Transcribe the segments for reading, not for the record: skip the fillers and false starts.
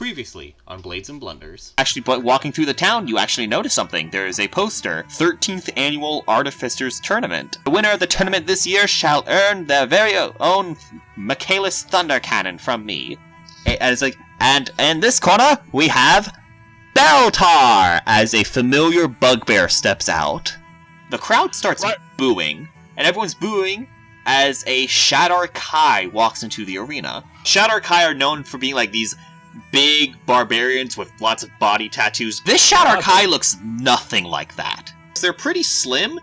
Previously on Blades and Blunders. Actually, but walking through the town, you actually notice something. There is a poster. 13th Annual Artificers Tournament. The winner of the tournament this year shall earn their very own Michaelis Thunder Cannon from me. And it's like, and in this corner, we have Beltar as a familiar bugbear steps out. The crowd starts booing, and everyone's booing as a Shadar Kai walks into the arena. Shadar Kai are known for being like these big barbarians with lots of body tattoos. This Shadar Kai looks nothing like that. They're pretty slim,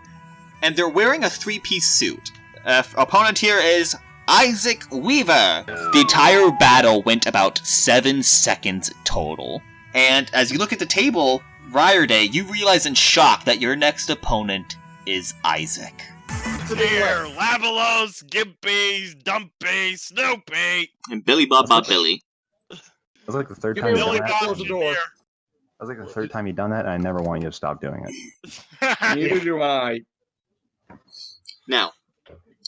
and they're wearing a three-piece suit. Opponent here is Issac Weaver. The entire battle went about 7 seconds total. And as you look at the table, Ryerday, you realize in shock that your next opponent is Issac. Here, Lavalos, Gimpies, Dumpy, Snoopy, and Billy Bob Billy. That was like the third time Billy you've done Bob that. Jr. That was like the third time you've done that, and I never want you to stop doing it. Neither do I. Now,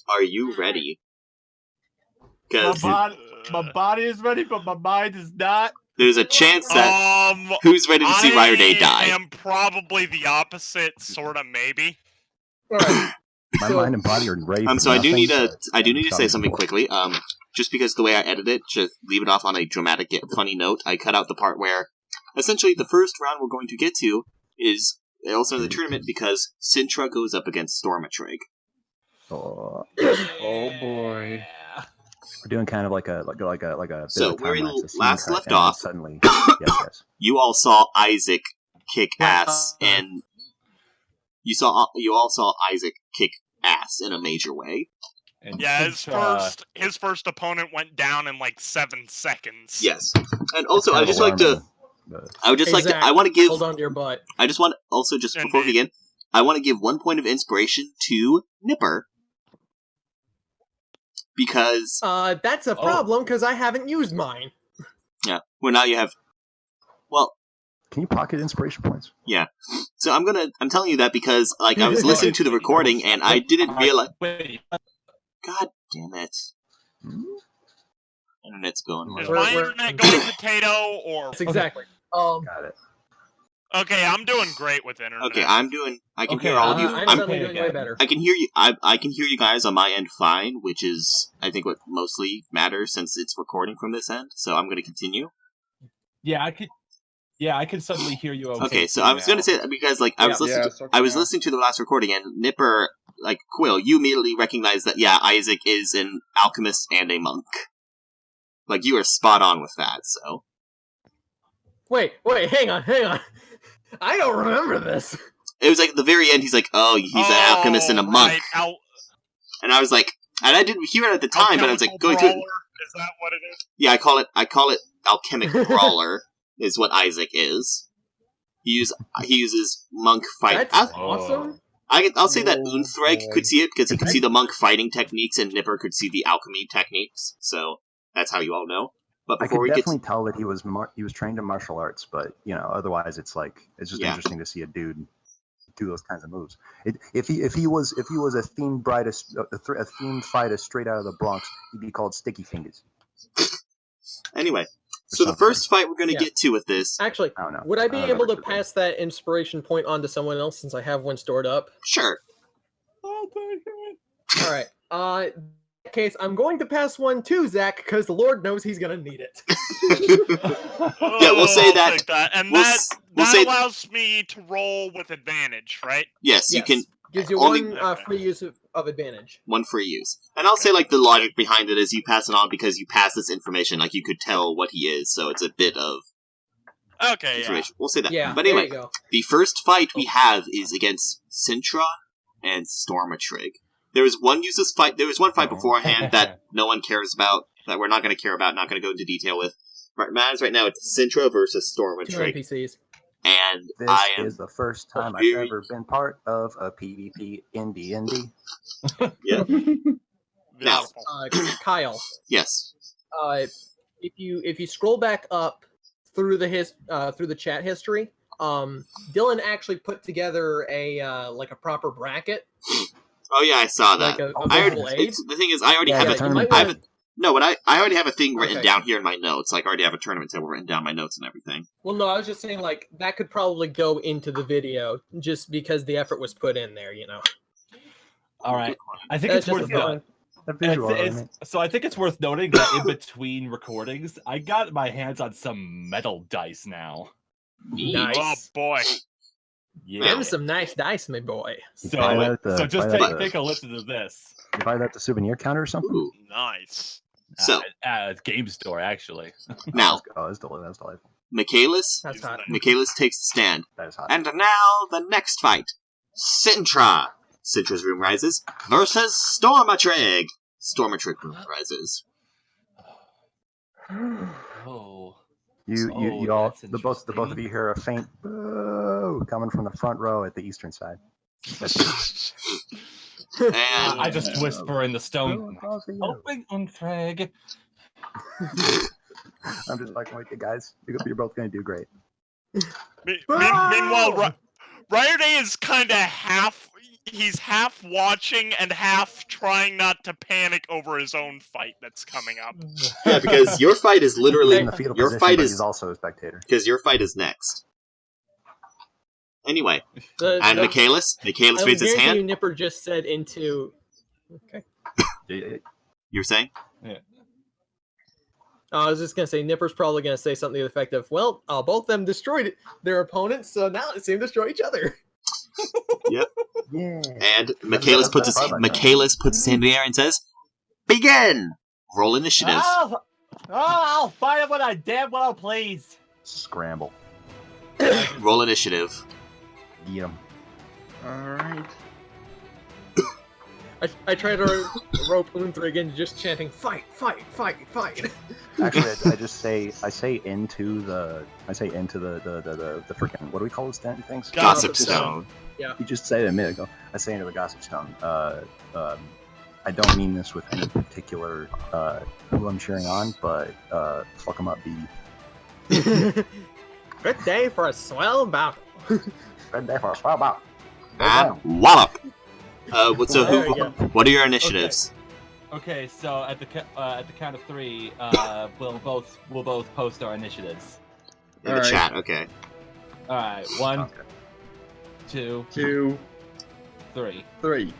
are you ready? My body is ready, but my mind is not. There's a chance that who's ready to see Ryerday die? I am probably the opposite, sort of, maybe. Alright. My mind and body are ready. So I do need to say something quickly. Just because the way I edit it, just leave it off on a dramatic yet funny note. I cut out the part where, essentially, the first round we're going to get to is also in the tournament because Sintra goes up against Stormatrig. Oh boy. We're doing kind of like a So where we last left off, suddenly, yes. You all saw Issac kick ass, and you all saw Issac kick ass in a major way. And yeah, his first opponent went down in like 7 seconds. Yes, and also I want to give. Hold on to your butt. I just want also just before we begin, I want to give 1 point of inspiration to Nipper. Because that's a problem because I haven't used mine. Yeah. Well, now you have. Well, can you pocket inspiration points? Yeah. So I'm telling you that because like I was listening to the recording and I didn't realize. God damn it! Internet's going. Is my internet going potato or? That's exactly. Got it. Okay, I'm doing great with internet. Okay, I can hear all of you. I'm suddenly doing way better. I can hear you. I can hear you guys on my end fine, which is I think what mostly matters since it's recording from this end. So I'm going to continue. Yeah, I can suddenly hear you. Okay, so I was going to say that because like I was listening to the last recording and Nipper, like Quill, you immediately recognized that Issac is an alchemist and a monk. Like you were spot on with that. So. Wait, hang on. I don't remember this. It was like at the very end, he's like, oh, he's an alchemist and a monk. Right. And I was like, and I didn't hear it at the time, but I was like, going through it. Is that what it is? Yeah, I call it alchemic brawler, is what Issac is. He uses monk fight. That's awesome. I'll say that Unthreg could see it, because he could see the monk fighting techniques, and Nipper could see the alchemy techniques, so that's how you all know. But I could definitely tell that he was trained in martial arts, but otherwise it's just interesting to see a dude do those kinds of moves. If he was a themed fighter straight out of the Bronx, he'd be called Sticky Fingers. Anyway, so the first fight we're going to get to with this. Actually, would I be able to pass that inspiration point on to someone else since I have one stored up? Sure. I'll take it. All right. Case, I'm going to pass one to Zach because the Lord knows he's going to need it. Yeah, we'll say that. And that allows me to roll with advantage, right? Yes, you can. Gives you one free use of advantage. One free use. And I'll say, like, the logic behind it is you pass it on because you pass this information, like, you could tell what he is, so it's a bit of information. Yeah. We'll say that. Yeah, but anyway, the first fight we have is against Sintra and Stormatrig. There was one fight beforehand that no one cares about, that we're not going to care about, not going to go into detail with. Matters right now, it's Sintra versus Stormatrig. 2 NPCs. And this is the first time I've ever been part of a PvP in D&D. Yeah. Now, Kyle. Yes. If you scroll back up through the chat history, Dylan actually put together a proper bracket. Oh yeah, I saw that. The thing is, I already have it. No, but I already have a thing written Okay. down here in my notes. Like, I already have a tournament table written down my notes and everything. Well, no, I was just saying like that could probably go into the video just because the effort was put in there. All right. I think That's it's just worth a noting. The visual, So I think it's worth noting that in between recordings, I got my hands on some metal dice now. Nice. Oh boy. Yeah. Them some nice dice, my boy. So, buy that at the- so just buy that at take a listen to this. You buy that at the souvenir counter or something? Ooh. Nice. So, At game store, actually. now, Oh, that's delightful. Michaelis That's hot. takes the stand. That is hot. And now, the next fight. Sintra. Sintra's room rises versus Stormatrig. Stormatrig room rises. Oh. You all, that's the both of you hear a faint boo coming from the front row at the eastern side. And I just whisper in the stone. Boo across the you. Open Untrag. I'm just fucking with you guys. You're both gonna do great. Meanwhile, Ryder is kind of half. He's half watching and half trying not to panic over his own fight that's coming up. yeah, because your fight is He's literally in the fetal your position, fight but is he's also a spectator. because your fight is next. Anyway, The, and the, Michaelis I raises his guarantee hand. you, Nipper just said into. Okay. You're saying? I was just gonna say Nipper's probably gonna say something to the effect of, "Well, both of them destroyed their opponents, so now let's see them destroy each other." Yeah. And Michaelis puts his hand in the air and says, "Begin! Roll initiative." I'll fight him when I damn well please. Scramble. Roll initiative. Get him. Alright. I try to rope Unthrig into just chanting, "Fight, fight, fight, fight." Actually, I say into the freaking, what do we call those things? Gossip Stone. You just said it a minute ago. I say into the Gossip Stone. I don't mean this with any particular who I'm cheering on, but fuck them up, BD. Good day for a swell battle. Good day for a swell bout. And wallop. There we go. What are your initiatives? Okay, so at the count of three, we'll both post our initiatives. In the Alright. chat, okay. All right, 1, Okay. 2, 2, 3. 3.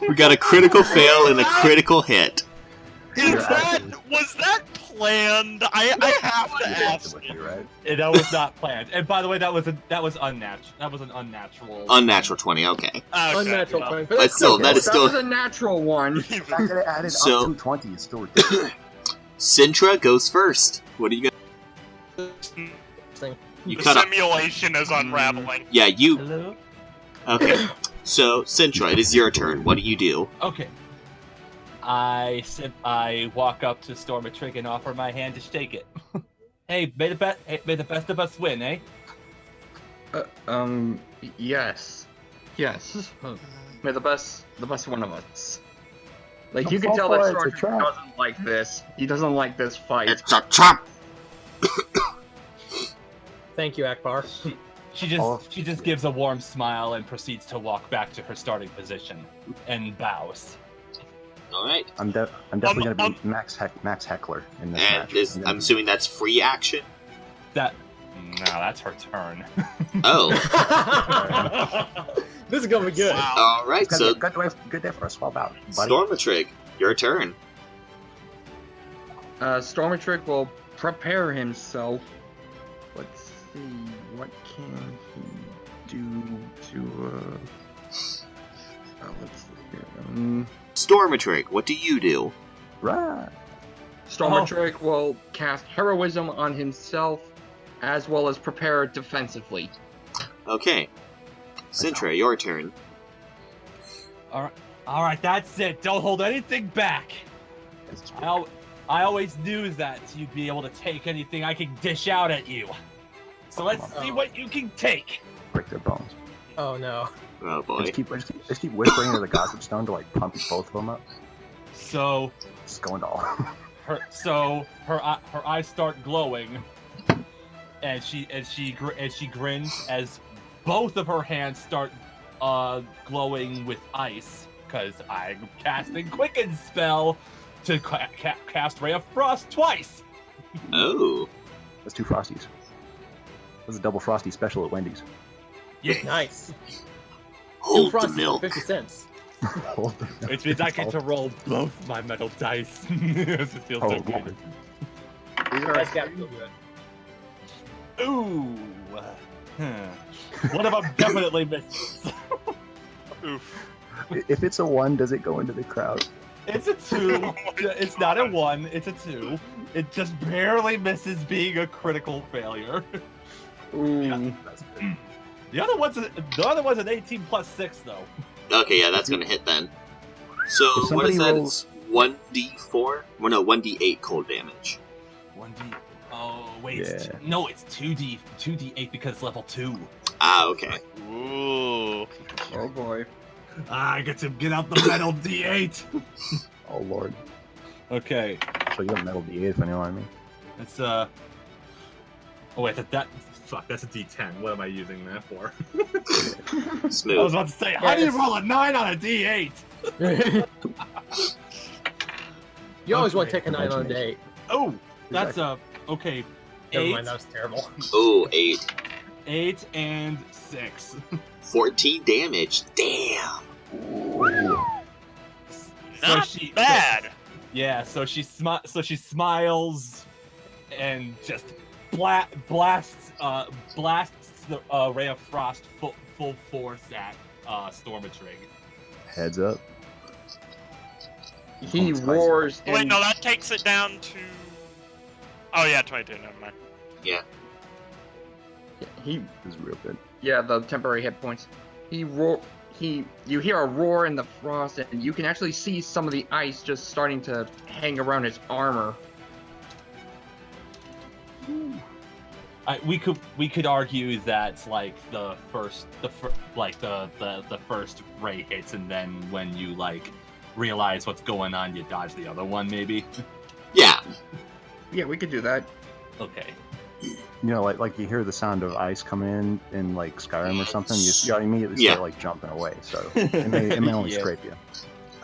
We got a critical fail and a critical hit. Was that planned? I have to ask. With you, right? That was not planned. And by the way, that was unnatural. That was an unnatural. Unnatural 20, okay. Okay, Unnatural well, time, But that's still, okay. that is That still... was a natural one. The fact that it added So- up to 20 is still ridiculous. Sintra goes first. What are you gonna... You The cut off... simulation is unraveling. Yeah, you... Hello. Okay. So, Sintra, it is your turn. What do you do? Okay. I walk up to Stormatrig and offer my hand to shake it. Hey, may the best of us win, eh? Yes. Yes. May the best one of us. Like, Don't you can fall tell for that it, it's a Sergeant trap. doesn't like this. He doesn't like this fight. It's a trap! Thank you, Akbar. She just gives a warm smile and proceeds to walk back to her starting position and bows. Alright. I'm definitely going to be Max Heckler in this And match. I'm assuming that's free action? No, that's her turn. Oh. This is gonna be good. Wow. Alright, It's gonna so be a good day for a swell bout, buddy. Stormatrig, your turn. Stormatrig will prepare himself. Let's see, what can he do to, let's see here. Stormatrig, what do you do? Right. Stormatrig will cast Heroism on himself, as well as prepare defensively. Okay. Sintra, your turn. All right, that's it. Don't hold anything back. I always knew that you'd be able to take anything I can dish out at you. So let's see what you can take. Break their bones. Oh no. Oh I boy. just keep whispering to the Gossip Stone to like pump both of them up. So It's going to all. her eyes start glowing, and she grins as both of her hands start glowing with ice because I'm casting Quicken spell to cast Ray of Frost twice. Oh. That's 2 Frosties. That's a double Frosty special at Wendy's. Yeah, Nice. Hold 2 the Frosties milk. for 50 cents. which means I get to roll both my metal dice. This feels so good. Lord. That's got to feel good. Ooh. One of them definitely misses. Oof. If it's a 1, does it go into the crowd? It's a 2. It's not a 1. It's a 2. It just barely misses being a critical failure. Ooh. That's good. The other one's an 18 plus 6 though. Okay, yeah, that's gonna hit then. So, If what somebody is that? rolls- It's 1d4? Well, no, 1d8 cold damage. 1d. Oh wait, Yeah. no, it's 2d8 because it's level 2. Ah, okay. Ooh. Oh boy. I get to get out the metal d8. Oh lord. Okay, So you have metal D8 if you know what I mean. it's Oh wait, that's a d10. What am I using that for? I was Smooth. about to say, how do you it's- roll a 9 on a d8? You always want to Okay. take a 9 on a date. Oh, that's okay. Never 8, mind, that was terrible. Ooh, 8. 8 and 6. 14 damage. Damn. Not bad. Yeah, so she smiles and just blasts the ray of frost full force at Stormatrig. Heads up. He Spicy. roars Wait, and no, that takes it down to. Oh yeah, 22. Never mind. he This is real good. yeah, the temporary hit points. You hear a roar in the frost, and you can actually see some of the ice just starting to hang around his armor. We could argue that like the first ray hits, and then when you like realize what's going on, you dodge the other one, maybe. Yeah. Yeah, we could do that. Okay. You know, like you hear the sound of ice coming in like Skyrim or something, you immediately Yeah. start like jumping away. So it may only Yeah. scrape you.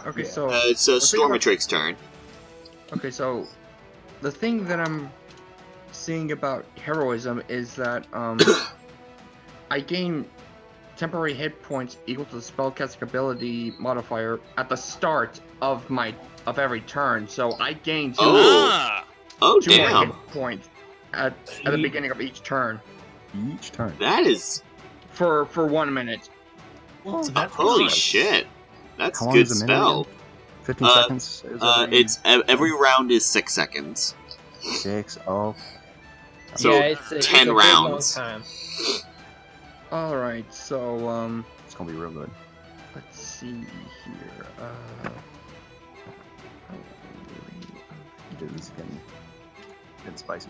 Okay, Yeah. so It's Well, think about- Stormatrig's turn. okay, so the thing that I'm seeing about heroism is that I gain temporary hit points equal to the spellcasting ability modifier at the start of every turn. So I gain two, Oh. Ah. Oh, two more damn. hit points at the beginning of each turn Each turn. That is. for 1 minute. Well, that's Holy nice. shit. That's How long good is a minute spell. 15 Uh, seconds? Is every It's every round is 6 seconds. 6. Oh. So, yeah, it's a 10 big, rounds. long time. All right, so It's gonna be real good. let's see here. This is getting spicy.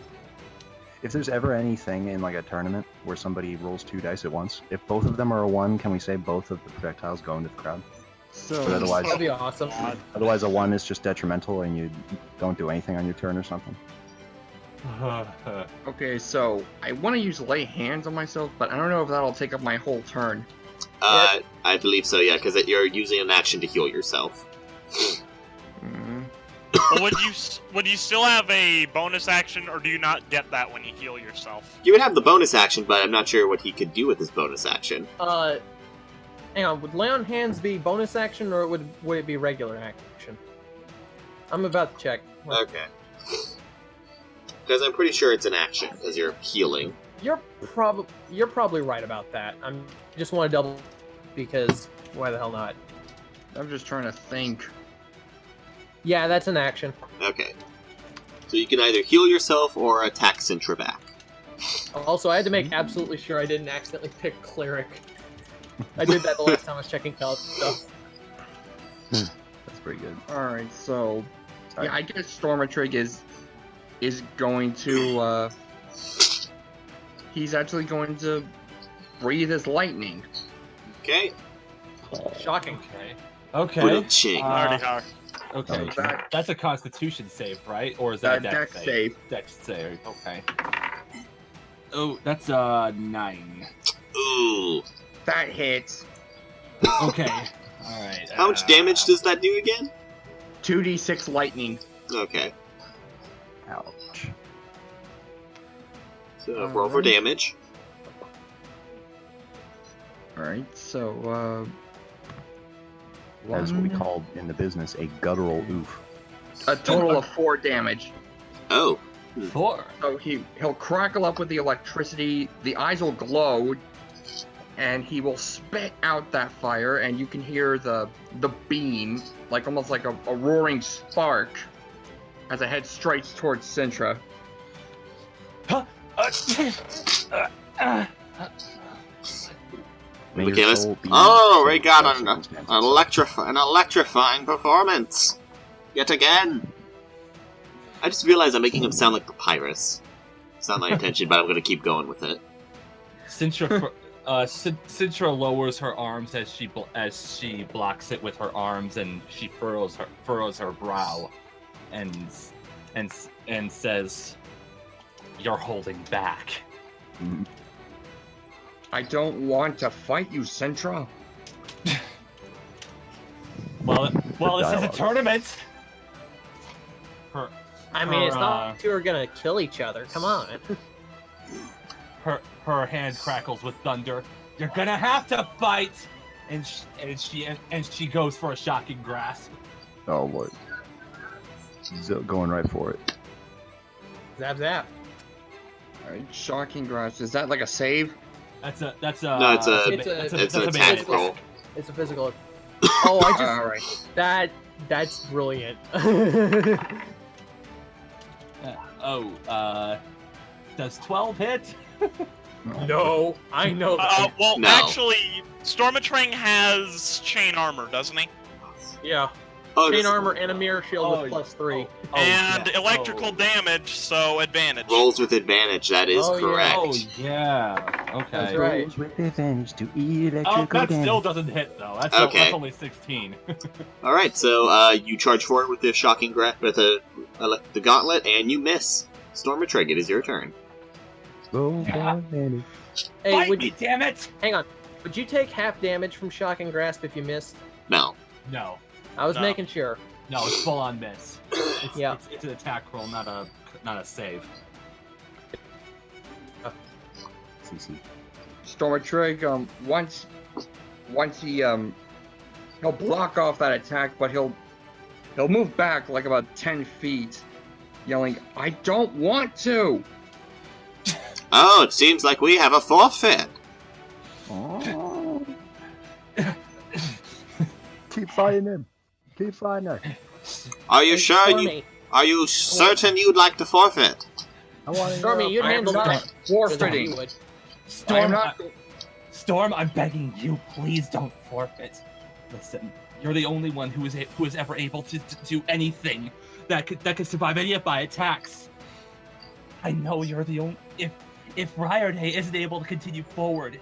If there's ever anything in like a tournament where somebody rolls 2 dice at once, if both of them are a 1, can we say both of the projectiles go into the crowd? So But otherwise, That'd be awesome. otherwise a 1 is just detrimental and you don't do anything on your turn or something. okay, so I want to use lay hands on myself, but I don't know if that'll take up my whole turn. I believe so, yeah, because you're using an action to heal yourself. Mm. Well, would you still have a bonus action, or do you not get that when you heal yourself? You would have the bonus action, but I'm not sure what he could do with his bonus action. Hang on, would lay on hands be bonus action or would it be regular action? I'm about to check. Okay. Because I'm pretty sure it's an action, because you're healing. You're probably right about that. I just want to double because why the hell not? I'm just trying to think. Yeah, that's an action. Okay. So you can either heal yourself or attack Sintra back. Also, I had to make absolutely sure I didn't accidentally pick cleric. I did that the last time I was checking stuff. That's pretty good. All right, so Sorry. yeah, I guess Stormatrig is going to he's actually going to breathe his lightning. Okay. Shocking. Okay. Ba-dum-ching. Already hard. Okay. So That's a Constitution save, right? Or is that a Dex Dex save. Dex save. Okay. Oh, that's 9. Ooh. That hits. Okay. All right. How much damage does that do again? 2d6 lightning. Okay. Ouch. So roll for Alright. damage. Alright, so, That's what we one- call in the business a guttural oof. a total of 4 damage. Oh. 4. So he'll crackle up with the electricity, the eyes will glow, and he will spit out that fire, and you can hear the beam, like almost like a roaring spark, as it heads straight towards Sintra. May your Michaelis. soul be Oh, we saved got by an circumstances. electrifying performance. Yet again. I just realized I'm making him sound like Papyrus. It's not my intention, but I'm gonna keep going with it. Sintra lowers her arms as she blocks it with her arms, and she furrows her brow, and says, "You're holding back." Mhm. I don't want to fight you, Sintra. Well, this is a Dialogue. tournament. I mean, it's Her, not like 2 are gonna kill each other. Come on. Her hand crackles with thunder. You're gonna have to fight, and she goes for a shocking grasp. Oh Lord. Going right for it. Zap zap. Alright, shocking grasp. Is that like a save? That's a No, it's a- it's an that's attack basic. roll. It's a physical. Oh, I just Alright. that's brilliant. Does 12 hit? No, I know that. Well, No. actually, Stormatrig has chain armor, doesn't he? Yeah, Oh, chain this armor and a mirror shield with +3. And yeah. electrical damage, so advantage. rolls with advantage. That is Oh, yeah. correct. Oh yeah. Okay. That's right. Rolls with advantage to electrical Oh, that damage. still doesn't hit though. That's Okay. only 16. All right, so you charge forward with the shocking with the gauntlet, and you miss. Stormatrig, it is your turn. Roll for advantage. Hey, Fight would me, you, damn it! hang on. Would you take half damage from shocking grasp if you missed? No. No, I was No. making sure. no, it's full on miss. It's, Yeah. it's an attack roll, not a save. CC. Stormatrig, once he, he'll block off that attack, but he'll move back like about 10 feet, yelling, "I don't want to!" Oh, it seems like we have a forfeit. Oh. Keep fighting him. Keep fighting her. Are you Hey, sure Stormy, Are you certain you'd like to forfeit? I want to Stormy, you'd I am handle not that. forfeiting. You would. I am not. Storm, I'm begging you, please don't forfeit. Listen, you're the only one who is ever able to do anything that could survive any of my attacks. I know you're the only. If Ryerday isn't able to continue forward,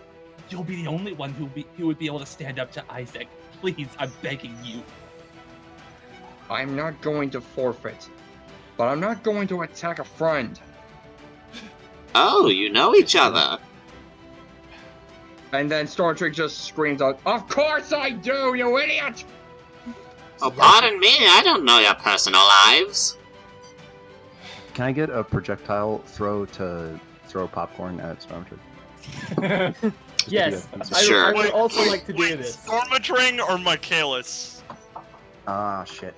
you'll be the only one who would be able to stand up to Isaac. Please, I'm begging you. I'm not going to forfeit, but I'm not going to attack a friend. Oh, you know each other. And then Stormatrig just screams out, "Of course I do, you idiot!" Oh, pardon me, I don't know your personal lives. Can I get a projectile throw to throw popcorn at Stormtrooper? Yes, Sure. I would also Wait, like to do wait, this. Stormatrig or Michaelis? Ah, shit.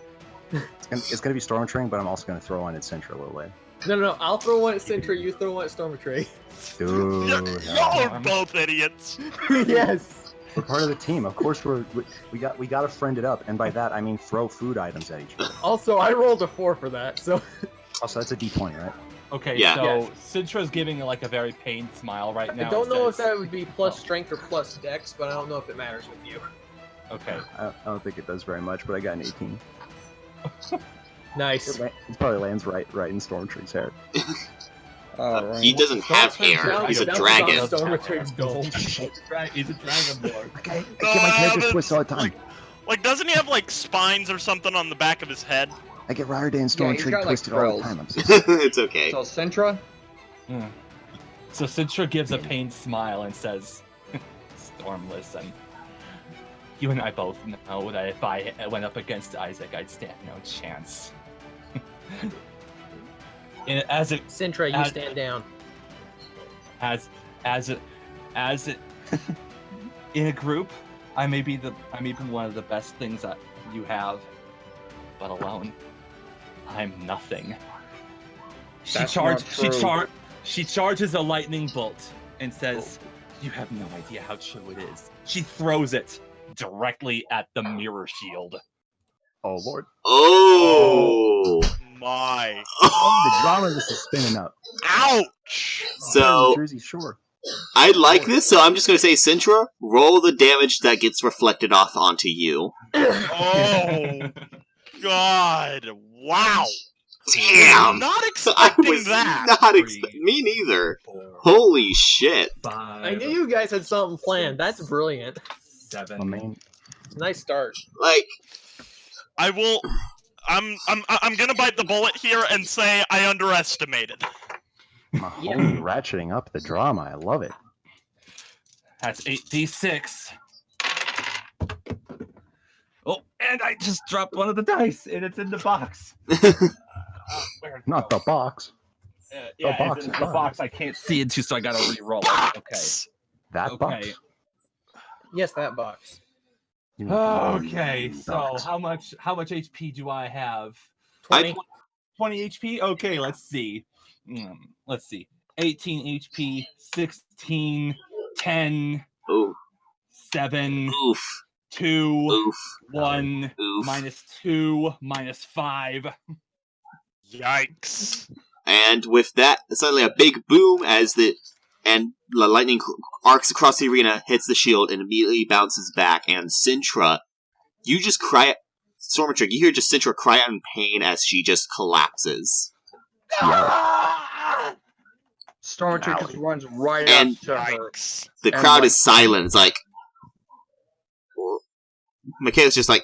It's gonna be Stormtrooper, but I'm also gonna throw one at Sintra a little later. No, I'll throw one at Sintra, you throw one at Stormatrig. Dude, Y'all are both idiots. Yes. we're part of the team. Of course, we gotta friend it up, and by that I mean throw food items at each other. Also, I rolled a 4 for that, so Also, that's a D20, right? Okay, Yeah. so Yes. Cintra's giving like a very pained smile right now. I don't know if says- that would be plus strength or plus dex, but I don't know if it matters with you. Okay. I don't think it does very much, but I got an 18. Nice. It probably lands right in Stormtrooper's hair. Alright. He doesn't have hair. He's a That's dragon. on Stormatrig's dome. He's a dragonborn. Okay, I get my character twists all the time. Like, doesn't he have like spines or something on the back of his head? I get Ryerday and Yeah, he's Stormtrooper got, like, twisted all the frills. time. I'm so It's okay. So Sintra, So Cintra gives a pained smile and says, "Storm, listen. You and I both know that if I went up against Isaac, I'd stand no chance. Sintra, you stand down. As in a group, I may be one of the best things that you have, but alone, I'm nothing. She charges a lightning bolt and says, "You have no idea how true it is." She throws it directly at the mirror shield. Oh Lord! Oh My. The drama just is spinning up. Ouch! So Jersey Shore. I like this, so I'm just going to say, Sintra, roll the damage that gets reflected off onto you. Oh, God. Wow. Damn! Not I expecting was that. not me neither. Holy shit. 5, I knew you guys had something planned. That's brilliant. 7. I mean, Nice start. Like, I will. I'm gonna bite the bullet here and say I underestimated. Mahoney ratcheting up the drama. I love it. That's 8d6. Oh, and I just dropped one of the dice, and it's in the box. Not the box. Yeah, box it's in is the fine. box. I can't see into, so I gotta re-roll it. Okay. That Okay. box. Yes, that box. Okay, so Box. how much HP do I have? 20. 20 HP? Okay, let's see. Let's see. 18 HP, 16, 10, oof, 7, oof, 2, oof, 1, oof. minus 2, minus 5. Yikes. And with that, suddenly a big boom as the lightning arcs across the arena, hits the shield, and immediately bounces back. And Sintra, you just cry. Stormatrig, you hear just Sintra cry out in pain as she just collapses. Stormatrig just runs right And up to her. Yikes. The And, crowd like- is silent. It's like Michaela's just like,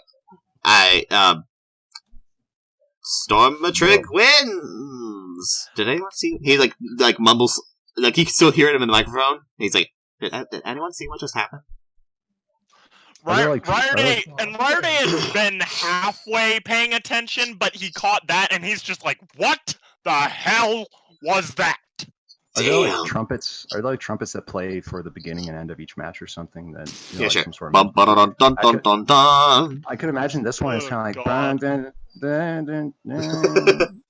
Stormatrig wins. Did anyone see? He like mumbles, like you can still hear him in the microphone. He's like, did anyone see what just happened? Are there, like, Ryerday had been halfway paying attention, but he caught that, and he's just like, "What the hell was that?" Are there Damn. like trumpets? Are there like trumpets that play for the beginning and end of each match or something? That Yeah, like sure. some sort Bum, of. ba-da-dun, dun, dun, dun, dun. I could imagine this one is Oh, kind of like. God. Dun, dun, dun, dun.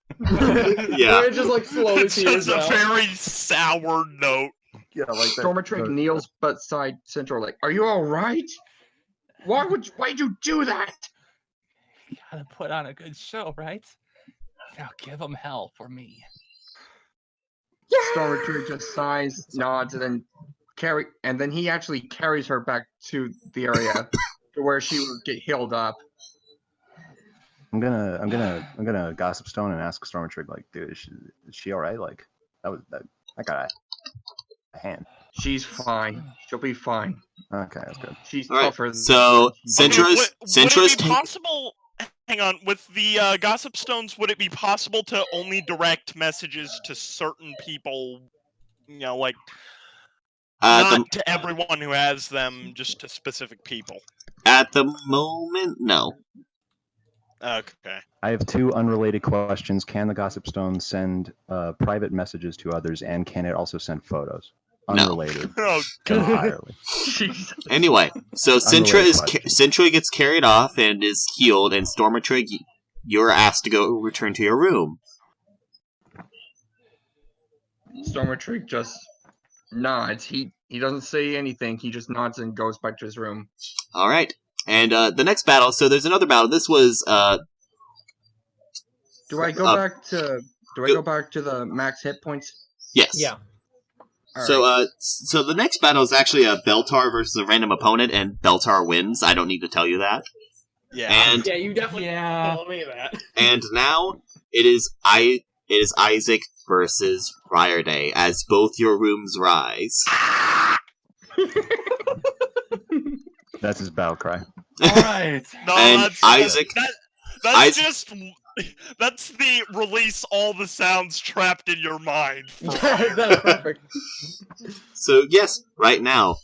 Yeah. Where it just like slowly It's just peters a out. very sour note. Yeah, like that. Stormatrig kneels beside Central, like, "Are you all right? Why'd you do that?" Gotta put on a good show, right? Now give them hell for me. Stormatrig just sighs, nods, and then he actually carries her back to the area to where she would get healed up. I'm gonna gossip stone and ask Stormatrig, like, dude, is she all right? Like, that got a hand. She's fine. She'll be fine. Okay, that's good. She's All right, tougher than so Okay, Sintra's would it be possible? Hang on, with the gossip stones, would it be possible to only direct messages to certain people? You know, like not to everyone who has them, just to specific people. at the moment, no. Okay. I have two unrelated questions. Can the gossip stone send private messages to others, and can it also send photos? No. Unrelated. Oh God. Entirely. Jesus. Anyway, so Unrelated question. Sintra gets carried off and is healed, and Stormatrig, you're asked to go return to your room. Stormatrig just nods. He doesn't say anything. He just nods and goes back to his room. All right, and the next battle. So there's another battle. This was Do I go back to? Do I go back to the max hit points? yes. Yeah. All So the next battle is actually a Beltar versus a random opponent, and Beltar wins. I don't need to tell you that. Yeah. And Yeah, you definitely Yeah. told me that. and now it is Isaac versus Ryerday as both your rooms rise. That's his battle cry. All right. No, And that's Isaac- That's Isaac- just. That's the release all the sounds trapped in your mind. For That's perfect. So yes, right now,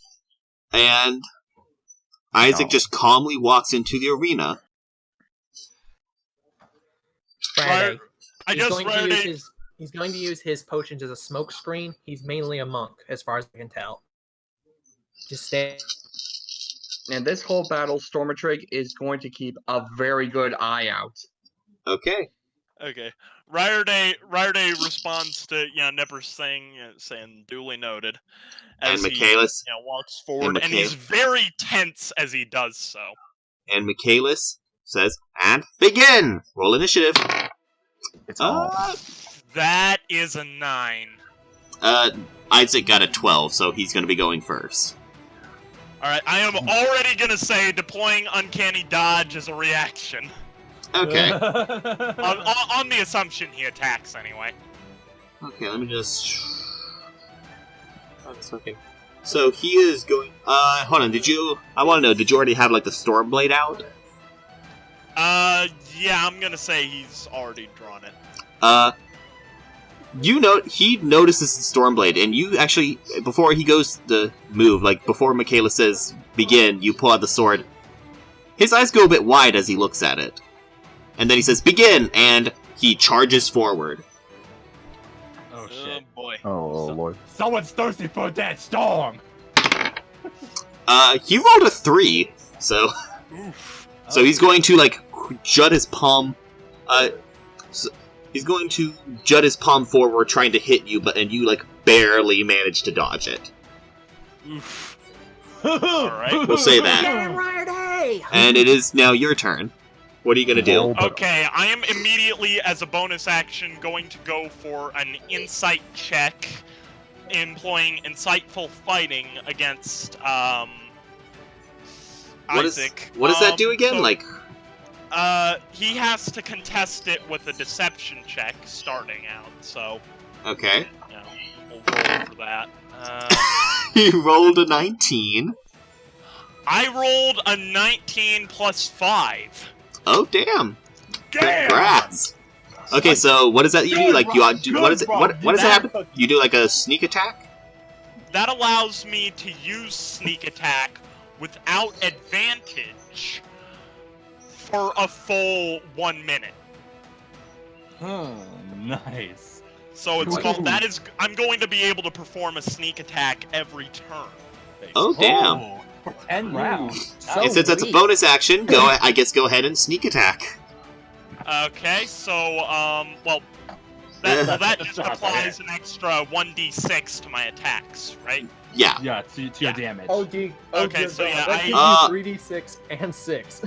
and Isaac just calmly walks into the arena. Friday. I He's guess going to Friday. use his. He's going to use his potions as a smoke screen. He's mainly a monk, as far as I can tell. Just stay. And this whole battle, Stormatrig is going to keep a very good eye out. Okay. Okay. Ryerday responds to Nipper saying duly noted, as And he Michaelis. walks forward, and he's very tense as he does so. And Michaelis says, and begin! Roll initiative. It's all. That is a 9. Isaac got a 12, so he's going to be going first. Alright, I am already gonna say deploying Uncanny Dodge as a reaction. Okay. on the assumption he attacks, anyway. Okay, let me just... Okay. So he is going... hold on, I want to know, did you already have, like, the Stormblade out? Yeah, I'm gonna say he's already drawn it. He notices the Stormblade, and you actually, before he goes to move, like, before Michaela says, begin, you pull out the sword. His eyes go a bit wide as he looks at it. And then he says, begin, and he charges forward. Oh shit. Oh boy. Oh, Lord. Someone's thirsty for that storm! He rolled a 3, so... Oof. So he's going to, like, jut his palm, he's going to jut his palm forward, trying to hit you, and you, like, barely manage to dodge it. Oof. Alright. We'll say that. Friday! And it is now your turn. What are you gonna do? Okay, I am immediately, as a bonus action, going to go for an insight check, employing insightful fighting against, Isaac. What does that do again? So, he has to contest it with a deception check starting out, so... Okay. We'll roll for that. He rolled a 19. I rolled a 19 plus 5. Oh, damn. Damn! Congrats. Okay, so what does that you do? Like, what does it happen? You do, like, a sneak attack? That allows me to use sneak attack without advantage for a full 1 minute. Nice. So it's called I'm going to be able to perform a sneak attack every turn. Basically. Oh, damn. Oh, for 10 rounds. And since that's a bonus action, go ahead and sneak attack. Okay, so, that just applies an extra 1d6 to my attacks, right? Yeah. Yeah, to your damage. Okay, so yeah, that gives you 3d6 and 6.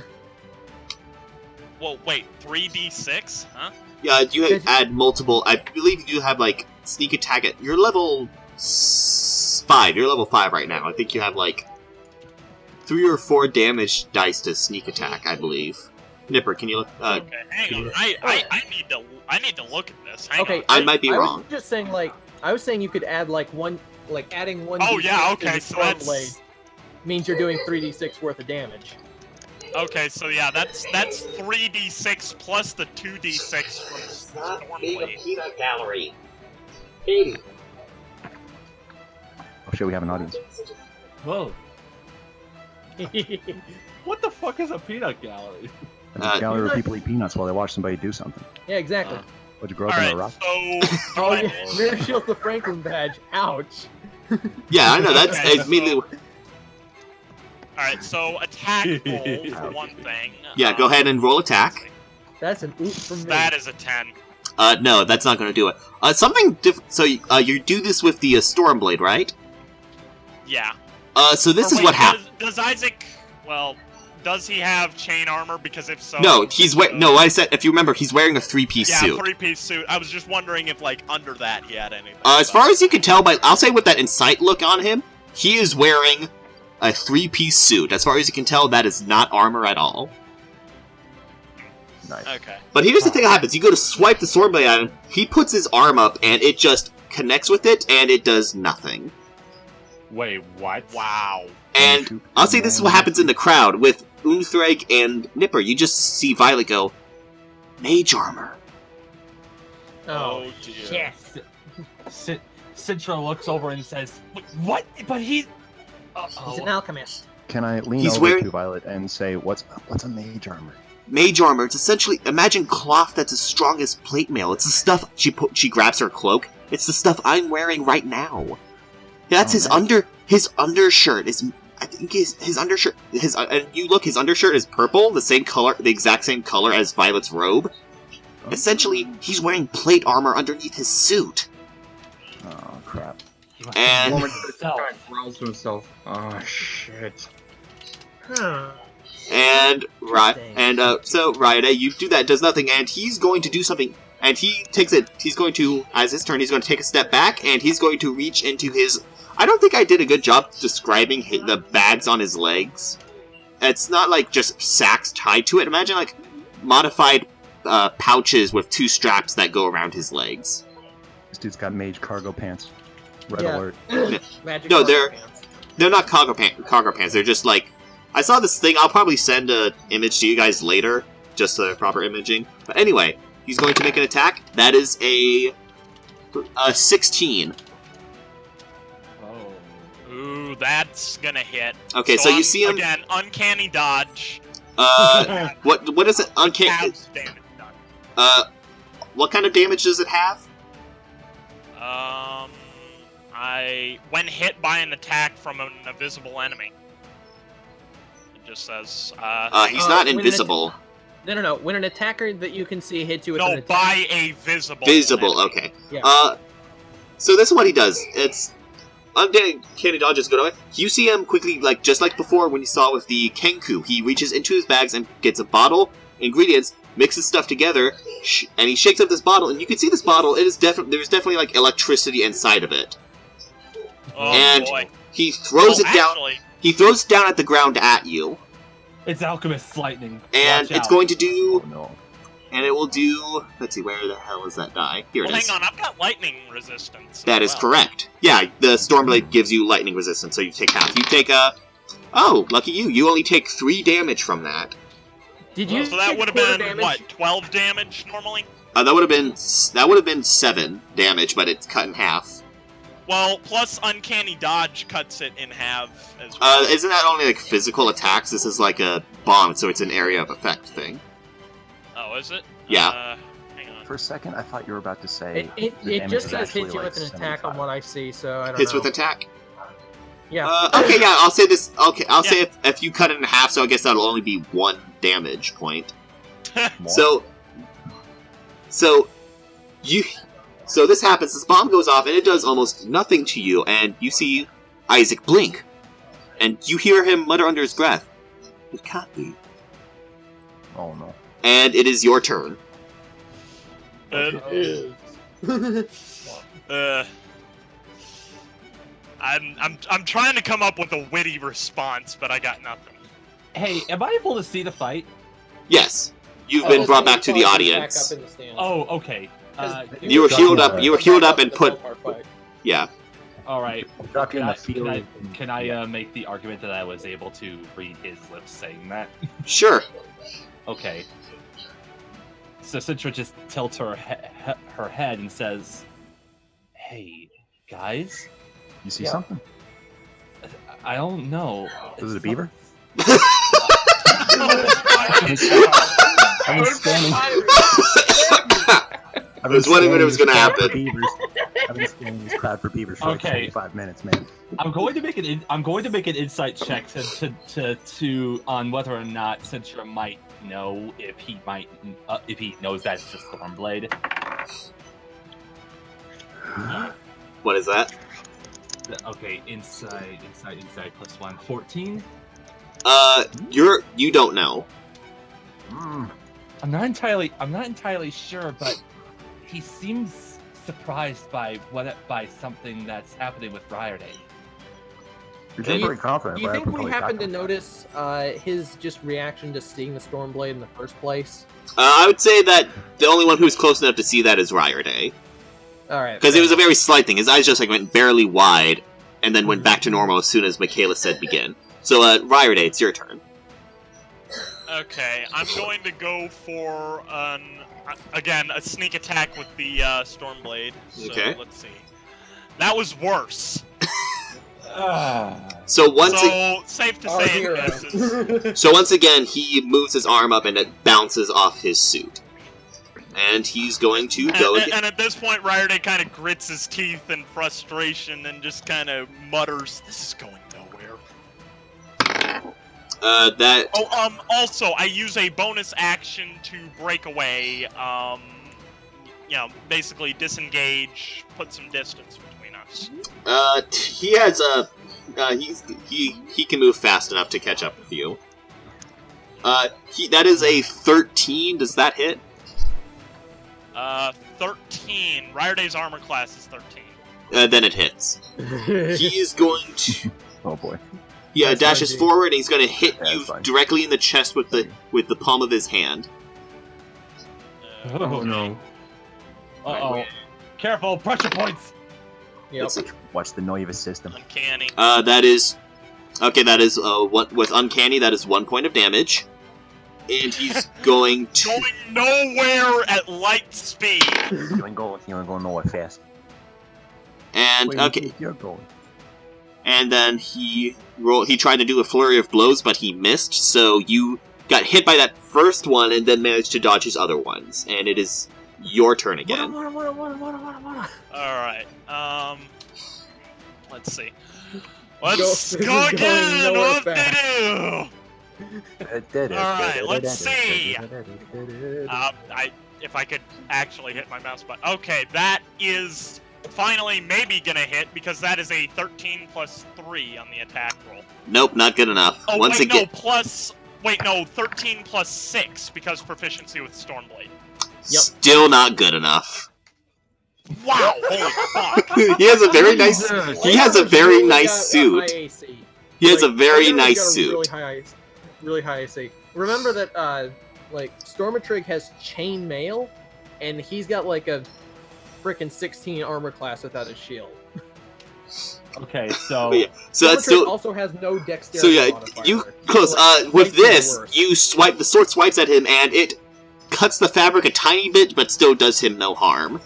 Well, wait, 3d6? Huh? Yeah, you add multiple... I believe you do have, like, sneak attack at... You're level 5. You're level 5 right now. I think you have, like, 3 or 4 damage dice to sneak attack, I believe. Nipper, can you look... okay, hang on. I need to look at this. Hang on. I might be wrong. I was just saying, I was saying you could add, adding 1 Oh, yeah, d6 okay, to the so that's... blade means you're doing 3d6 worth of damage. Okay, so yeah, that's 3d6 plus the 2d6 from Stormblade. peanut gallery. Katie. Oh shit, we have an audience. Whoa. What the fuck is a peanut gallery? It's a gallery where people eat peanuts while they watch somebody do something. Yeah, exactly. Would you grow up in a rock? So... Oh, yeah, Rare Shield the Franklin badge. Ouch. Yeah, I know, that's... Okay, immediately... Alright, so attack roll for one thing. Yeah, go ahead and roll attack. That's an oop from me. That is a 10. No, that's not going to do it. Something different... So, you do this with the Stormblade, right? Yeah. So this Or is wait, what happens... Does Isaac... Well, does he have chain armor? Because if so... No, he's no, I said, if you remember, he's wearing a 3-piece suit. Yeah, 3-piece suit. I was just wondering if, under that he had anything. As far as you can tell by... I'll say with that Insight look on him, he is wearing a 3-piece suit. As far as you can tell, that is not armor at all. Nice. Okay. But here's the thing that happens. You go to swipe the Swordblade at him, he puts his arm up, and it just connects with it, and it does nothing. Wait, what? Wow. And I'll say this is what happens in the crowd. With Unthreg and Nipper, you just see Violet go, Mage armor. Oh, dear. Sintra looks over and says, "What? But he's He's an alchemist. Can I lean He's over wearing- to Violet and say, what's a mage armor? Mage armor. It's essentially, imagine cloth that's as strong as plate mail. It's the stuff, she grabs her cloak. It's the stuff I'm wearing right now. That's his undershirt is, I think his undershirt, and you look, his undershirt is purple, the same color, the exact same color as Violet's robe. Essentially, he's wearing plate armor underneath his suit. Oh, crap. And- growls to himself. Oh, shit. Huh. And so Riot, you do that, does nothing, and he's going to do something. And he's going to, as his turn, he's going to take a step back, and he's going to reach into his. I don't think I did a good job describing the bags on his legs. It's not like just sacks tied to it. Imagine like modified pouches with 2 straps that go around his legs. This dude's got mage cargo pants. Red Yeah. alert. Magic No, cargo they're- pants. They're not cargo pants. They're just like, I saw this thing. I'll probably send an image to you guys later, just the proper imaging. But anyway, he's going to make an attack. That is a 16. Oh. Ooh, that's gonna hit. Okay, so you see him. Again, uncanny dodge. What is it? Uncanny. Halves damage done. What kind of damage does it have? When hit by an attack from an invisible enemy. It just says, He's not when an invisible. No. When an attacker that you can see hits you with an no, attack. by a visible Visible, enemy. okay. Yeah. So this is what he does. It's uncanny dodge is good away. You see him quickly, like just like before when you saw with the Kenku. He reaches into his bags and gets a bottle, ingredients, mixes stuff together, and he shakes up this bottle. And you can see this bottle. It is there's definitely like electricity inside of it. Oh And boy. he throws Oh, it down. actually, He throws it down at the ground at you, It's Alchemist's lightning. and Watch it's out. going to do. Oh, no. And it will do. Let's see, where the hell is that die? Here it well, is. hang on, I've got lightning resistance. That as is well. correct. Yeah, the Stormblade gives you lightning resistance, so you take half. You take Oh, lucky you. You only take 3 damage from that. Did you? So that take would have quarter been, damage? what, 12 damage normally? That would have been 7 damage, but it's cut in half. Well, plus uncanny dodge cuts it in half as well. Isn't that only like physical attacks? This is like a bomb, so it's an area of effect thing. Oh, is it? Yeah. Hang on. For a second, I thought you were about to say. It the damage just is says actually hits you like with an attack on 75. what I see, so I don't Hits know. with attack. Yeah. Okay, yeah, I'll say this. Okay, I'll Yeah. say if you cut it in half, so I guess that'll only be 1 damage point. More? So this happens, this bomb goes off, and it does almost nothing to you, and you see Isaac blink. And you hear him mutter under his breath, "It can't be." Oh no. And it is your turn. I'm trying to come up with a witty response, but I got nothing. Hey, am I able to see the fight? Yes, you've been brought back to the audience. Oh, okay. You were healed up. You were healed up and put. Yeah. All right. Duck in the Can field. I make the argument that I was able to read his lips saying that? Sure. Okay. So Sintra just tilts her head and says, "Hey, guys, You see Yeah. something? I don't know. Was it a beaver? It's I've been scanning. I was wondering when it was going to happen. I've been scanning this crowd for beavers for like Okay. 75 minutes, man. I'm going to make an insight check to on whether or not Sintra might know if he knows that's the Stormblade. What is that? Okay, insight +1, 14. You don't know. I'm not entirely sure, but he seems surprised by something that's happening with Riot. You're just very confident. Do you but I think could we probably happen to back up. notice his just reaction to seeing the Stormblade in the first place? I would say that the only one who's close enough to see that is Riorday. All right. Because it was a very slight thing. His eyes just like went barely wide, and then went back to normal as soon as Michaela said begin. So, Riorday, it's your turn. Okay, I'm going to go for a sneak attack with the Stormblade. So Okay. let's see. That was worse. So once safe to Our say hero. it misses. So once again, he moves his arm up and it bounces off his suit. And he's going to go again. And at this point, Ryerday kind of grits his teeth in frustration and just kind of mutters, "This is going nowhere." Also, I use a bonus action to break away. Basically disengage, put some distance between us. He has a... he can move fast enough to catch up with you. That is a 13. Does that hit? 13. Ryerday's armor class is 13. Then it hits. He's going to... Oh boy. Yeah, That's dashes fine, forward and he's going to hit Yeah, you that's fine. directly in the chest with the palm of his hand. Oh no. Uh-oh. Careful, pressure points! Yep. Watch the nervous system. Uncanny. That is... Okay, that is, with Uncanny, that is 1 point of damage. And he's going to... Going nowhere at light speed. You ain't going nowhere fast. And, Where do you okay, think you're going? and then he tried to do a flurry of blows, but he missed, so you got hit by that first one and then managed to dodge his other ones. And it is your turn again. Alright, let's see. Let's This go is going again! nowhere What fast. to do? Alright, let's see. If I could actually hit my mouse button. Okay, that is finally maybe gonna hit, because that is a 13 plus 3 on the attack roll. Nope, not good enough. Oh, Once wait, again, no, 13 plus 6, because proficiency with Stormblade. still not good enough. Wow, holy fuck. He has a very nice... He has a very Really nice got a suit. high AC. He has a Like, very Ryer's nice got a suit. Really high AC. Remember that, Stormatrig has chain mail, and he's got like a frickin' 16 armor class without a shield. Okay, so... But yeah, so that's Stormatrig still... also has no So dexterity yeah, modifier. you He's, close. like, With twice the this, worst. you swipe. The sword swipes at him, and it cuts the fabric a tiny bit, but still does him no harm.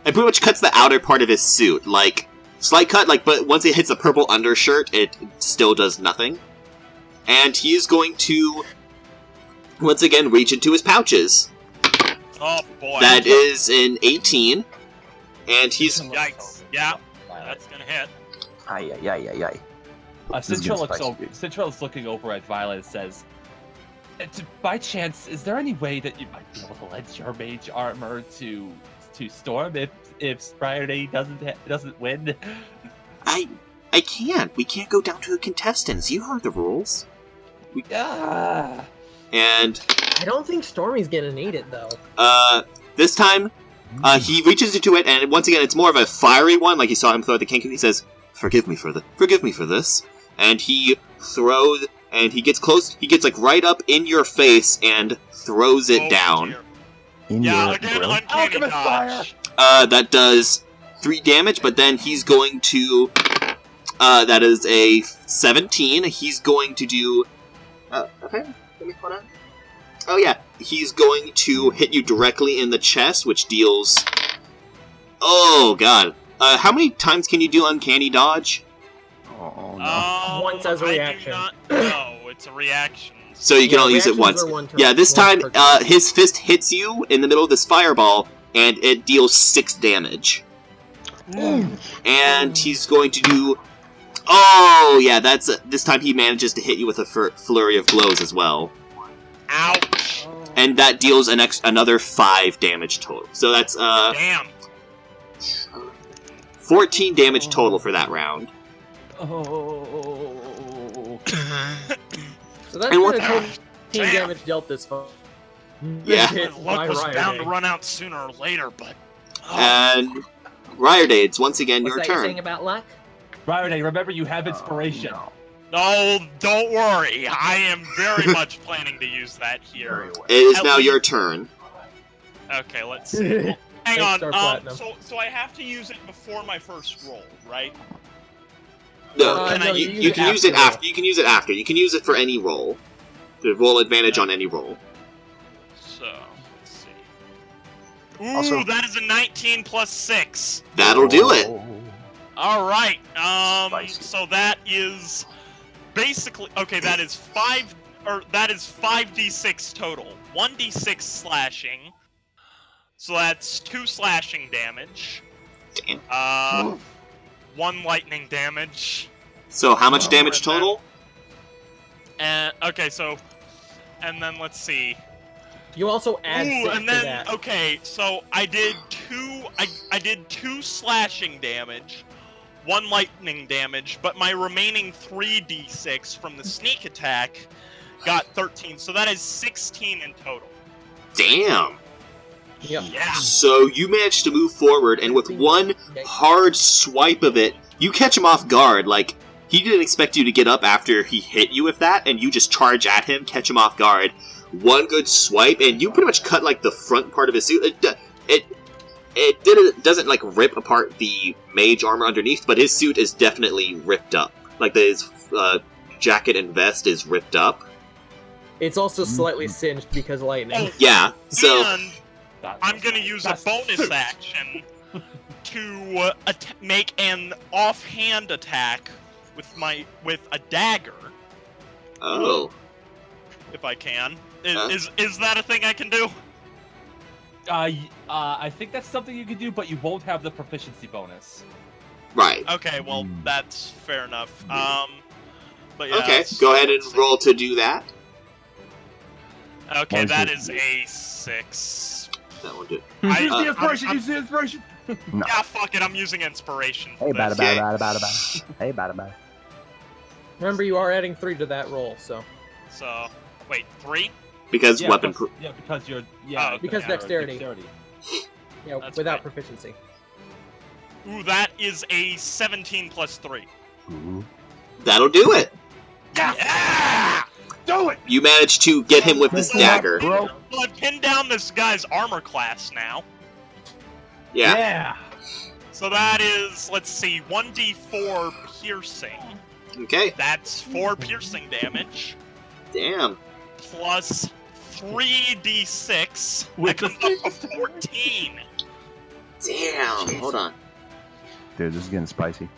It pretty much cuts the outer part of his suit, like slight cut. But once it hits the purple undershirt, it still does nothing. And he is going to once again reach into his pouches. Oh boy. That is an 18, and he's Yikes. Yeah, that's gonna hit. Ay. This is Sintra gonna spice it. Sintra is looking over at Violet and says, by chance, is there any way that you might be able to lend your mage armor to Storm if Friday doesn't win? I can't. We can't go down to the contestants. You heard the rules. Ah. And I don't think Stormy's gonna need it though. this time, he reaches into it, and once again, it's more of a fiery one, like you saw him throw at the king. He says, forgive me for this. And he throws, and he gets close, he gets, like, right up in your face and throws it down. Dear. In Yeah, your again, grill. uncanny Alchemist fire! dodge. That does 3 damage, but then he's going to, that is a 17. He's going to do, okay, let me put on. Oh yeah, he's going to hit you directly in the chest, which deals, oh god. How many times can you do uncanny dodge? Oh no. Once as a I reaction. do not know. It's a reaction. So you can only use it reactions once. are one turn- Yeah, this once time, per turn. his fist hits you in the middle of this fireball, and it deals 6 damage. And he's going to do... Oh, yeah, that's... this time he manages to hit you with a flurry of blows as well. Ouch. And that deals another 5 damage total. So that's, Damn. 14 damage total for that round. Oh. So that's And gonna what- total team Damn. damage dealt this far. Yeah. Hit My luck by was bound to Ryerday. run out sooner or later, but... And... Ryerday, it's once again What's your that you're turn. saying about luck? Ryerday, remember you have inspiration. No. No, don't worry. I am very much planning to use that here. It is At now least- your turn. Okay, let's see. Hang Thanks, on. Star Platinum. So I have to use it before my first roll, right? No, Can I- you can use it after. You can use it after. You can use it for any roll. The roll advantage on any roll. So, let's see. Ooh, Also- that is a 19 plus 6. That'll do it. All right. Spicy. So that is basically okay. That is 5d6 total. 1d6 slashing. So that's 2 slashing damage. Damn. 1 lightning damage. So how much damage total? And okay, so and then let's see. You also add Ooh, 6 and to then that. okay, so I did 2 slashing damage, 1 lightning damage, but my remaining 3d6 from the sneak attack got 13, so that is 16 in total. Damn. Yep. Yeah. So you managed to move forward, and with one hard swipe of it, you catch him off guard. Like, he didn't expect you to get up after he hit you with that, and you just charge at him, catch him off guard. One good swipe, and you pretty much cut, like, the front part of his suit. It doesn't, like, rip apart the mage armor underneath, but his suit is definitely ripped up. Like, his jacket and vest is ripped up. It's also slightly singed because of lightning. Yeah, so... And I'm gonna use a bonus action to make an offhand attack with a dagger, Oh. if I can. Is that a thing I can do? I think that's something you can do, but you won't have the proficiency bonus. Right. Okay, well that's fair enough. But yeah. Okay, go ahead and roll to do that. Okay, Why that is is a 6. That will do it. Use the inspiration. Use the inspiration. No. Yeah, fuck it. I'm using inspiration. For Hey, this. bada. Hey, bada. Remember, you are adding 3 to that roll, so. So, wait, 3? Because Yeah, weapon... because, yeah, because you're Oh, because yeah, dexterity. Yeah, That's without right. proficiency. Ooh, that is a 17 plus 3. Ooh. That'll do it! Yeah! Do it. You managed to get him with this dagger. Bro. Well, I've pinned down this guy's armor class now. Yeah. So that is, let's see, 1d4 piercing. Okay. That's 4 piercing damage. Damn. Plus 3d6. With That comes up to 14. Damn. Hold on. Dude, this is getting spicy.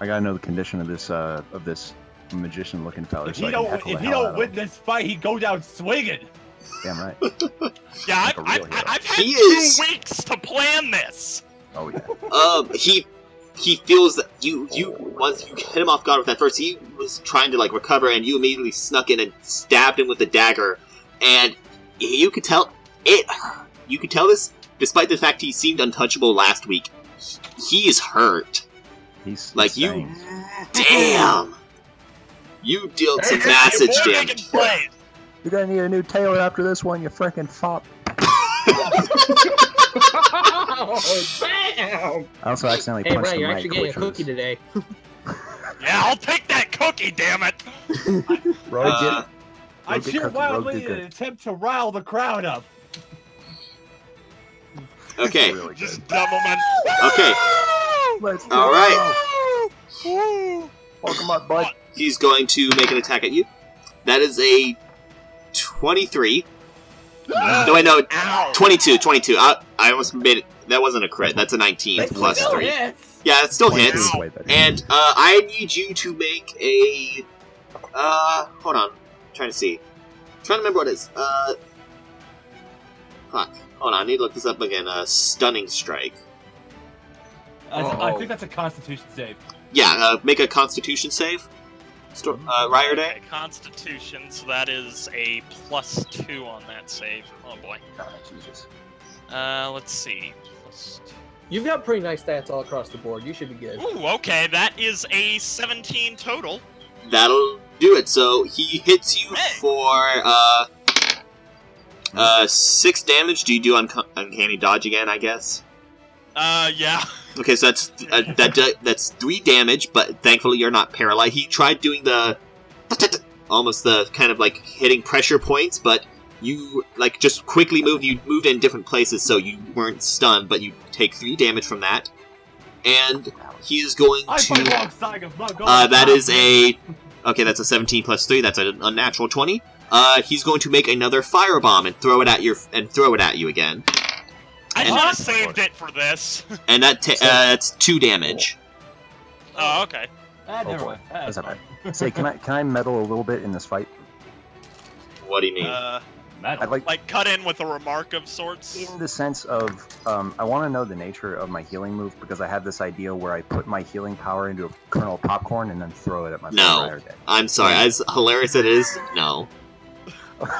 I gotta know the condition of this magician-looking fella. If so he I can don't, heckle if the he hell out don't of win him. this fight, he go down swinging. Damn right. Yeah, Like a real hero. I've had He 2 is- weeks to plan this. Oh yeah. He feels that you once you hit him off guard with that first, he was trying to, like, recover, and you immediately snuck in and stabbed him with the dagger, and you could tell this, despite the fact he seemed untouchable last week, he is hurt. He's Like, you... stained. Damn! You dealt some massive We're making damage. plays. You're gonna need a new tailor after this one, you freaking fop. Oh, damn! I also accidentally Hey, punched Ryan, the you're mic, actually getting a which cookie was... today. Yeah, I'll take that cookie, damn it. Rogue Uh, I Rogue did cheer cookie, wildly Rogue in did an good. attempt to rile the crowd up. Okay. Really good. Just gentlemen. Okay. Let's All right. Welcome up, bud. He's going to make an attack at you. That is a 23. No, wait, no, Ow. 22. I almost made it. That wasn't a crit. That's a 19 plus Still 3. hits. Yeah, it still Point hits. two is way better. And I need you to make a. Hold on. I'm trying to see. I'm trying to remember what it is. Fuck. Hold on. I need to look this up again. Stunning strike. I think that's a Constitution save. Yeah. Make a Constitution save. Ryder Day. Okay, Constitution, so that is a plus 2 on that save. Oh boy. Oh, Jesus. Let's see. Plus 2. You've got pretty nice stats all across the board. You should be good. Ooh, okay, that is a 17 total. That'll do it. So he hits you Hey. for 6 damage. Do you do uncanny dodge again? I guess. Yeah. Okay, so that's 3 damage, but thankfully you're not paralyzed. He tried doing the almost the kind of like hitting pressure points, but you like just quickly moved. You moved in different places, so you weren't stunned, but you take 3 damage from that. And he is going I fight to. alongside of That is a. Okay, that's a 17 plus 3. That's an unnatural 20. He's going to make another firebomb and throw it at you again. I And- should have saved it for this. And that's 2 damage. Oh, okay. Never boy. mind. That's That's not fine. bad. Say, can I meddle a little bit in this fight? What do you mean? Metal. I'd Like cut in with a remark of sorts. in the sense of, I want to know the nature of my healing move because I have this idea where I put my healing power into a kernel of popcorn and then throw it at my No. Rider Day. I'm sorry. As hilarious as it is, no.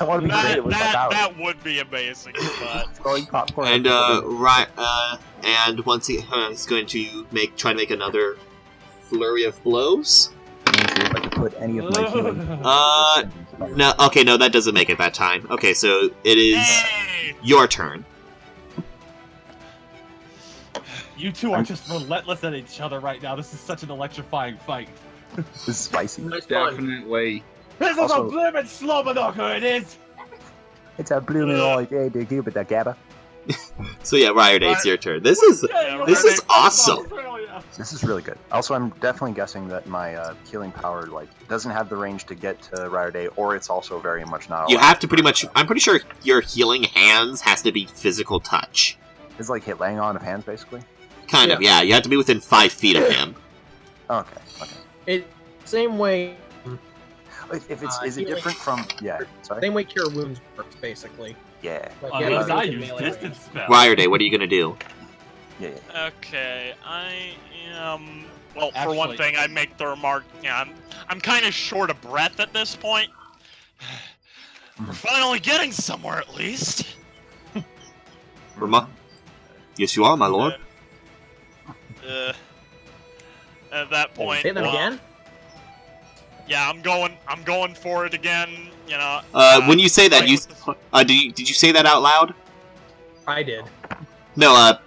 I want to be creative with my power. That would be amazing, but Throwing popcorn. And at people. and once he's going to try to make another flurry of blows. Let me see if I can put any of my healing. No. Okay, no, that doesn't make it that time. Okay, so it is hey! your turn. You two are just relentless at each other right now. This is such an electrifying fight. This is spicy. Nice fun. Definitely. This is Also- a bloomin' slobberknocker, it is! It's a blooming old day to give it a gabba. So yeah, Rider Day, it's your turn. This is awesome. This is really good. Also, I'm definitely guessing that my healing power doesn't have the range to get to Rider Day, or it's also very much not. You allowed. have to pretty much. I'm pretty sure your healing hands has to be physical touch. It's like hit laying on of hands, basically. Kind of, yeah. You have to be within 5 feet of him. Okay. Same way. If it's is it healing- different from? Yeah. Sorry. Same way Cure Wounds works, basically. Yeah. Like, Unless yeah, I you can use melee distance spell. Rider Day, what are you gonna do? Yeah. okay, I am. Well, for Actually- one thing, I make the remark. Yeah, I'm kind of short of breath at this point. We're finally getting somewhere, at least. Yes, you are, my lord. At that point, Say that well, again? yeah, I'm going for it again. You know. When you say that, like you with the- did you say that out loud? I did. No,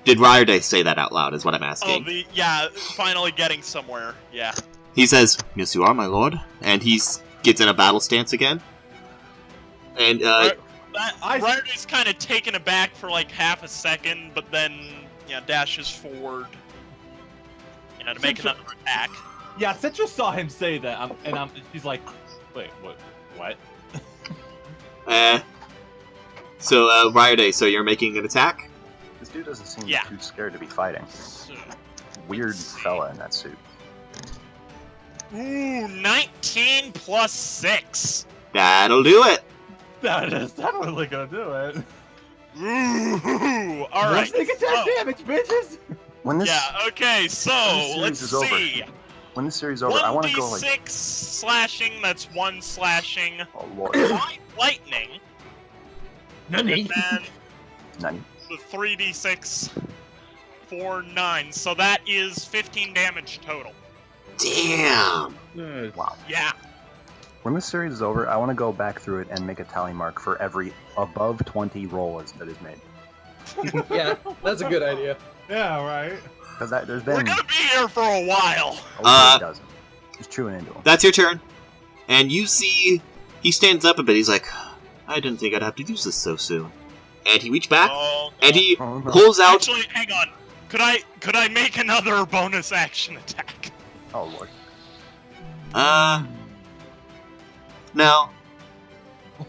did Rider Day say that out loud? Is what I'm Oh, asking. finally getting somewhere. Yeah. He says, "Yes, you are, my lord," and he gets in a battle stance again. And Ryder's kind of taken aback for like half a second, but then dashes forward. To make another attack. Yeah, Sintra saw him say that, and she's like, wait, what? So Rider Day, so you're making an attack? This dude doesn't seem Yeah. too scared to be fighting. So, Weird let's see. fella in that suit. Ooh, 19 plus 6. That'll do it. That is definitely gonna do it. Ooh, all right. Sneak attack damage, bitches! When this Okay, so series let's is over, see. when this series is over, I want to go 1d6 slashing, that's 1 slashing. oh lord, Lightning, Nani? and then none. the 3d6 for 9. So that is 15 damage total. Damn. Wow. Yeah. When this series is over, I want to go back through it and make a tally mark for every above 20 roll that is made. Yeah, that's a good idea. Yeah, right. Because there's We're been gonna be here for a while. a dozen. Just chewing into them. That's your turn. And you see, he stands up a bit. He's like, I didn't think I'd have to use this so soon. And he reaches back, Oh, and he Oh, no. pulls out. actually, hang on. Could I make another bonus action attack? Oh lord. No.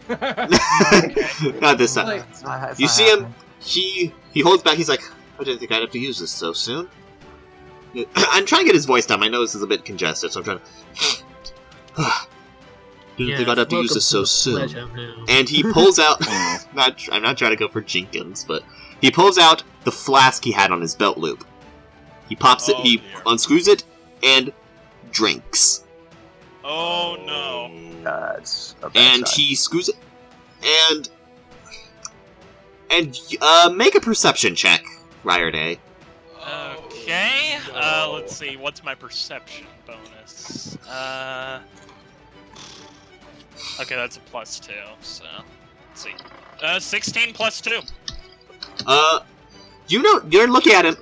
Not this time. Like, You see him, he holds back, he's like, I didn't think I'd have to use this so soon. I'm trying to get his voice down, my nose is a bit congested, so I'm trying to... Didn't think I'd have to use this so soon. And he pulls out... I'm not trying to go for Jenkins, but... He pulls out the flask he had on his belt loop. He pops it, Oh, he dear. unscrews it, and drinks. Oh no. That's a bad And sign. he screws it, and make a perception check, Rider Day. Okay. Let's see. What's my perception bonus? Okay, that's a +2. So let's see. 16 plus 2. You're looking at him.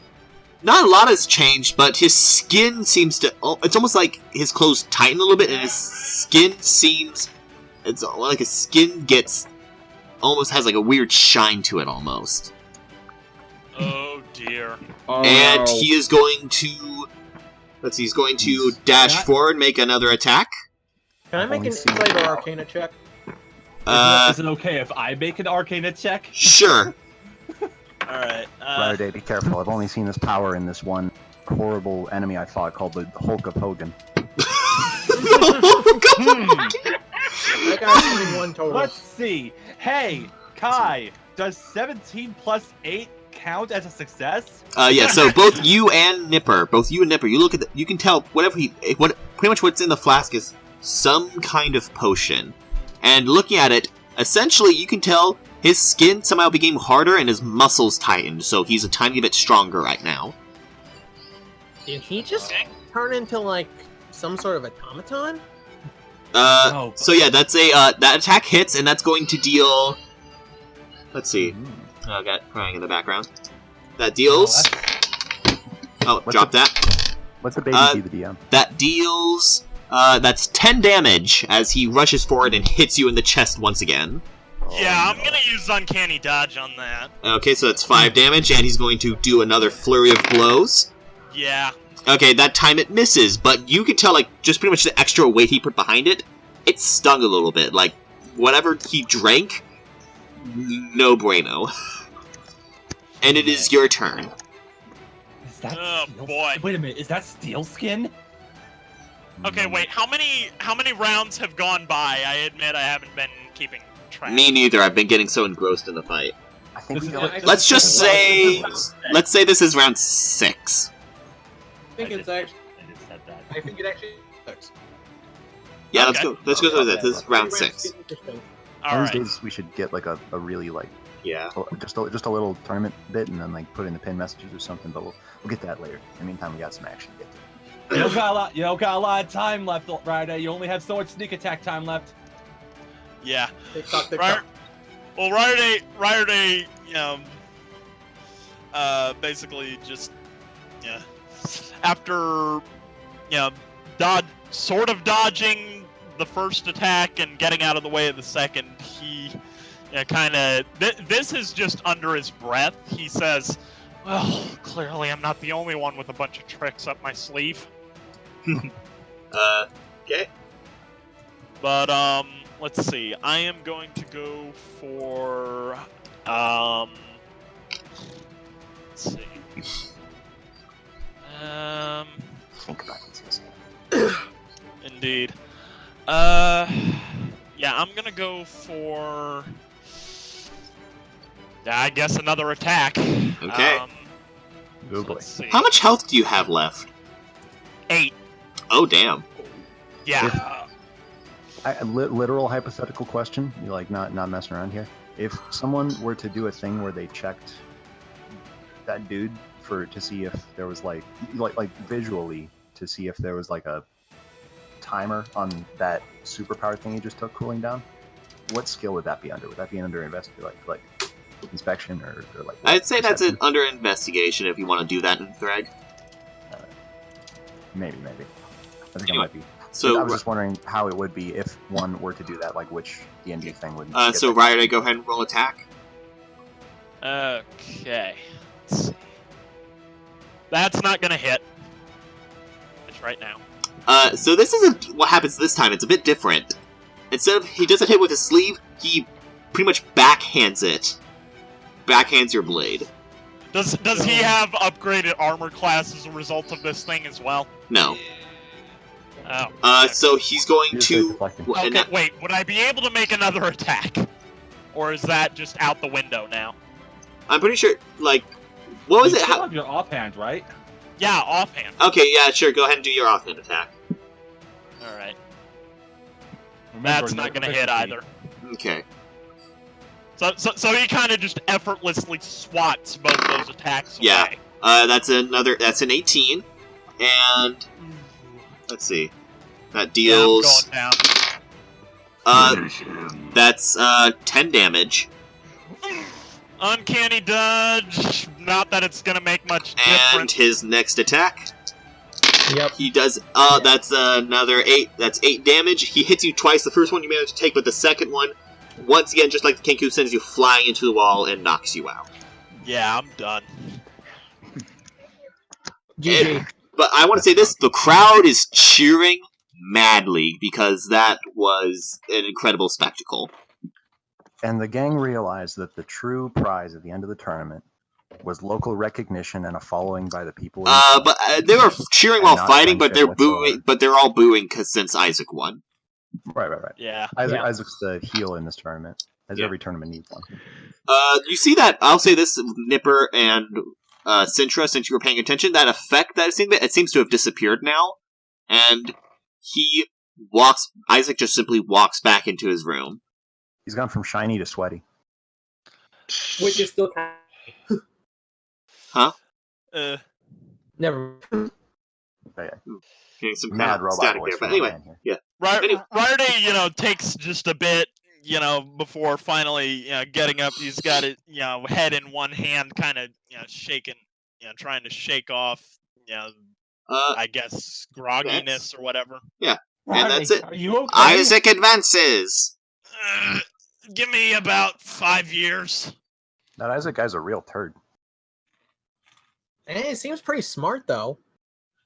Not a lot has changed, but his skin seems to. It's almost like his clothes tighten a little bit, and his skin seems. It's like his skin gets. Almost has like a weird shine to it, almost. Oh dear. Oh, And no. he is going to. Let's see, he's going to dash forward, make another attack. Can I make an Only see- insight or arcana check? Is it okay if I make an arcana check? Sure. All right. Rider Day, be careful. I've only seen this power in this one horrible enemy I fought called the Hulk of Hogan. That guy's only one total. Let's see. Hey, Kai, does 17 plus 8 count as a success? Yeah. So both you and Nipper, you look at you can tell pretty much what's in the flask is some kind of potion, and looking at it, essentially you can tell his skin somehow became harder and his muscles tightened, so he's a tiny bit stronger right now. Did he just turn into like some sort of automaton? So yeah, that's a that attack hits, and that's going to deal. Let's see. I got crying in the background. That deals. Drop that. What's the baby do the DM? That deals. That's 10 damage as he rushes forward and hits you in the chest once again. Yeah, I'm gonna use Uncanny Dodge on that. Okay, so that's 5 damage, and he's going to do another flurry of blows. Yeah. Okay, that time it misses, but you can tell, like, just pretty much the extra weight he put behind it, it stung a little bit. Like, whatever he drank, no bueno. And it is your turn. Is that Oh, steel boy. Wait a minute, is that steel skin? Okay, wait. How many rounds have gone by? I admit I haven't been keeping track. Me neither, I've been getting so engrossed in the fight. I think This we is- got Let's just say... Let's say this is round 6. I think it's actually. I just said that. I think it actually. Sucks. Yeah, Okay. let's go with that. This is round 6. Interesting. All one of right. these days we should get like a really like Yeah. just a little tournament bit and then like put in the pin messages or something. But we'll get that later. In the meantime, we got some action to get to. You don't got a lot of time left, Ryder. You only have so much sneak attack time left. Yeah. TikTok, TikTok. Right. Well, Ryder Day, basically just, yeah, after, sort of dodging the first attack and getting out of the way of the second, he, kind of, this is just under his breath. He says, well, clearly I'm not the only one with a bunch of tricks up my sleeve. Okay. But, let's see. I am going to go for, let's see. Think about this. Indeed. Yeah, I'm gonna go for, I guess, another attack. Okay. Oh boy. Let's see. How much health do you have left? 8. Oh, damn. Yeah. Literal hypothetical question. You like not messing around here. If someone were to do a thing where they checked that dude to see if there was like visually to see if there was like a timer on that superpower thing he just took cooling down, what skill would that be under? Would that be under like inspection or like? I'd say that's perception? under investigation if you want to do that in Threg. Maybe. I think Anyway, it might be. So, I was just wondering how it would be if one were to do that, like which D&D thing would. so Ryder, go ahead and roll attack. Okay. Let's see. That's not gonna hit. It's right now. So this isn't what happens this time. It's a bit different. Instead of he doesn't hit with his sleeve, he pretty much backhands it. Backhands your blade. Does he have upgraded armor class as a result of this thing as well? No. Oh. So he's going Here's to. the deflecting. and Okay, wait. Would I be able to make another attack, or is that just out the window now? I'm pretty sure. Like, what was You it? still How, have your offhand, right? Yeah, offhand. okay, yeah, sure. Go ahead and do your offhand attack. All right. Remember, That's no not gonna hit proficiency. either. Okay. So he kind of just effortlessly swats both those attacks Yeah. away. That's an 18, and let's see. That deals. Yeah, I'm going down. That's 10 damage, Uncanny dodge. Not that it's gonna make much and difference. his next attack. Yep. He does. That's another 8. That's 8 damage. He hits you twice. The first one you managed to take, but the second one, once again, just like the Kenku, sends you flying into the wall and knocks you out. Yeah, I'm done. GG. But I want to say this: the crowd is cheering madly because that was an incredible spectacle. And the gang realized that the true prize at the end of the tournament Was local recognition and a following by the people. But they were cheering while not fighting, but they're friendship booing. whatsoever. But they're all booing since Isaac won. Right. Yeah. Isaac's the heel in this tournament, as Yeah. every tournament needs one. You see that? I'll say this: Nipper and Sintra, since you were paying attention, that effect that it seems to have disappeared now, and Isaac just simply walks back into his room. He's gone from shiny to sweaty. Which is still never. Getting some Mad kind of robot static voice there, but from anyway, man here. yeah. Anyway. Riorday, takes just a bit, before finally, getting up. He's got it, head in one hand, kind of, shaking, trying to shake off, I guess, grogginess or whatever. And Riorday, that's it. Are you okay? Isaac advances. Give me about 5 years. That Isaac guy's a real turd. He seems pretty smart though.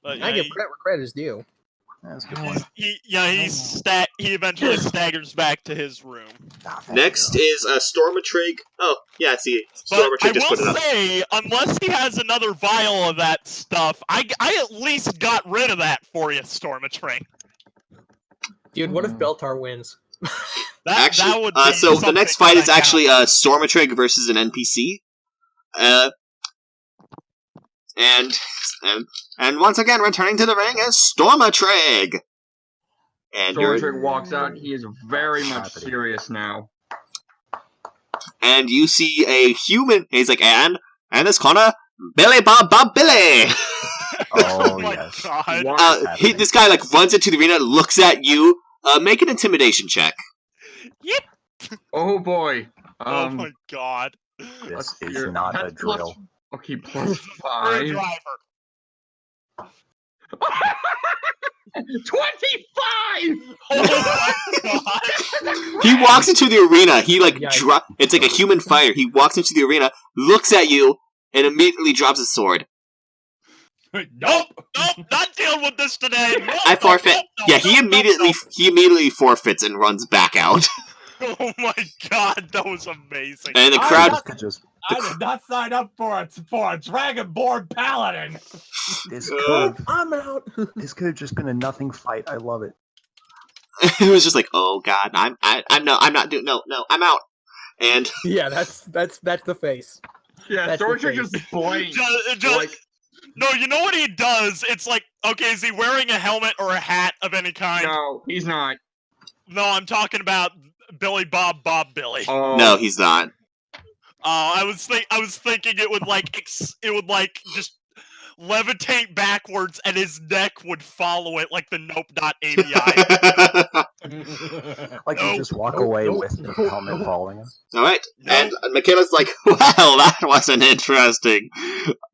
But, I give credit where credit is due. That's a good point. he eventually staggers back to his room. Next is Stormatrig. Oh, yeah, see, But Stormatrig I just put it will up. say, unless he has another vial of that stuff, I at least got rid of that for you, Stormatrig. Dude, what if Beltar wins? That would be so the something next fight is that actually Stormatrig versus an NPC. And once again, returning to the ring is Stormatrig. And Stormatrig walks out. He is very much serious now. And you see a human. He's like, and this corner, Billy Bob Billy. Oh, my yes. god. This guy runs into the arena, looks at you. Make an intimidation check. Yep. Oh boy. Oh my god. This is not a drill. Okay, plus For a 5. driver. 25! Oh my god. He walks into the arena. He Yikes. it's like a human fighter. He walks into the arena, looks at you, and immediately drops his sword. Nope, not dealing with this today. Nope, I forfeit. nope, Yeah, he immediately forfeits and runs back out. Oh my god, that was amazing. And the I crowd. got- I did not sign up for a Dragonborn Paladin. This Uh, I'm out. this could have just been a nothing fight. I love it. It was just like, oh god, I'm not doing no, I'm out. And Yeah, that's the face. Yeah, That's the Stormatrig face. just blinked. No, you know what he does? It's like, okay, is he wearing a helmet or a hat of any kind? No, he's not. No, I'm talking about Billy Bob Billy. Oh. no, he's not. I was thinking it would just levitate backwards and his neck would follow it like the Nope.avi. Like Nope, you just walk nope, away nope, with the nope, helmet nope. following him. All right, Nope. and Michaela's like, well, that was an interesting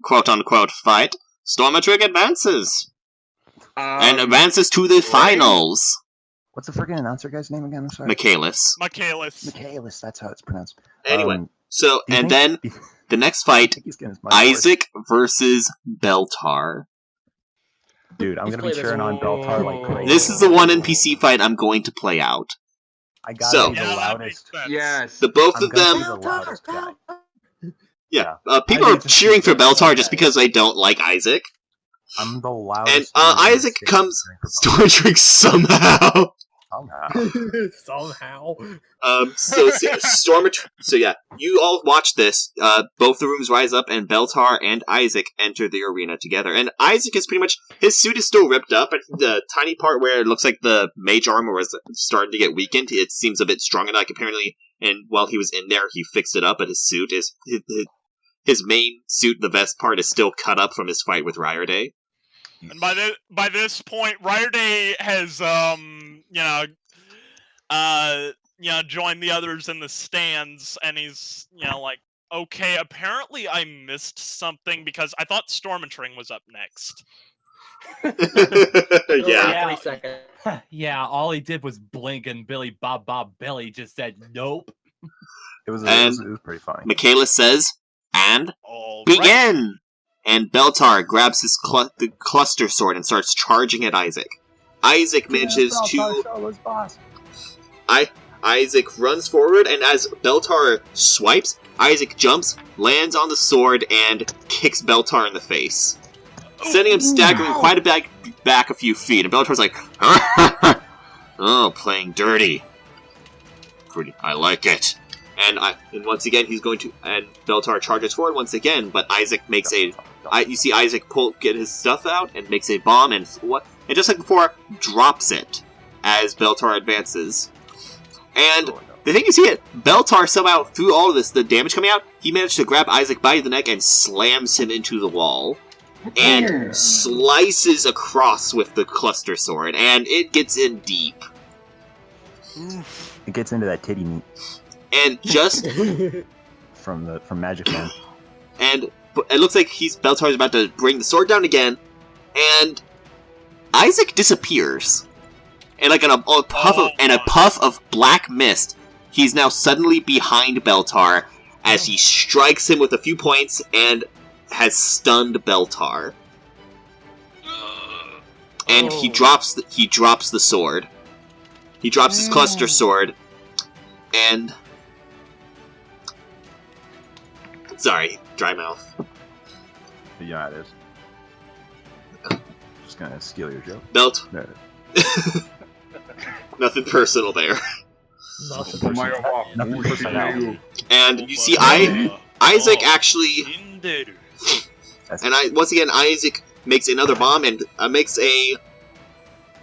quote-unquote fight. Stormatrig advances and advances to the finals. What's the freaking announcer guy's name again? I'm sorry. Michaelis. Michaelis, that's how it's pronounced. Anyway, so do you and think- then the next fight, think he's getting his money worth. Isaac versus Beltar. Dude, I'm He's gonna be played cheering on Beltar like crazy. This is the one NPC fight I'm going to play out. I gotta So- be the Yeah, that loudest. makes sense. Yes. The both I'm of gonna them, be the loudest guy. yeah. People I are need to cheering see for this. Beltar Okay. just because they don't like Isaac. I'm the And loudest. Isaac comes Stormatrig somehow. Somehow. Stormatrig. So yeah, you all watch this. Both the rooms rise up, and Beltar and Isaac enter the arena together. And Isaac is pretty much his suit is still ripped up, but the tiny part where it looks like the mage armor was starting to get weakened, it seems a bit stronger. Like apparently, and while he was in there, he fixed it up. But his suit is his main suit, the vest part, is still cut up from his fight with Riorday. And by this point, Riorday has joined the others in the stands, and he's like, okay, apparently I missed something because I thought Stormatrig was up next. Yeah. 3 seconds. Yeah, all he did was blink, and Billy Bob Billy just said nope. It was pretty funny. Michaela says, and All right. begin! And Beltar grabs his the cluster sword and starts charging at Isaac. Isaac manages to... Isaac runs forward, and as Beltar swipes, Isaac jumps, lands on the sword, and kicks Beltar in the face, sending him staggering quite a bit back a few feet. And Beltar's like, "Oh, playing dirty. I like it." And once again, he's going to... And Beltar charges forward once again, but Isaac makes a... You see Isaac get his stuff out and makes a bomb, and just like before, drops it as Beltar advances. And the thing you see it, Beltar somehow, through all of this, the damage coming out, he managed to grab Isaac by the neck and slams him into the wall. And slices across with the cluster sword, and it gets in deep. It gets into that titty meat. And just from Magic Man. And it looks like Beltar's about to bring the sword down again, and Isaac disappears. And like in a puff of black mist, he's now suddenly behind Beltar as he strikes him with a few points and has stunned Beltar. And he drops the sword. He drops his cluster sword, and sorry, dry mouth. Yeah, it is. Just gonna steal your joke. Belt. No. Nothing personal there. Nothing personal. And you see, Isaac actually, and once again, Isaac makes another bomb and makes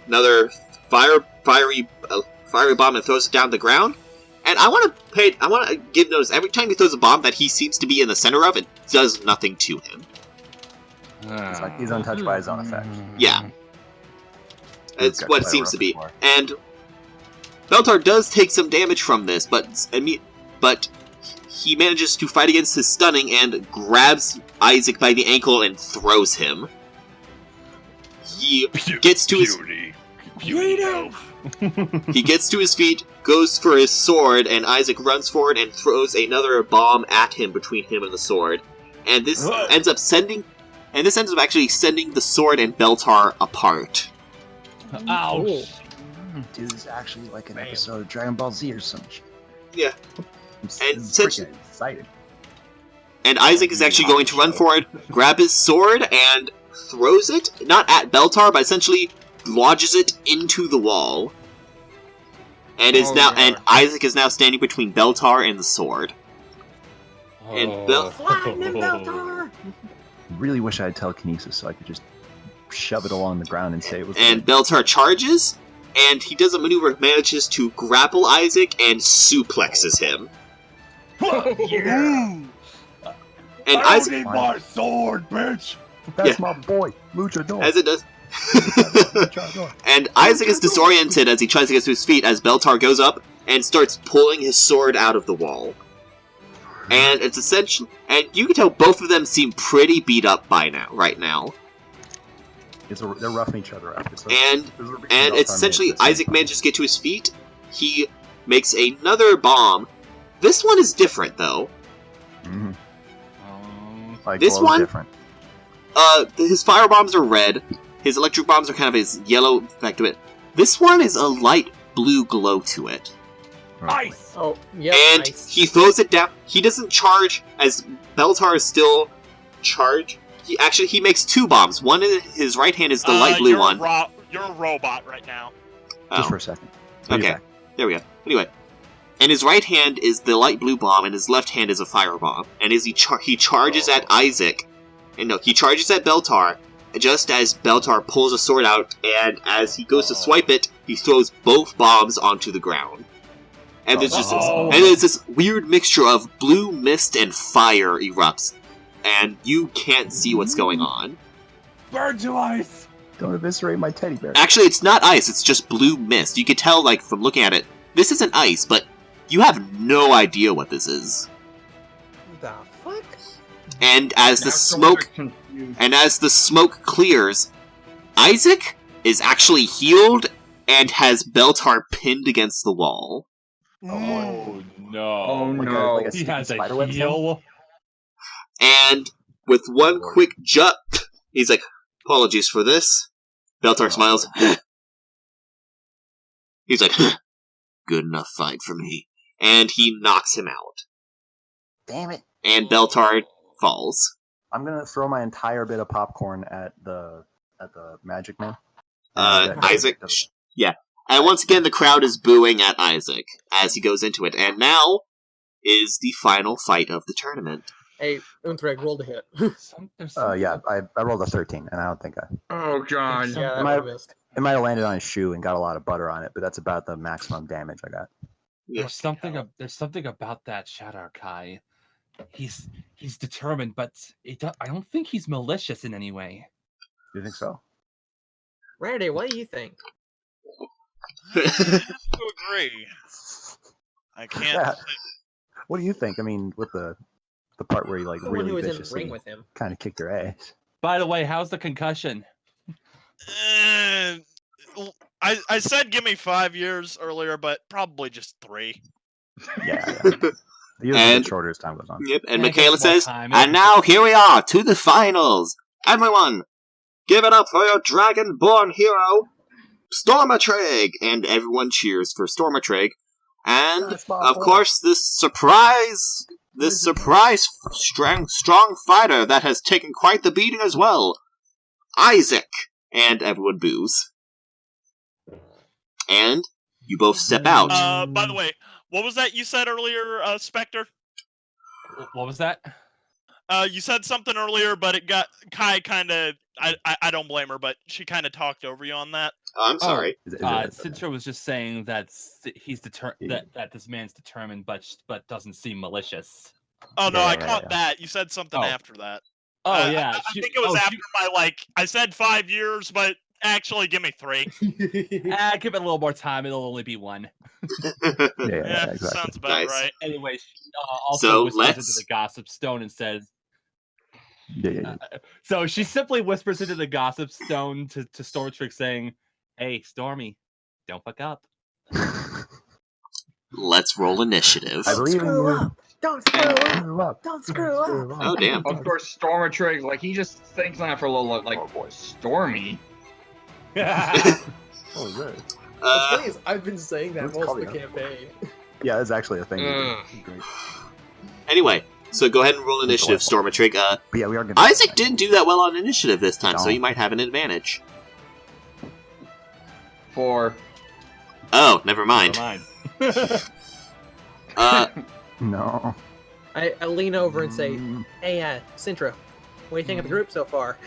another fiery bomb and throws it down the ground. And I want to give notice, every time he throws a bomb that he seems to be in the center of, it does nothing to him. He's untouched by his own effect. Yeah. It's what it seems to be. And Beltar does take some damage from this, but he manages to fight against his stunning and grabs Isaac by the ankle and throws him. He gets to his... He gets to his feet, goes for his sword, and Isaac runs forward and throws another bomb at him between him and the sword. And this ends up actually sending the sword and Beltar apart. Ouch! Dude, this is actually like an episode of Dragon Ball Z or some shit. Yeah. I'm freaking excited. And Isaac is actually going to run forward, grab his sword, and throws it, not at Beltar, but essentially lodges it into the wall. And and Isaac is now standing between Beltar and the sword. And Beltar! Really wish I had telekinesis so I could just shove it along the ground and say it was. And Beltar charges, and he does a maneuver, manages to grapple Isaac and suplexes him. Yeah. And I Isaac, don't need my sword, bitch. That's my boy, Luchador. As it does. And Isaac is disoriented as he tries to get to his feet as Beltar goes up and starts pulling his sword out of the wall. And it's essentially, and you can tell both of them seem pretty beat up by now, right now. They're roughing each other up. And it's essentially Isaac manages to get to his feet. He makes another bomb. This one is different, though. Mm-hmm. Like, this one, different. His fire bombs are red. His electric bombs are kind of his yellow effect to it. This one is a light blue glow to it. Ice! Oh, yeah. And nice. he throws it down. He doesn't charge as Beltar is still charged. He makes two bombs. One in his right hand is the light blue one. You're a robot right now. Just for a second. Okay, there we go. Anyway, in his right hand is the light blue bomb, and his left hand is a fire bomb. And as he charges at Isaac, he charges at Beltar, just as Beltar pulls a sword out, and as he goes to swipe it, he throws both bombs onto the ground. And there's this weird mixture of blue mist and fire erupts, and you can't see what's going on. Burn to ice! Don't eviscerate my teddy bear. Actually, it's not ice, it's just blue mist. You can tell, like, from looking at it, this isn't ice, but you have no idea what this is. The fuck? And as the smoke clears, Isaac is actually healed and has Beltar pinned against the wall. Oh no! Oh no! Like He has a spiderweb heal. And with one quick jump, he's like, "Apologies for this." Beltar smiles. He's like, good enough fight for me. And he knocks him out. Damn it. And Beltard falls. I'm gonna throw my entire bit of popcorn at the Magic Man. Isaac, yeah. And once again, the crowd is booing at Isaac as he goes into it. And now is the final fight of the tournament. Hey, Untreg, roll to hit. Yeah, I rolled a 13, and I don't think I... Oh, God. Yeah, It I might, missed. it might have landed on his shoe and got a lot of butter on it, but that's about the maximum damage I got. There's something about that Shadow Kai. He's determined, but I don't think he's malicious in any way. Do you think so? Randy, what do you think? I have to agree. I can't. Yeah. What do you think? I mean, with the part where he like The one who really was in the viciously ring with him. kind of kicked your ass. By the way, how's the concussion? I said give me 5 years earlier, but probably just 3. Yeah. The years And- get shorter as time goes on. Yep, and Yeah, Michaela get more says, time. and now here we are to the finals. Everyone, give it up for your dragon-born hero, Stormatrig! And everyone cheers for Stormatrig. And, That's my of boy. course, this surprise strong fighter that has taken quite the beating as well, Isaac! And everyone boos. And you both step out. By the way, what was that you said earlier, Spectre? What was that? You said something earlier, but it got Kai kind of. I don't blame her, but she kind of talked over you on that. I'm sorry. Sintra was just saying that he's that this man's determined, but doesn't seem malicious. Oh no, Yeah, I yeah, caught yeah. that. You said something Oh. after that. Oh yeah, I think it was after my I said 5 years, but actually, give me 3. Give it a little more time. It'll only be 1. Yeah, exactly. sounds about Nice. right. Anyway, she also So, whispers let's- into the gossip stone and says. Yeah. So she simply whispers into the gossip stone to Stormatrig, saying, "Hey, Stormy, don't fuck up." Let's roll initiative. I believe in Screw you. up! Don't screw up! Screw up. Don't screw up! Oh, damn. Of course, Stormatrig, like, he just thinks on it for a little, like, Oh, boy. Stormy? Oh, good. What's Uh, funny is I've been saying that Let's most call of the you. campaign. Yeah, that's actually a thing. Ugh. Great. anyway, so go ahead and roll initiative, Stormatrig. But yeah, we are going Isaac didn't do that well on initiative this time, so No. you might have an advantage. 4. Oh, never mind. No. I lean over and say, Mm, "Hey, Sintra, what do you think of the group so far?"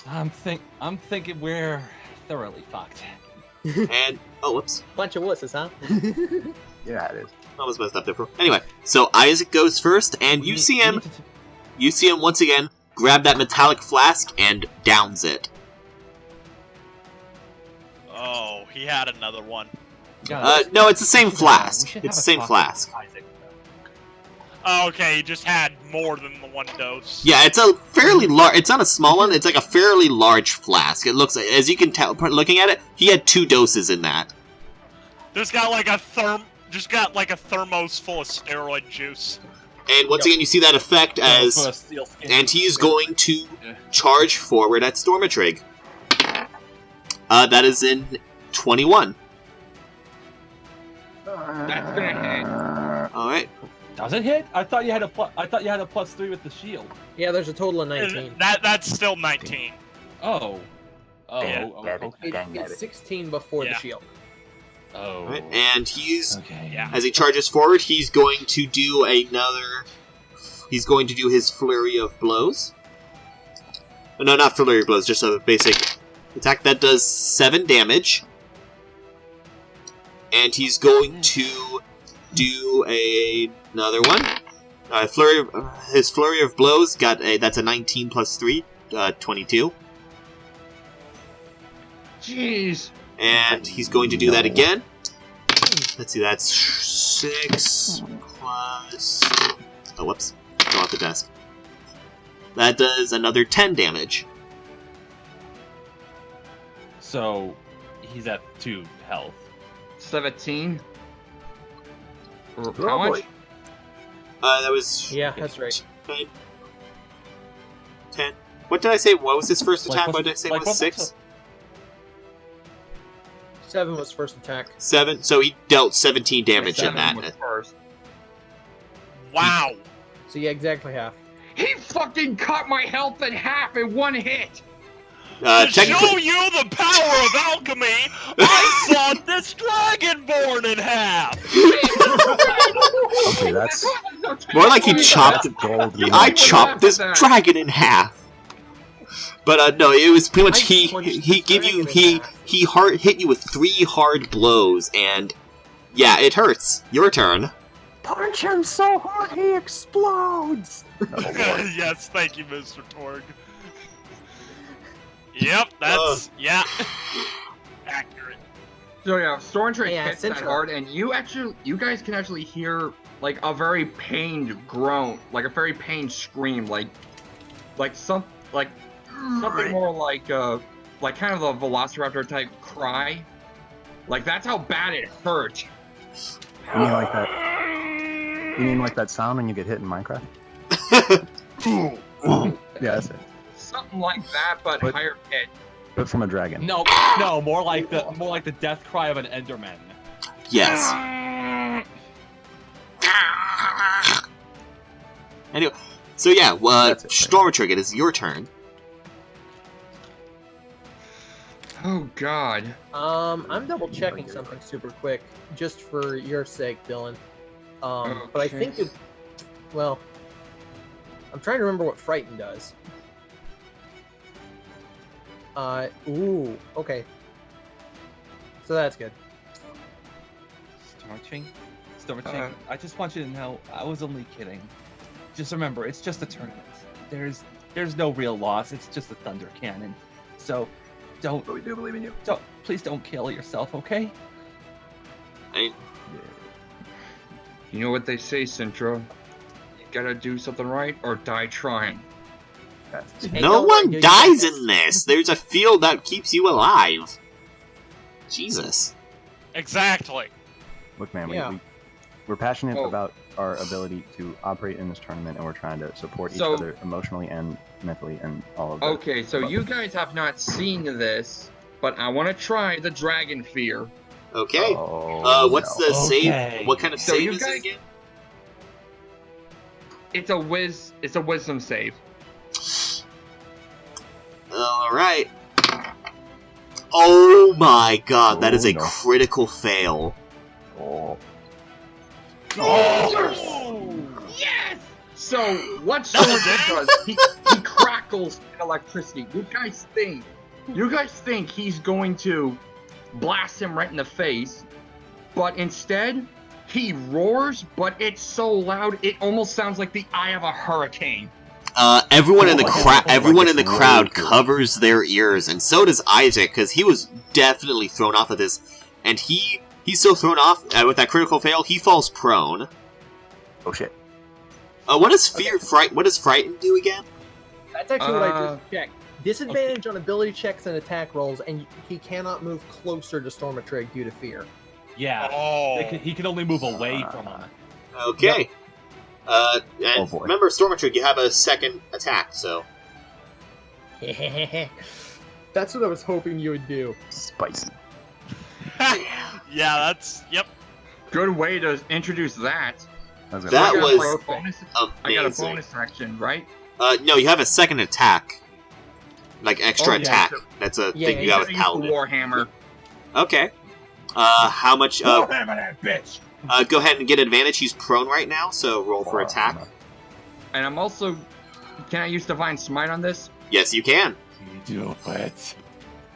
I'm thinking we're thoroughly fucked. And, oh, whoops. Bunch of wusses, huh? yeah, it is. That was messed up different. Anyway, so Isaac goes first, and you see him once again grab that metallic flask and downs it. Oh, he had another one. No, it's the same flask. It's the same flask. Oh, okay, he just had more than the 1 dose. Yeah, it's a fairly large. It's not a small one. It's like a fairly large flask. It looks, as you can tell, looking at it, he had 2 doses in that. Just got like a thermos full of steroid juice. And once again, you see that effect as, and he's going to charge forward at Stormatrig. That is in 21. That's gonna All right. Does it hit? I thought you had a +3 with the shield. Yeah, there's a total of 19. And that's still 19. Oh. Yeah. It's 16 before the Yeah. shield. Oh. All right. And he's, Okay. Yeah. as he charges forward, he's going to do another. He's going to do his flurry of blows. No, not flurry of blows, just a basic attack that does 7 damage. And he's going to do another one. His flurry of blows that's a 19 plus 3, 22. Jeez. And he's going to do that again. Let's see, that's 6 plus... Oh, whoops. Go off the desk. That does another 10 damage. So he's at 2 health. 17. How Oh, much? boy. That was... Yeah, that's right. 10. What did I say? What was his first Like, attack? what's- What did I say like, was what's 6? 7 was first attack. 7. So he dealt 17 damage in 7 that. was first. Wow. So yeah, exactly half. He fucking cut my health in half in one hit! To show Technically, you the power of alchemy, I sawed this dragonborn in half! Okay, that's more like he chopped. gold. I chopped this dragon in half. But no, it was pretty much he give you he hit you with 3 hard blows, and yeah, it hurts. Your turn. Punch him so hard he explodes! Yes, thank you, Mr. Torg. Yep, that's yeah. Accurate. So yeah, Stormatrig Yeah, hits that Sintra. hard, and you guys can actually hear like a very pained groan, like a very pained scream, something more like kind of a Velociraptor type cry. Like that's how bad it hurt. You mean like that? You mean like that sound when you get hit in Minecraft? Yeah, that's it. Something like that, but But- higher pitch. But from a dragon. No, more like the death cry of an Enderman. Yes. Anyway, so yeah, That's it, Stormatrig, it is your turn. Oh god. I'm double checking something super quick, just for your sake, Dylan. But I think it. Well, I'm trying to remember what Frighten does. Ooh, okay. So that's good. Stormatrig, I just want you to know, I was only kidding. Just remember, it's just a tournament. There's no real loss. It's just a thunder cannon. So, don't. But we do believe in you. Please don't kill yourself, okay? You know what they say, Sintra? You gotta do something right or die trying. Hey, No don't one worry, dies dude, in this. There's a field that keeps you alive. Jesus. Exactly. Look, man, Yeah. we're passionate Oh. about our ability to operate in this tournament, and we're trying to support each So- other emotionally and mentally, and all of that. Okay, so you guys have not seen this, but I want to try the Dragon Fear. Okay. Oh, What's no. the save? Okay. What kind of So save you is it guys- again? It's a wisdom save. Alright. Oh my god, that is Oh, a no. critical fail. Oh. Yes! So what Double Stormatrig down. does, he crackles in electricity. You guys think he's going to blast him right in the face, but instead he roars, but it's so loud it almost sounds like the eye of a hurricane. Everyone in the everyone in the it's way crowd cool. covers their ears, and so does Isaac, because he was definitely thrown off of this, and he's so thrown off with that critical fail. He falls prone. Oh shit. What does What does frighten do again? That's actually what I just checked. Disadvantage on ability checks and attack rolls, and he cannot move closer to Stormatrig due to fear. Yeah. Oh. He can only move away from him. Okay. And Oh, boy. remember, Stormatrig, you have a second attack, so That's what I was hoping you would do. Spicy. Yeah, that's yep. Good way to introduce that. That That I got was a bonus. I got a amazing. bonus action, right? No, you have a second attack, like extra Oh, yeah, attack. so- That's a Yeah, thing you you got Gotta with use the Paladin. Warhammer. Okay. How much? Warhammer that bitch! Go ahead and get advantage. He's prone right now, so roll for Oh, attack. no. And I'm also. Can I use Divine Smite on this? Yes, you can. Do it.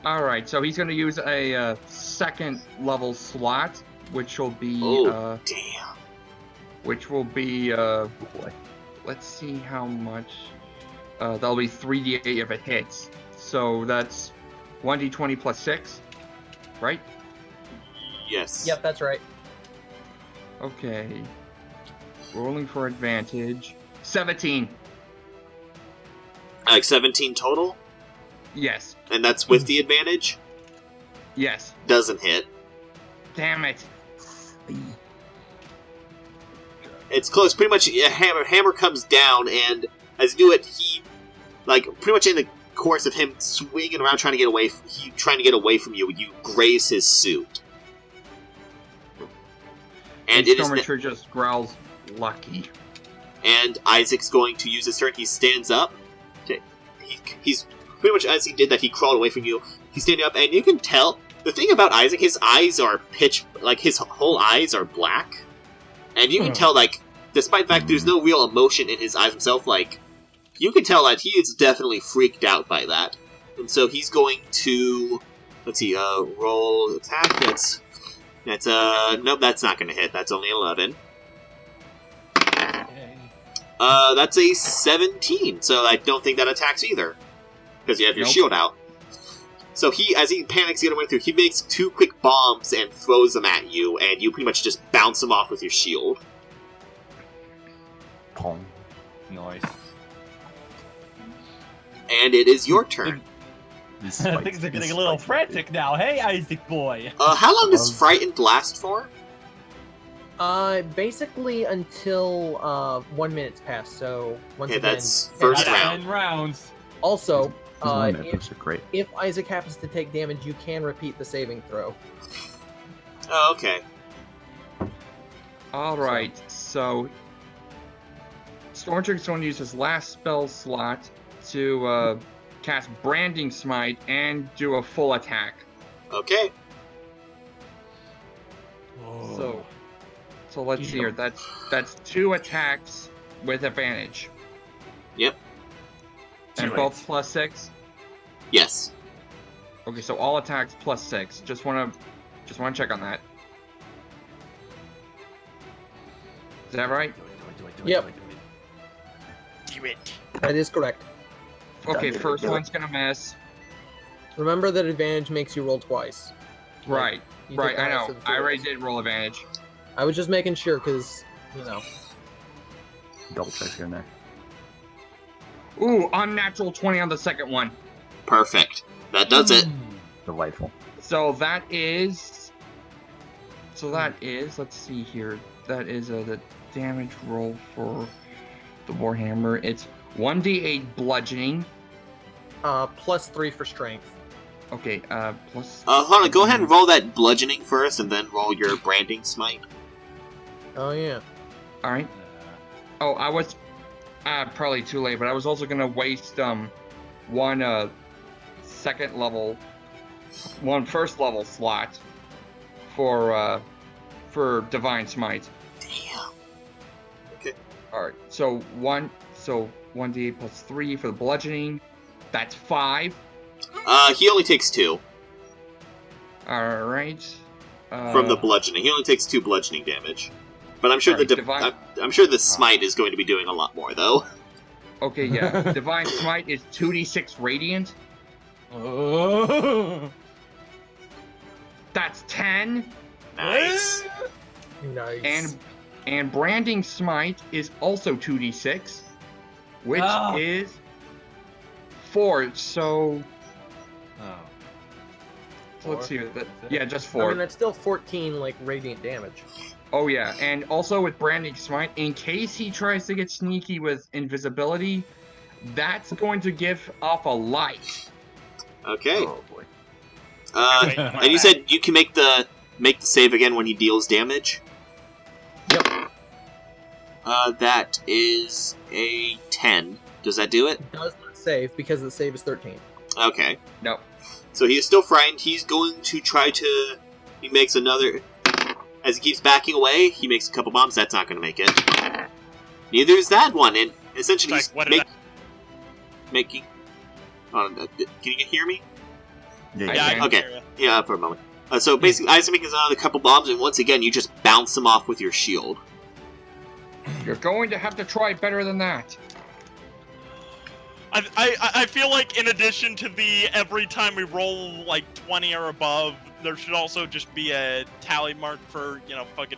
Alright, so he's gonna use a second level slot, which will be. Oh, damn. Which will be. Oh, boy. Let's see how much. That'll be 3d8 if it hits. So that's 1d20 plus 6, right? Yes. Yep, that's right. Okay. Rolling for advantage. 17. Like 17 total, Yes. and that's with the advantage. Yes. Doesn't hit. Damn it. It's close. Pretty much, a hammer comes down, and as you do it, he, like, pretty much in the course of him swinging around trying to get away from you, you graze his suit. And it is Stormatrig just growls, lucky. And Isaac's going to use his turn. He stands up. Okay. He's pretty much as he did that, he crawled away from you. He's standing up, and you can tell the thing about Isaac, his eyes are his whole eyes are black. And you can tell, despite the fact there's no real emotion in his eyes himself, you can tell that he is definitely freaked out by that. And so he's going to, let's see, roll attack. Nope, that's not going to hit. That's only 11. That's a 17, so I don't think that attacks either. Because you have your shield out. So as he panics to get away through, he makes 2 quick bombs and throws them at you, and you pretty much just bounce them off with your shield. Pong. Nice. And it is your turn. Things are getting a little frantic now. Hey, Isaac boy. How long does Frightened last for? Basically until 1 minute's passed. So once again, that's first 10 round. rounds. Also, Those are great. if Isaac happens to take damage, you can repeat the saving throw. Oh, okay. Alright, so Stormatrig's going to use his last spell slot to cast Branding Smite and do a full attack. Okay. So let's see here. That's 2 attacks with advantage. Yep. And both +6? Yes. Okay, so all attacks +6. Just wanna check on that. Is that right? Do Yep. it. That is correct. Okay, first one's gonna miss. Remember that advantage makes you roll twice. Right. You Right, took I the know. highest of the 2 I already rolls. did roll advantage. I was just making sure, because, Double check here and there. Ooh, unnatural 20 on the second one. Perfect. That does it. Delightful. So that is, let's see here. That is the damage roll for the Warhammer. It's 1d8 bludgeoning. +3 for strength. Okay, plus... Hold on, go ahead and roll that bludgeoning first, and then roll your branding smite. Oh, yeah. Alright. Oh, I was probably too late, but I was also gonna waste one first level slot for Divine Smite. Damn. Okay. Alright, so 1d8 +3 for the bludgeoning. That's 5. He only takes 2 Alright. from the bludgeoning. He only takes 2 bludgeoning damage. But I'm sure Alright, I'm sure the smite is going to be doing a lot more, though. Okay, yeah. Divine Smite is 2d6 radiant. Oh. That's 10. Nice. Nice. And Branding Smite is also 2d6, which is 4. So let's see. Just 4. I mean, that's still 14, radiant damage. Oh yeah, and also with Branding Smite, in case he tries to get sneaky with invisibility, that's going to give off a light. Okay. Oh boy. And you said you can make the save again when he deals damage? Yep. That is a 10. Does that do it? It does not save, because the save is 13. Okay. No. So he is still frightened. He's going to try to... He makes another... As he keeps backing away, he makes a couple bombs. That's not going to make it. Neither is that one. And essentially he's making... can you hear me? Yeah, I can Okay. hear you. Yeah, for a moment. So basically, Isaac makes another couple bombs, and once again, you just bounce them off with your shield. You're going to have to try better than that. I feel like in addition to the every time we roll 20 or above, there should also just be a tally mark for, fucking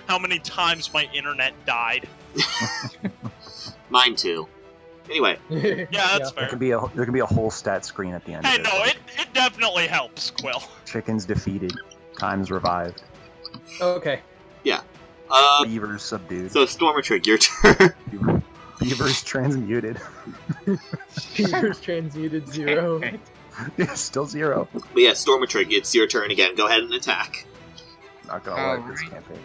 how many times my internet died. Mine too. Anyway. Yeah, that's fair. There can be a whole stat screen at the end. Hey, of no, it definitely helps, Quill. Chickens defeated, times revived, Okay. Yeah. beavers subdued. So Stormatrig, your turn. Beaver's transmuted. Beaver's transmuted 0. Yeah, still 0. But yeah, Stormatrig, it's your turn again. Go ahead and attack. Not gonna let this campaign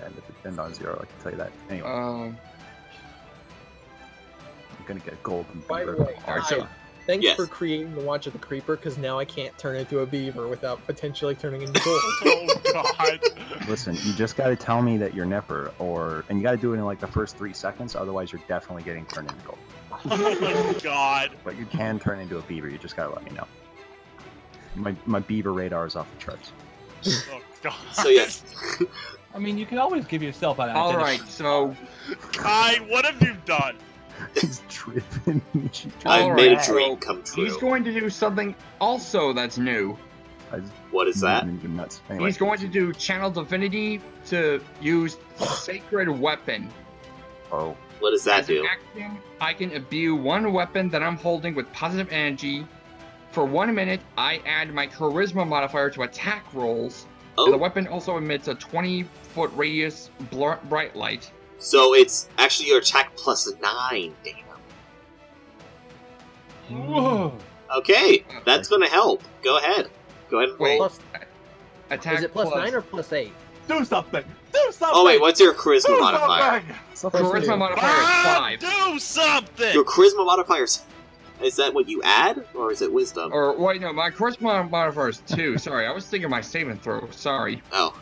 end on 0. I can tell you that. Anyway, I'm gonna get golden By beaver. the way, Alright, so thanks Yes. for creating the Watch of the Creeper, because now I can't turn into a beaver without potentially turning into gold. Oh god. Listen, you just gotta tell me that you're Nipper, and you gotta do it in like the first 3 seconds. Otherwise, you're definitely getting turned into gold. Oh my god. But you can turn into a beaver. You just gotta let me know. My beaver radar is off the charts. Oh god. So yes. I mean, you can always give yourself an all identity. right, so Kai, what have you done? He's driven. I've made a Alright, dream so come true. he's going to do something also that's new. What is that? Nuts. Anyway. He's going to do Channel Divinity to use Sacred Weapon. Oh, What does that As an do? action, I can imbue one weapon that I'm holding with positive energy. For 1 minute, I add my Charisma modifier to attack rolls. And the Oh, weapon also emits a 20-foot radius bright light. so it's actually your attack plus 9. Damn. Whoa. Okay, that's gonna help. Go ahead. Go ahead and Wait. roll. Plus, Attack is it plus 9 or plus 8? Do something! Do something! Oh wait, what's your charisma Do modifier? something! Plus Charisma 2. modifier is Bob, 5. do something! Your charisma modifiers. Is that what you add, or is it wisdom? Or, wait, no, my Charisma modifier is 2. Sorry, I was thinking my saving throw. Sorry. Oh.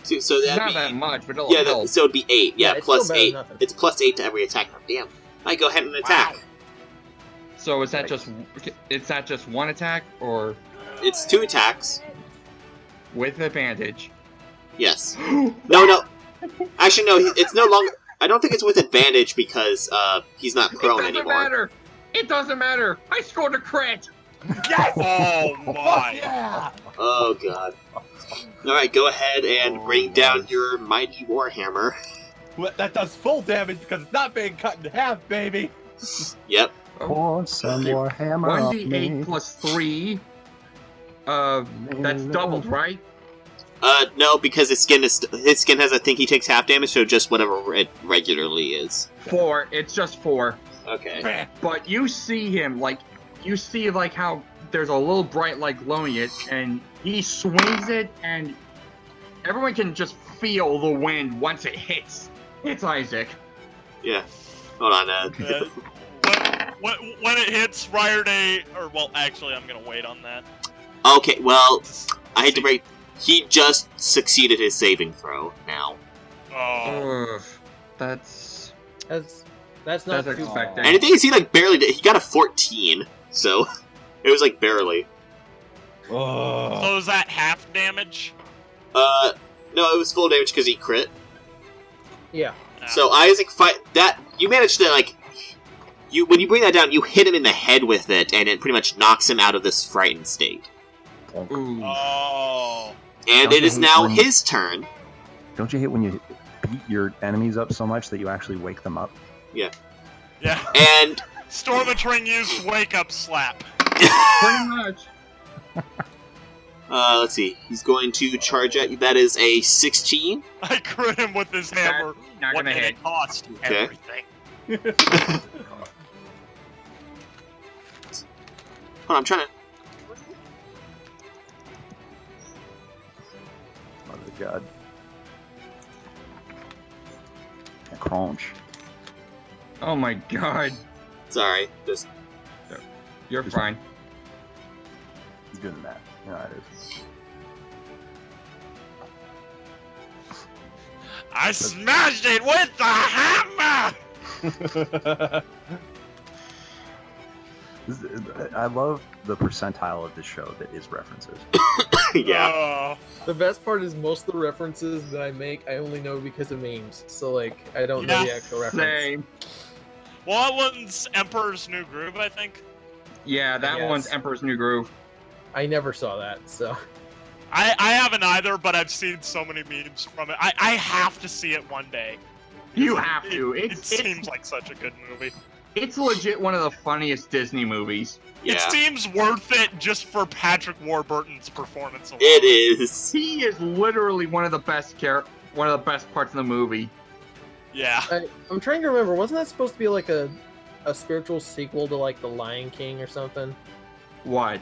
So It's that'd not be, that much, but it'll yeah, help. so it'd be 8. Yeah, Yeah, it's plus still better than 8. nothing. It's plus 8 to every attack. Damn. I go ahead and attack. So is that just one attack, or It's 2 attacks. with advantage? Yes. No. Actually, no. It's no longer. I don't think it's with advantage because he's not It prone doesn't anymore. matter! It doesn't matter! I scored a crit! Yes! Oh Fuck my. yeah! Oh god. All right, go ahead and bring down your mighty warhammer. Well, that does full damage because it's not being cut in half, baby! Yep. pour some more hammer on 1d8 me. plus 3. That's doubled, right? No, because his skin has, I think he takes half damage, so just whatever it regularly is. 4. It's just 4. Okay. But you see him, like how there's a little bright light glowing it, and he swings it, and everyone can just feel the wind once it hits Isaac. Yeah. Hold on. When it hits Ryder or well, actually, I'm gonna wait on that. Okay. Well, I hate to break. He just succeeded his saving throw. Now. Oh. Ugh, that's That's not too expected. And the thing is, he like barely did. He got a 14, so it was like barely. Oh. So is that half damage? No, it was full damage because he crit. Yeah. So Isaac you managed to like when you bring that down, you hit him in the head with it, and it pretty much knocks him out of this frightened state. Ooh. Oh. And it is now his turn. Don't you hate when you beat your enemies up so much that you actually wake them up? Yeah. And Stormatrig used wake up slap. Pretty much. let's see, he's going to charge at you. That is a 16. I crit him with his hammer. Not What gonna did hit. it cost? Okay. Everything. Hold on, I'm trying to. Oh god. Crunch. Oh my god. Sorry, just You're fine. He's good in that. You know how it is. I smashed it with the hammer. I love the percentile of this show that is references. yeah. The best part is most of the references that I make, I only know because of memes. So, like, I don't know the actual reference. Same. Well, that one's Emperor's New Groove, I think. Yeah, that Yes. one's Emperor's New Groove. I never saw that, so. I haven't either, but I've seen so many memes from it. I have to see it one day. You have to. It It's seems like such a good movie. it's legit one of the funniest Disney movies. Yeah. It seems worth it just for Patrick Warburton's performance alone. It is. He is literally one of the best parts of the movie. Yeah. I'm trying to remember. Wasn't that supposed to be like a spiritual sequel to like The Lion King or something? What?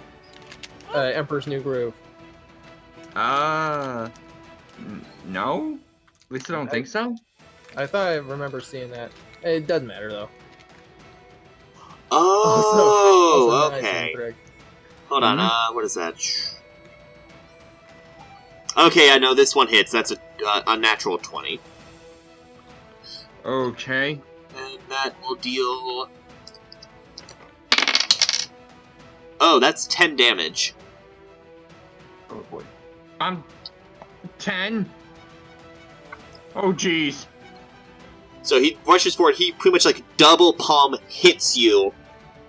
Emperor's New Groove. No? At least I don't think so. I thought I remember seeing that. It doesn't matter though. Oh, Also nice okay. intrigue. Hold on, what is that? Okay, I know this one hits. That's a natural 20. Okay. And that will deal... Oh, that's 10 damage. Oh boy. I'm 10. Oh jeez. So he rushes forward, he pretty much like double palm hits you.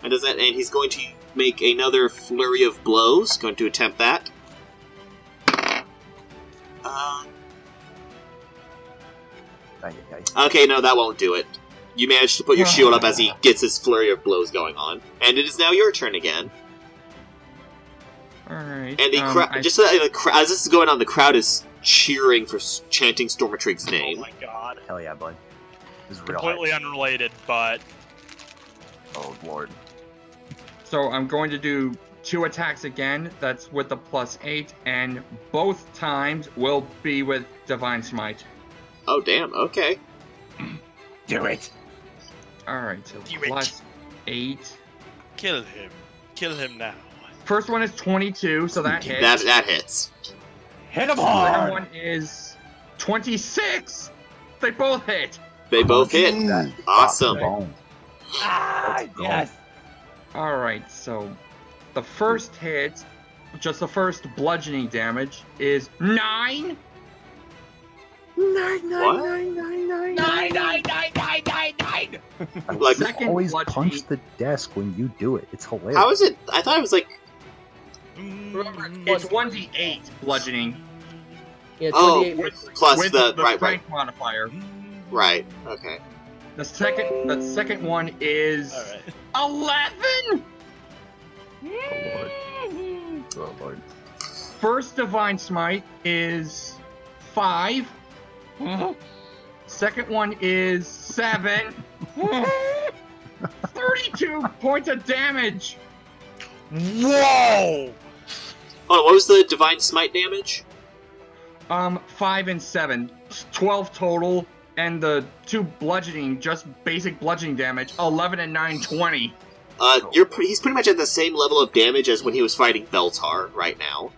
And does that, and he's going to make another flurry of blows. Going to attempt that. Okay, no, that won't do it. You managed to put your shield up as he gets his flurry of blows going on. And it is now your turn again. Alright. And just so that as this is going on, the crowd is cheering for chanting Stormatrig's Oh name. my god. Hell yeah, bud. This is real. Completely unrelated, but Oh lord. So I'm going to do 2 attacks again. That's with the +8, and both times will be with Divine Smite. Oh, damn, okay. Do it. Alright, so Do it. +8. kill him. Kill him now. First one is 22, so that hits. That hits. Hit him Second hard. one is 26. They both hit. They both hit. That Awesome. bone. Ah, yes. Alright, so the first hit, just the first bludgeoning damage, is 9. Nine, What? nine, nine, nine, nine, Nine, nine. nine, nine, nine, nine, nine. Like, Second Always bludgeoning. punch the desk when you do it. It's hilarious. how is it? I thought it was like... Remember, It's 1d8 bludgeoning Yeah, Oh, 28 plus with the... the Right, strength modifier. right. Okay. The second one is Alright. 11. Oh lord. First divine smite is 5. Second one is 7. 32 points of damage. Whoa! Oh, what was the Divine Smite damage? 5 and 7, 12 total, and the 2 bludgeoning, just basic bludgeoning damage, 11 and 9, 20. He's pretty much at the same level of damage as when he was fighting Beltar right now.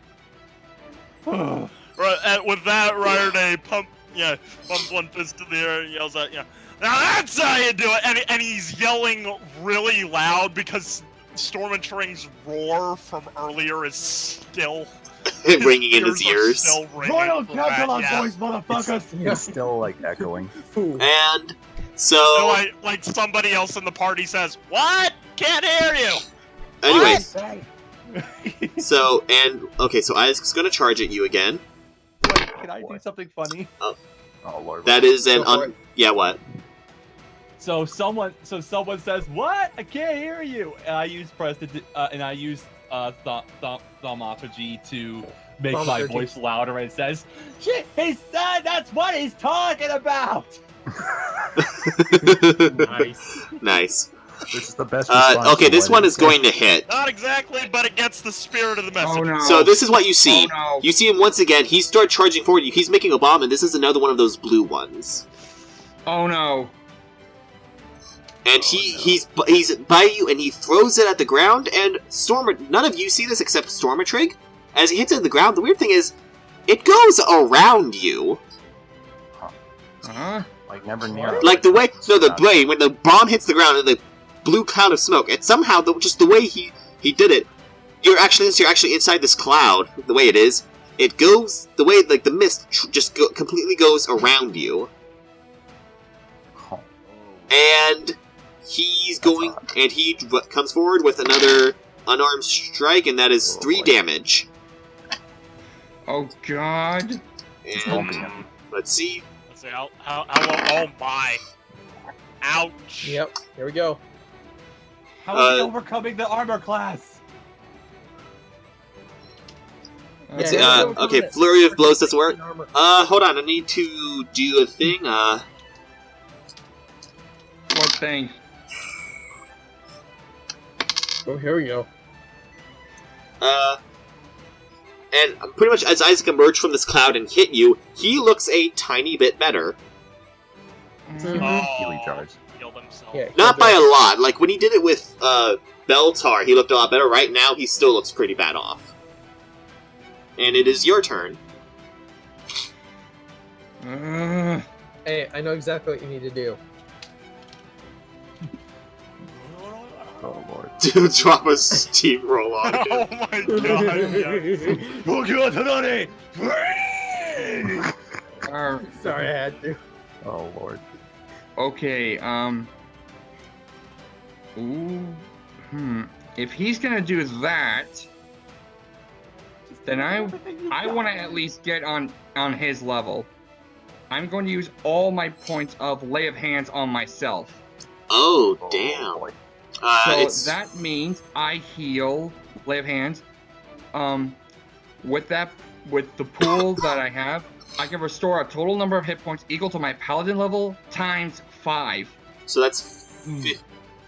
Right, with that, Ryder pumps one fist in the air and yells out, now that's how you do it! And he's yelling really loud because Stormatrig's roar from earlier is still... ringing in his are ears. still ringing Royal from that, Catalan yeah. boys, motherfuckers. It's still like echoing. And so... And like somebody else in the party says, "What? Can't hear you!" Anyways, Wait, so Isaac's gonna charge at you again. can I do something funny? Oh lord. That is an Go for it. Yeah, what? So someone says, "What? I can't hear you." And I use thaumaturgy to make my Thaumaturgy. voice louder. And it says, "Shit, he said that's what he's talking about." Nice. Nice. This is the best response Okay, to this what one it is going to hit. Not exactly, but it gets the spirit of the message. Oh no. So this is what you see. Oh, no. You see him once again. He starts charging forward. He's making a bomb, and this is another one of those blue ones. Oh no. And he's by you, and he throws it at the ground. And none of you see this except Stormatrig. As he hits it at the ground, the weird thing is, it goes around you. Huh? Like never near. Like the way when the bomb hits the ground and the blue cloud of smoke, and somehow just the way he did it, you're actually inside this cloud. The way it is, it goes the way like the mist completely goes around you. Oh, And he's going, and he comes forward with another unarmed strike, and that is 3 damage. Oh god. And let's see. Let's see how oh my. Ouch. Yep. Here we go. How are we overcoming the armor class? Yeah, See, here we go. okay, flurry of blows doesn't work. Armor. Hold on, I need to do a thing. Thanks. Oh, here we go. And pretty much as Isaac emerged from this cloud and hit you, he looks a tiny bit better. Healy jars. Healed himself. Yeah, Not by a lot. Like, when he did it with Beltar, he looked a lot better. Right now, he still looks pretty bad off. And it is your turn. Hey, I know exactly what you need to do. Oh lord. Dude, drop a steamroll on him. Oh my god. Sorry, I had to. Oh lord. Okay, if he's gonna do that, then I want to at least get on his level. I'm going to use all my points of Lay of Hands on myself. Oh, damn. Boy. So that means I heal Lay of Hands. With the pool that I have, I can restore a total number of hit points equal to my paladin level times 5. So that's...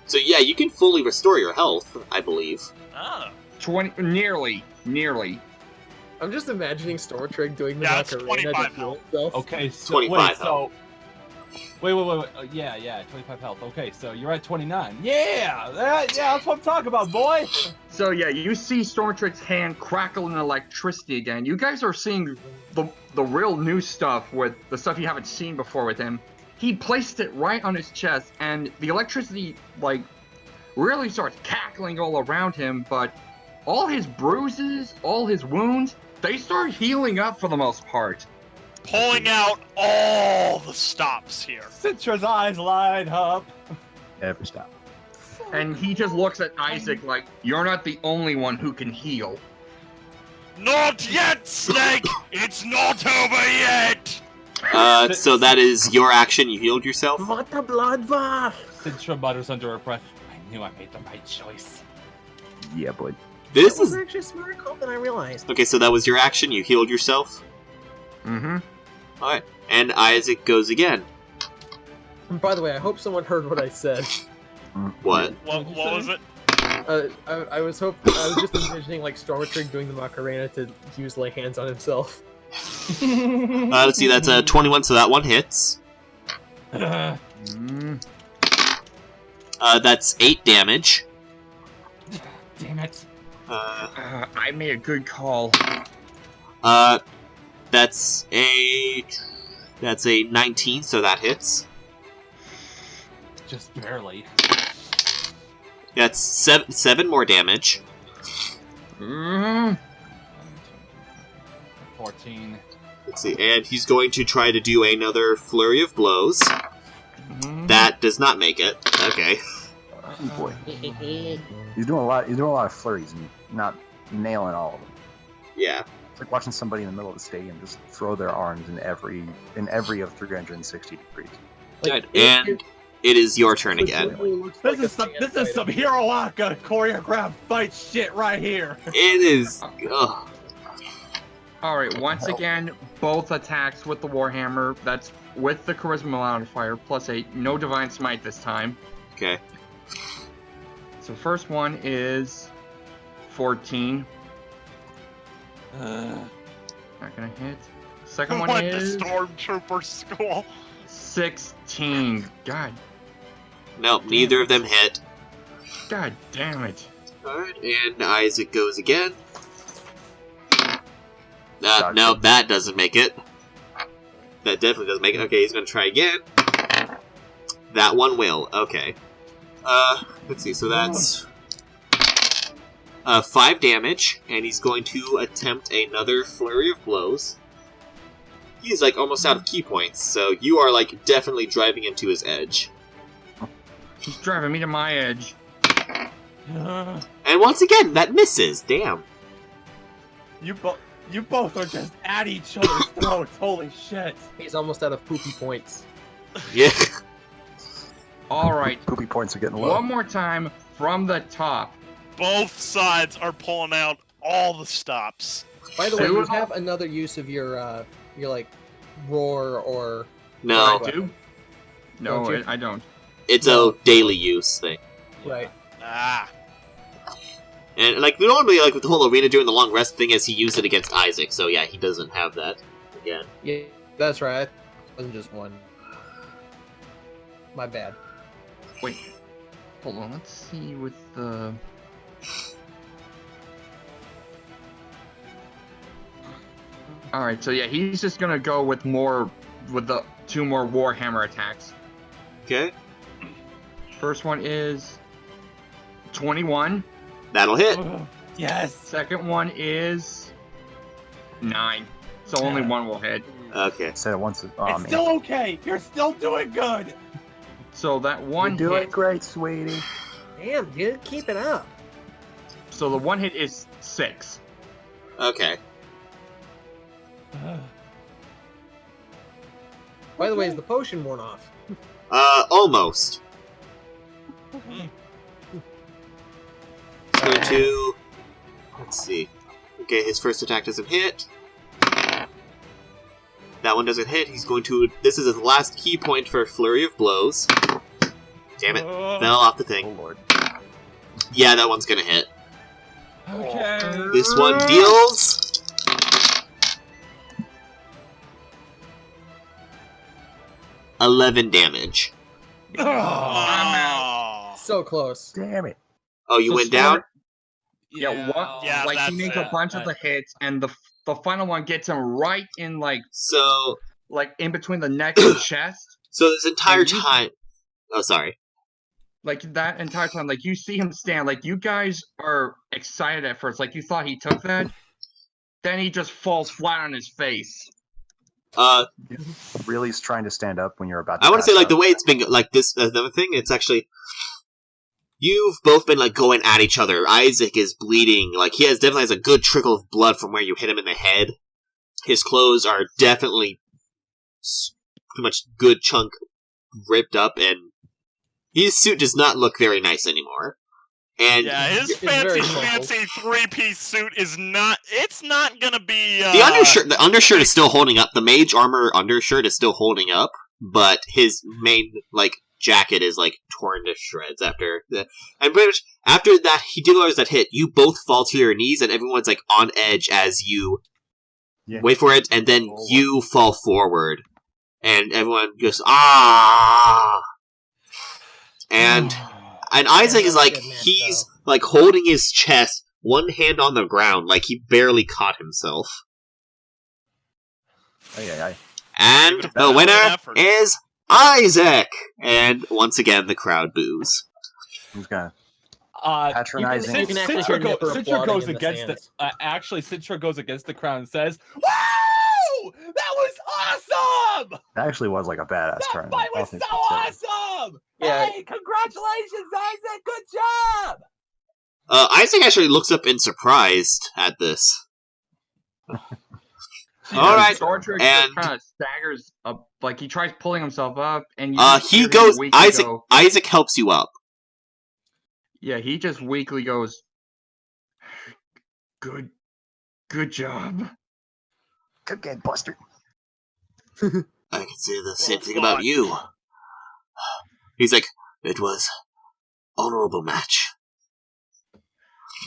So yeah, you can fully restore your health, I believe. Ah. 20, nearly. I'm just imagining Stormatrig doing the Yeah, it's Macarena 25 to heal himself. Okay, so 25 wait. Yeah, 25 health. Okay, so you're at 29. Yeah, that's what I'm talking about, boy. So yeah, you see Stormtrig's hand crackle in electricity again. You guys are seeing the real new stuff with the stuff you haven't seen before with him. He placed it right on his chest, and the electricity, like, really starts cackling all around him, but all his bruises, all his wounds, they start healing up for the most part. Pulling out all the stops here. Sintra's eyes light up. Every stop. And he just looks at Isaac like, you're not the only one who can heal. Not yet, Snake! It's not over yet! So that is your action. You healed yourself? What a bloodbath! Sintra mutters under her breath. I knew I made the right choice. Yeah, boy. This That was is... actually a smarter call than I realized. Okay, so that was your action. You healed yourself? Mm-hmm. Alright. And Isaac goes again. And by the way, I hope someone heard what I said. What? What was it? I was just envisioning like Stormatrig doing the Macarena to use lay hands on himself. Let's see, that's a 21, so that one hits. That's 8 damage. Damn it. I made a good call. That's a 19, so that hits. Just barely. That's 7 more damage. 14. Let's see, and he's going to try to do another flurry of blows. That does not make it. Okay. Oh boy. He's doing a lot of flurries and not nailing all of them. Yeah. It's like watching somebody in the middle of the stadium just throw their arms in every of 360 degrees. Good. And it is your turn again. This is some Hero Aka choreographed fight shit right here. It is. Ugh. Alright, once again, both attacks with the Warhammer. That's with the Charisma modifier, plus 8. No Divine Smite this time. Okay. So first one is 14. Not gonna hit. Second one What is the Stormtrooper school? 16. God Nope, neither of them hit. damn it. Alright, and Isaac goes again. No, that doesn't make it. That definitely doesn't make it. Okay, he's gonna try again. That one will. Okay. Let's see, so that's 5 damage, and he's going to attempt another flurry of blows. He's like almost out of key points, so you are like definitely driving him to his edge. He's driving me to my edge. And once again, that misses. Damn. You both are just at each other's throats. Holy shit. He's almost out of poopy points. Yeah. Alright, Poopy points are getting low. one more time from the top. Both sides are pulling out all the stops. By the way, you have another use of your like roar or No. I do? No, Don't you? I don't. It's a daily use thing. Right. Ah. And like normally, like with the whole arena during the long rest thing, is he used it against Isaac. So yeah, he doesn't have that again. Yeah, that's right. It wasn't just one. My bad. Wait, hold on. Let's see with the. All right, so yeah, he's just gonna go with the 2 more Warhammer attacks. Okay, First one is 21. that'll hit. Yes. Second one is 9. So only one will hit. Okay. Said it once. Oh, It's man. still okay. You're still doing good. So that one You're doing hit. great, sweetie. Damn, dude, keep it up. So the one hit is 6. Okay. By the way, is the potion worn off? Almost. Going to. Let's see. Okay, his first attack doesn't hit. That one doesn't hit. He's going to. This is his last key point for Flurry of Blows. Damn it. Fell off the Oh thing. lord. Yeah, that one's gonna hit. Okay. This one deals. $11 damage. Oh. So close. Damn it. Oh, you So went down? Yeah, what? Yeah, like he that's makes it. a bunch of the hits, and the final one gets him right in So in between the neck and chest. this entire And you- time. Oh, sorry. Like that entire time, like you see him stand. Like you guys are excited at first, like you thought he took that. Then he just falls flat on his face. Really is trying to stand up when you're about to I want to say, pass like, out. the way it's been, like, this, another thing, it's actually, you've both been, like, going at each other. Isaac is bleeding, like, he definitely has a good trickle of blood from where you hit him in the head. His clothes are definitely pretty much good chunk ripped up, and his suit does not look very nice anymore. And Yeah, his It's very fancy three-piece suit is not. It's not gonna be. the undershirt is still holding up. The mage armor undershirt is still holding up, but his main, like, jacket is, like, torn to shreds after the. And pretty much after that, he delivers that hit. You both fall to your knees, and everyone's, like, on edge as you wait for it, and then you fall forward, and everyone goes ah. And Isaac is like, Good match, he's like holding his chest, one hand on the ground, like he barely caught himself. Aye. And Give it a the valiant winner effort. is Isaac! And once again, the crowd boos. Who's gonna? You Patronizing. You can actually hear Nipper Sintra applauding goes in the against stands. actually, Sintra goes against the crowd and says, "Wow, that was awesome! That actually was like a badass That tournament. fight was I'll so think that's it. awesome! Yeah. Hey, congratulations, Isaac! Good job!" Isaac actually looks up in surprised at this. Alright, Stormatrig and- just kind of staggers up, like he tries pulling himself up, and you just He hear him goes, weakly Isaac, go- Isaac helps you up. Yeah, he just weakly goes, good job. Good game, Buster. I can say the same thing fought. about you. He's like, it was honorable match.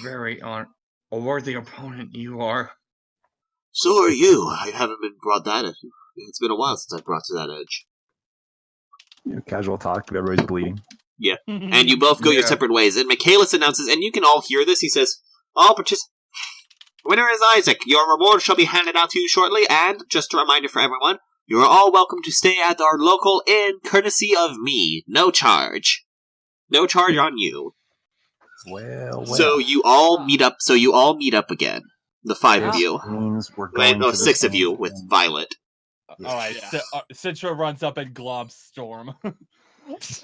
Very a worthy opponent you are. So are you. I haven't been brought that. It's been a while since I brought to that edge. Casual talk. Everybody's bleeding. And you both go your Yeah. separate ways. And Michaelis announces, and you can all hear this. He says, "All winner is Isaac. Your reward shall be handed out to you shortly. And just a reminder for everyone, you are all welcome to stay at our local inn, courtesy of me. No charge. No charge on you." Well. So you all meet up. Again. The 5 of This you. means we're Wait, going no, to 6 this of you inn with and- Violet. Alright, Yeah. Sintra runs up and globs Storm.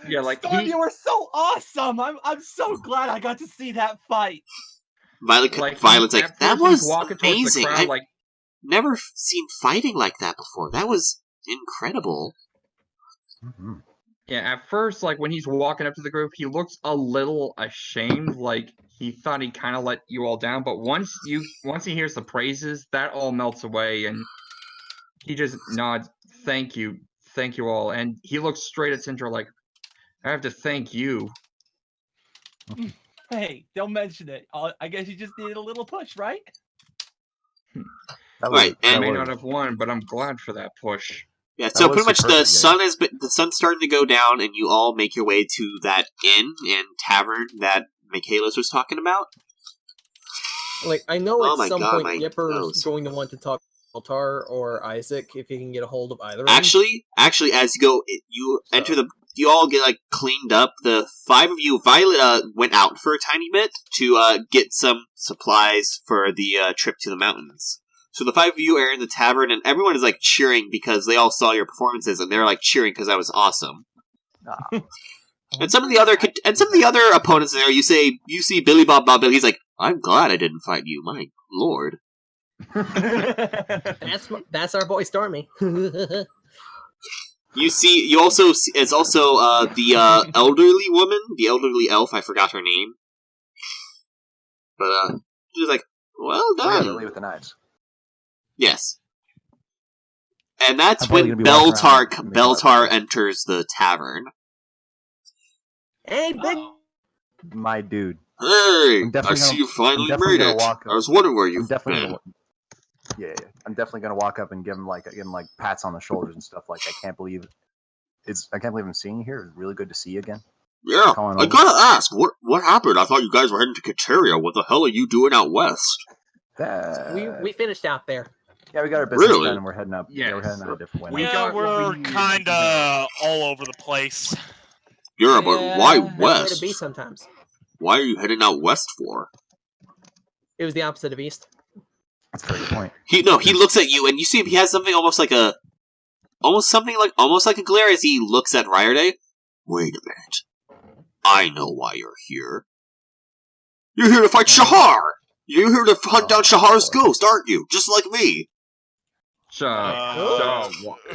Yeah, like Storm, he- you were so awesome! I'm so glad I got to see that fight. Violet's Like like, at that first he's was walking towards the amazing. crowd, I've like never seen fighting like that before. That was incredible. Mhm. yeah, at first, like when he's walking up to the group, he looks a little ashamed, like he thought he kind of let you all down. But once he hears the praises, that all melts away, and he just nods, thank you all, and he looks straight at Sintra like, I have to thank you. Hey, don't mention it. I guess you just needed a little push, right? Right, I and may not have won, but I'm glad for that push. yeah, That so was pretty much superb, the sun's starting to go down, and you all make your way to that inn and tavern that Michaelis was talking about. Like, I know Oh at my some God, my point Nipper's nose. going to want to talk to Baltar or Isaac if he can get a hold of either of Actually, as you go, you all get like cleaned up. The 5 of you, Violet went out for a tiny bit to get some supplies for the trip to the mountains. So the 5 of you are in the tavern, and everyone is like cheering because they all saw your performances, and they're like cheering because that was awesome. And some of the other opponents there, you see Billy Bob Billy. He's like, I'm glad I didn't fight you, my lord. them. That's our boy Stormy. You also see, it's also the elderly woman, the elderly elf. I forgot her name, but she's like, well Oh, yeah, done. Lily with the knives. Yes, and that's I'm probably when gonna be walking around Beltar enters the tavern. Hey, big. My dude. Hey, I'm I definitely see gonna- you finally I'm definitely made gonna it. walk up. I was wondering where I'm you've definitely been. gonna. Yeah, I'm definitely gonna walk up and give him like pats on the shoulders and stuff. Like I can't believe I'm seeing you here. It's really good to see you again. Yeah, Calling I over. gotta ask, what happened? I thought you guys were heading to Kateria. What the hell are you doing out west? We finished out there. Yeah, we got our business Really? done and we're heading up. Yeah, we're Yes. heading out a different way. We now. got Yeah, what we're we needed. kind of all over the place. Yeah, but why Yeah. Best way west? to be sometimes. Why are you heading out west for? It was the opposite of east. That's a very good point. He looks at you, and you see him. He has something almost like a glare as he looks at Ryerday. Wait a minute. I know why you're here. You're here to fight Shahar! You're here to hunt down Shahar's ghost, aren't you? Just like me. So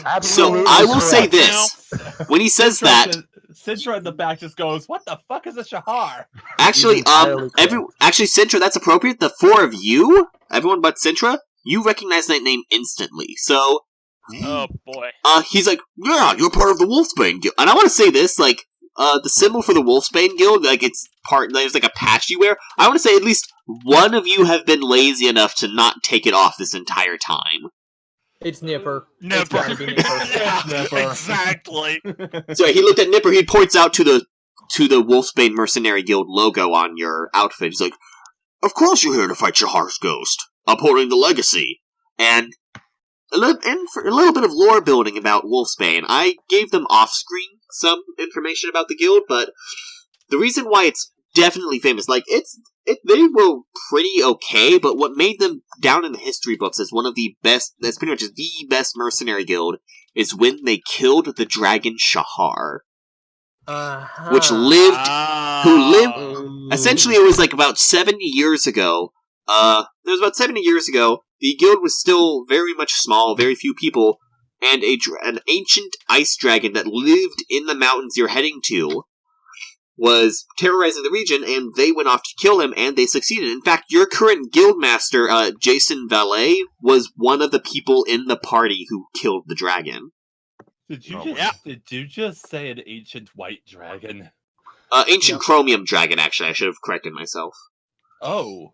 Absolutely I will say correct. this. When he says that, Sintra in the back just goes, "What the fuck is a Shahar?" actually, entirely correct. Sintra, that's appropriate. The 4 of you, everyone but Sintra, you recognize that name instantly. So, Oh boy. he's like, yeah, you're part of the Wolfsbane Guild. And I want to say this, like, the symbol for the Wolfsbane Guild, like, there's like a patch you wear. I want to say at least one of you have been lazy enough to not take it off this entire time. It's Nipper. It's Nipper. gotta be Nipper. Yeah, Nipper. exactly. So he looked at Nipper, he points out to the Wolfsbane Mercenary Guild logo on your outfit. He's like, of course you're here to fight Shahar's ghost, upholding the legacy. And for a little bit of lore building about Wolfsbane. I gave them off-screen some information about the guild, but the reason why it's definitely famous, like, they were pretty okay, but what made them down in the history books as one of the best, that's pretty much the best mercenary guild, is when they killed the dragon Shahar. Which lived, essentially it was like about 70 years ago. It was about 70 years ago. The guild was still very much small, very few people, and an ancient ice dragon that lived in the mountains you're heading to was terrorizing the region, and they went off to kill him, and they succeeded. In fact, your current guildmaster, Jason Valet, was one of the people in the party who killed the dragon. Did you just say an ancient white dragon? Ancient chromium dragon, actually. I should have corrected myself. Oh.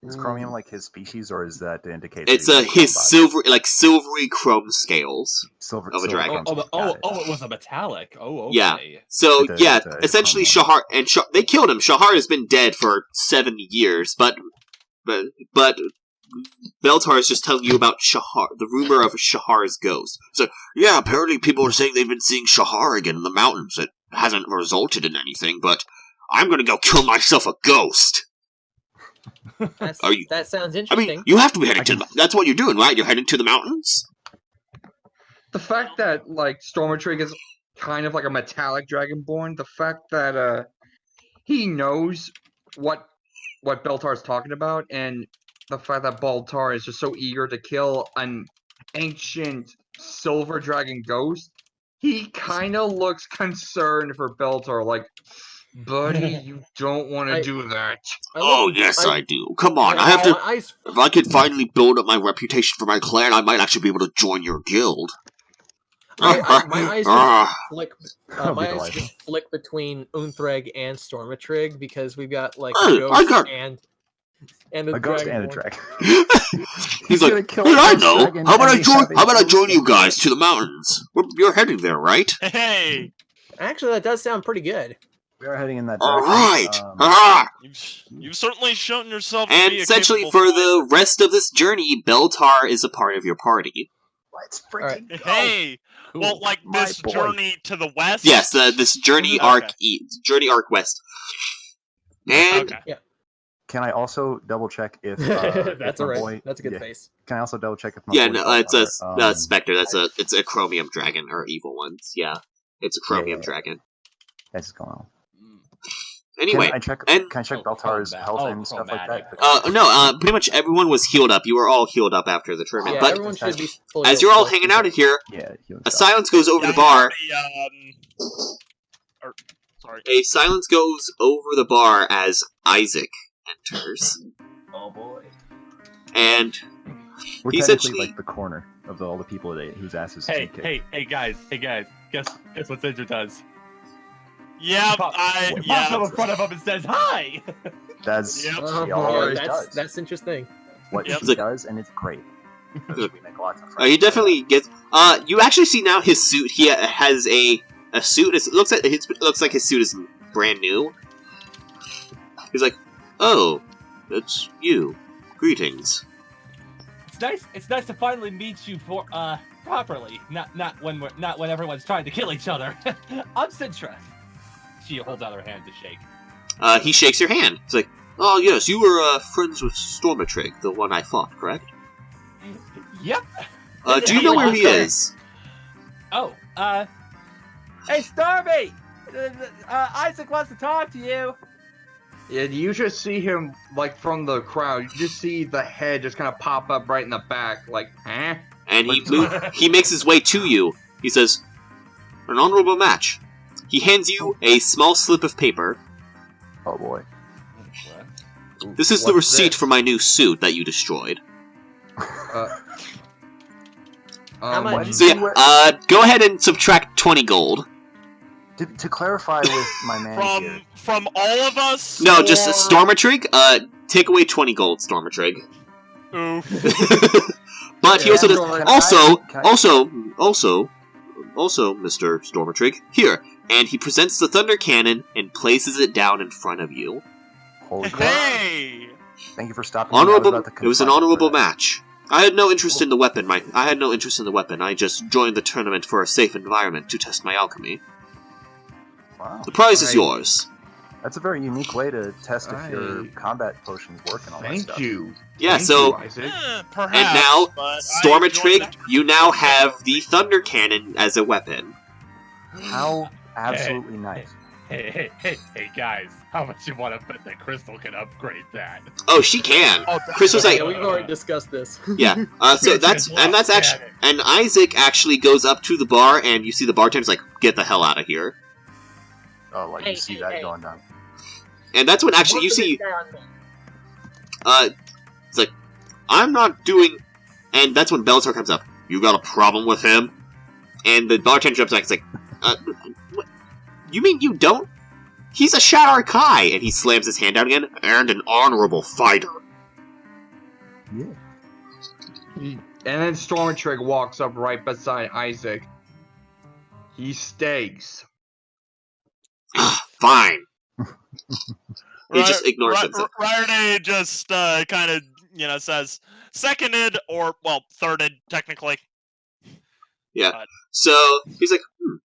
Is chromium like his species, or is that to indicate? It's that his silvery chrome scales silver of a dragon. chrome. It was a metallic. Oh, okay. Yeah. So It's essentially chromium. Shahar and they killed him. Shahar has been dead for 70 years, but Beltar is just telling you about Shahar, the rumor of Shahar's ghost. So yeah, apparently people are saying they've been seeing Shahar again in the mountains. It hasn't resulted in anything, but I'm gonna go kill myself a ghost. That sounds I interesting. mean, you have to be heading to that's what you're doing, right? You're heading to the mountains? the fact that like Stormatrig is kind of like a metallic dragonborn, the fact that he knows what Beltar's talking about, and the fact that Baltar is just so eager to kill an ancient silver dragon ghost, he kind of looks concerned for Beltar, like, buddy, you don't want to do that. I do. Come on, I have to. If I could finally build up my reputation for my clan, I might actually be able to join your guild. My eyes just flick. That'll My be eyes delightful. just flick between Unthreg and Stormatrig because we've got like Hey, a I ghost got- and a A ghost and a dragonborn. dragon. He's like, gonna hey, kill a I ghost know. dragon How about and I we join? have a How about I ghost join you and guys to the mountains? You're heading there, right? Hey, Actually, that does sound pretty good. We are heading in that All direction. right. Ah. you've certainly shown yourself to And be a essentially, capable for fighter. the rest of this journey, Beltar is a part of your party. Let's Alright. freaking go. Hey, well, like My this boy. journey to the west. Yes, this journey Okay. arc, journey arc west. And Okay. Can I also double check if That's if my alright. boy? That's a good yeah. face. Can I also double check if my yeah, boy no, it's a Beltar, specter. It's a chromium dragon or evil ones. Yeah, it's a chromium yeah. dragon. That's going on. Anyway, can I check and Beltar's combat. health Oh, and stuff like that? chromatic. pretty much everyone was healed up. You were all healed up after the tournament. Yeah, but everyone should be fully as you're all healed. hanging out in here, Yeah, healing a stuff. silence goes over Yeah, the bar. Sorry. A silence goes over the bar as Isaac enters, Oh boy. and We're he's technically actually- like the corner of all the people whose asses Hey, he kicked. hey guys. Guess what Sintra does? Yeah, Pops yeah. up in front of him and says, "Hi." That's Yep. she Oh, always boy, does. that's interesting. What Yep. she does, and it's great. We make lots of friends. he definitely gets. You actually see now his suit. He has a suit. It looks like his suit is brand new. He's like, "Oh, that's you. Greetings." It's nice to finally meet you for properly. Not when everyone's trying to kill each other. I'm Sintra. She holds out her hand to shake. He shakes your hand. He's like, "Oh yes, you were friends with Stormatrig, the one I fought, correct?" Yep. Do you know where he is? Oh, hey Starby! Isaac wants to talk to you. Yeah, you just see him, like, from the crowd. You just see the head just kind of pop up right in the back, like, huh? And he makes his way to you. He says, "An honorable match." He hands you a small slip of paper. Oh boy. This is the What's receipt this? for my new suit that you destroyed. How much? what- So yeah, go ahead and subtract 20 gold. To clarify with my man here, From all of us. No, just or- Stormatrig. Take away 20 gold, Stormatrig. Oof. But he Yeah, also does. can Also, Mr. Stormatrig, here, and he presents the thunder cannon and places it down in front of you. holy crap! Hey. Thank you for stopping me. I was Honorable. about to It was an confront him honorable for that. match. I had no interest in the weapon. I just joined the tournament for a safe environment to test my alchemy. Wow, The prize is Right. yours. that's a very unique way to test if your I- combat potions work and all that Thank stuff. you. Yeah. Thank So. you, Isaac. Perhaps. And now, but I enjoyed Stormatrig, that. you now have the thunder cannon as a weapon. How absolutely nice. Hey guys, how much you want to bet that Crystal can upgrade that? Oh, she can. Oh, Chris was like, Yeah, we've already discussed this. yeah. So that's actually, and Isaac actually goes up to the bar, and you see the bartender's like, "Get the hell out of here!" Oh, like Hey, you see hey, that hey. going down. And that's when actually you see, it's like, "I'm not doing," and that's when Bellator comes up. "You got a problem with him?" And the bartender jumps back. It's like, what? You mean you don't? He's a Shadar Kai, and he slams his hand down again. And an honorable fighter. Yeah. And then Stormatrig walks up right beside Isaac. He stays. Fine. He just ignores him. Ryerday just kind of, says seconded or, thirded, technically. Yeah. So he's like,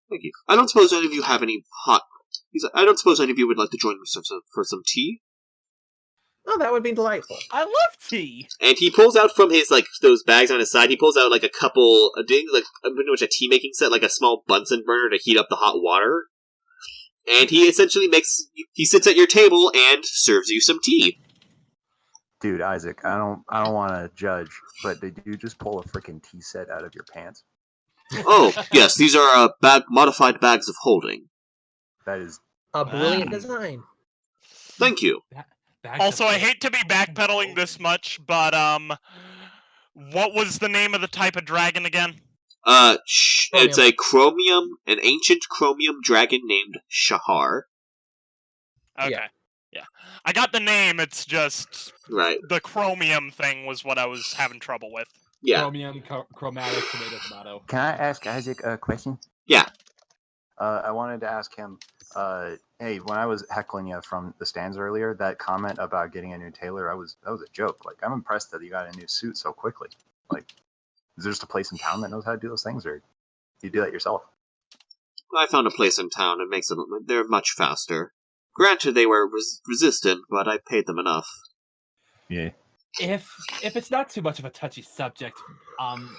thank you. I don't suppose any of you have any hot. He's like, I don't suppose any of you would like to join me for some tea. Oh, that would be delightful. I love tea. And he pulls out from his those bags on his side. He pulls out like a couple, pretty much a tea making set, like a small Bunsen burner to heat up the hot water. And he essentially he sits at your table and serves you some tea. Dude, Isaac, I don't want to judge, but did you just pull a freaking tea set out of your pants? Oh yes, these are modified bags of holding. That is A brilliant design. Thank you. Also, I hate to be backpedaling this much, but what was the name of the type of dragon again? It's an ancient chromium dragon named Shahar. Okay. Yeah. I got the name, it's just... Right. The chromium thing was what I was having trouble with. Yeah. Chromium, chromatic, tomato. Can I ask Isaac a question? Yeah. I wanted to ask him, hey, when I was heckling you from the stands earlier, that comment about getting a new tailor, that was a joke. Like, I'm impressed that you got a new suit so quickly. Like, is there just a place in town that knows how to do those things, or you do that yourself? I found a place in town. It makes them. They're much faster. Granted, they were resistant, but I paid them enough. Yeah. If it's not too much of a touchy subject, I'm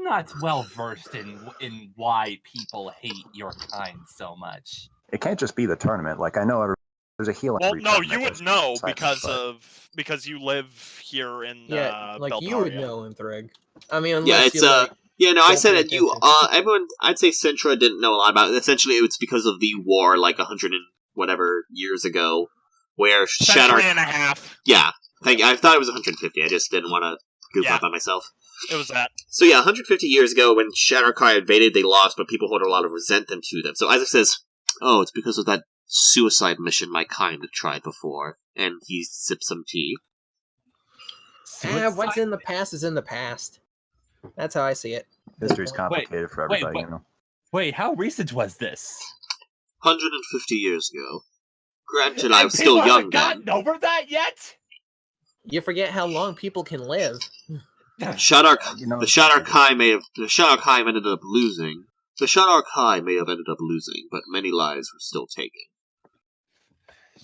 not well versed in why people hate your kind so much. It can't just be the tournament. Like, I know there's a healing. Well, no, you would know besides because you live here in like you would Beltaria. know, Linthrig. I mean, unless Yeah, it's you, like, yeah, no, I don't said pay that you, everyone, I'd say Sintra didn't know a lot about it. Essentially, it was because of the war, like 100 and whatever years ago, where Century and a half. Yeah, I thought it was 150, I just didn't want to goof up on myself. It was that. So yeah, 150 years ago, when Shatterkai invaded, they lost, but people hold a lot of resentment to them. So Isaac says, oh, it's because of that suicide mission my kind had tried before, and he sipped some tea. what's in the past is in the past. That's how I see it. History's complicated for everybody, you know. Wait, how recent was this? 150 years ago. Granted, I was still young then. Gotten over that yet? You forget how long people can live. The Shatterkai ended up losing. The Shatterkai may have ended up losing, but many lives were still taken.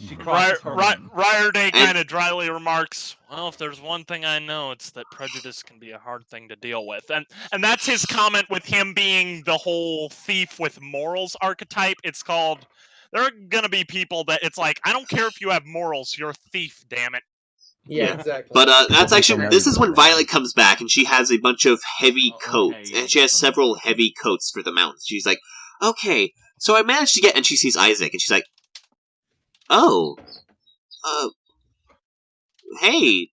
Ryerday kind of dryly remarks, well, if there's one thing I know, it's that prejudice can be a hard thing to deal with. And that's his comment with him being the whole thief with morals archetype. It's called, there are going to be people that it's like, I don't care if you have morals, you're a thief, damn it. Yeah, exactly. But that's actually, this is when Violet comes back, and she has a bunch of heavy coats, and she has several heavy coats for the mountains. She's like, okay, so I managed to get, and she sees Isaac, and she's like, oh, hey,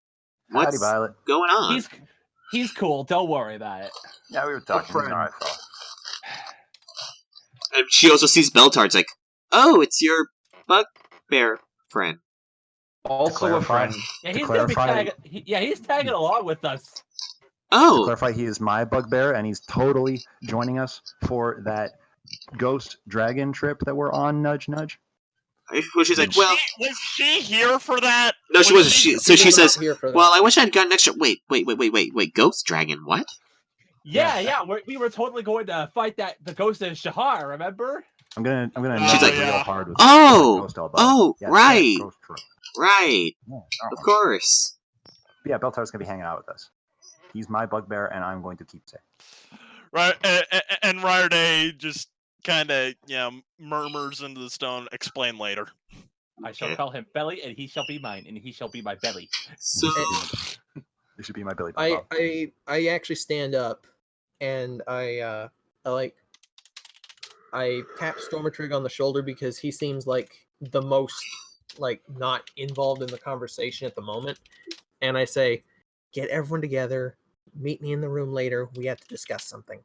what's Violet. going on? He's cool, don't worry about it. Yeah, we were talking, he's an alright fella. And she also sees Beltard's like, oh, it's your bugbear friend. Also a friend. Yeah, he's gonna be tagging. He's tagging along with us. Oh, to clarify, he is my bugbear, and he's totally joining us for that ghost dragon trip that we're on. Nudge, nudge. Well, she's like, well, was she here for that? No, she wasn't. So she says, well, I wish I'd gotten extra. Wait, ghost dragon, what? Yeah, we were totally going to fight the ghost of Shahar. Remember? I'm gonna She's like, real hard with right. Right. Yeah, of course. Yeah, Beltar's gonna be hanging out with us. He's my bugbear, and I'm going to keep safe. Right, and Ryerday just kind of, murmurs into the stone. Explain later. I shall call him Belly, and he shall be mine, and he shall be my belly. So you should be my Billy. I actually stand up, and I tap Stormatrig on the shoulder because he seems like the most not involved in the conversation at the moment, and I say, get everyone together, meet me in the room later, we have to discuss something.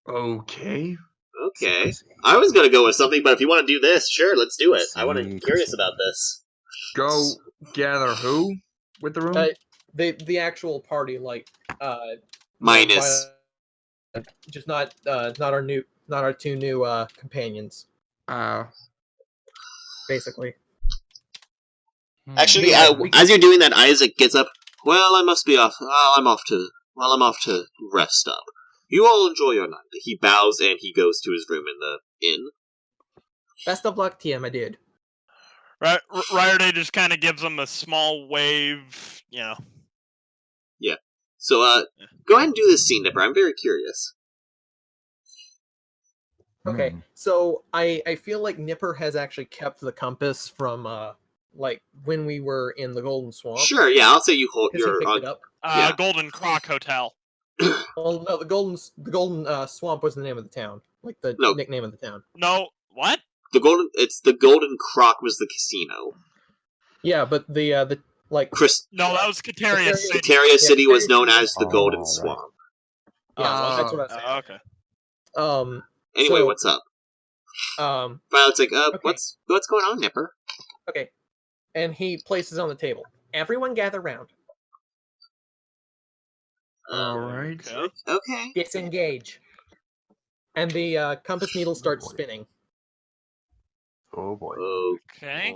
Okay. I was gonna go with something, but if you want to do this, sure, let's do it. I want to be curious about this. Go gather who with the room? The actual party, minus just not our two new companions. Basically. Actually, as you're doing that, Isaac gets up. Well, I must be off. I'm off to rest up. You all enjoy your night. He bows and he goes to his room in the inn. Best of luck to you, my dude. Ryerday just kind of gives him a small wave, Yeah. So, go ahead and do this scene, Nipper. I'm very curious. Okay, so I feel like Nipper has actually kept the compass from when we were in the Golden Swamp. Sure, yeah, I'll say you hold your it up. Golden Croc Hotel. Well, no, the Golden Swamp was the name of the town, nickname of the town. No, what? It's the Golden Croc was the casino. Yeah, but the No, that was Kateria City. Kateria City was known as the Golden Swamp. Yeah, that's what I was saying. Okay. Anyway, so, what's up? Violet's like, okay. what's going on, Nipper? Okay. And he places on the table. Everyone gather round. Alright. Okay. Disengage. And the compass needle starts spinning. Oh boy. Okay.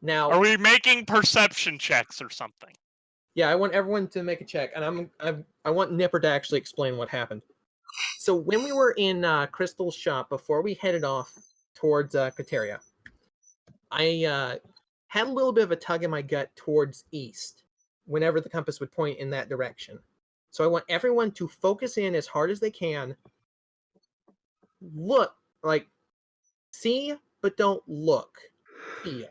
Now, Are we making perception checks or something? yeah, I want everyone to make a check, and I want Nipper to actually explain what happened. So when we were in Crystal's shop before we headed off towards Kateria, I had a little bit of a tug in my gut towards east whenever the compass would point in that direction. So I want everyone to focus in as hard as they can. Look, like, see, but don't look. Feel.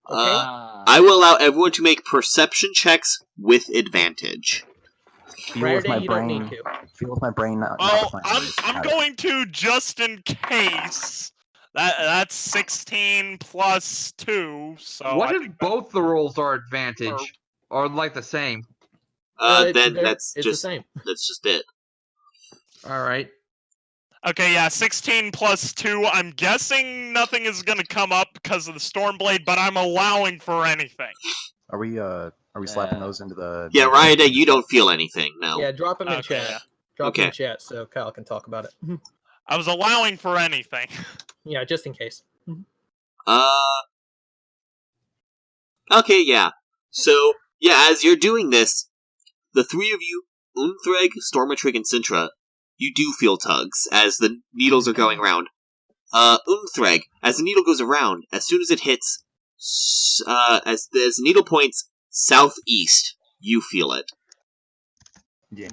Okay? I will allow everyone to make perception checks with advantage. Feel with Friday, my you don't brain. need to. Feel with my brain. Not Oh, with my I'm eyes. I'm Got it. going to just in case. That's 16 plus 2, so What I if think both the rolls are advantage? Or like the same? Then It's the that's same. just it. Alright. Okay, yeah, 16 plus 2. I'm guessing nothing is gonna come up because of the Stormblade, but I'm allowing for anything. Are we slapping those into the? Yeah, Ryder, you don't feel anything, no. Yeah, drop them in Okay, chat. yeah. Drop them in Okay. chat so Kyle can talk about it. I was allowing for anything. Yeah, just in case. Okay, yeah. So, yeah, as you're doing this, the three of you, Unthreg, Stormatrig, and Sintra, you do feel tugs as the needles are going around. Unthreg, as the needle goes around, as soon as it hits, as the needle points southeast, you feel it. Yeah.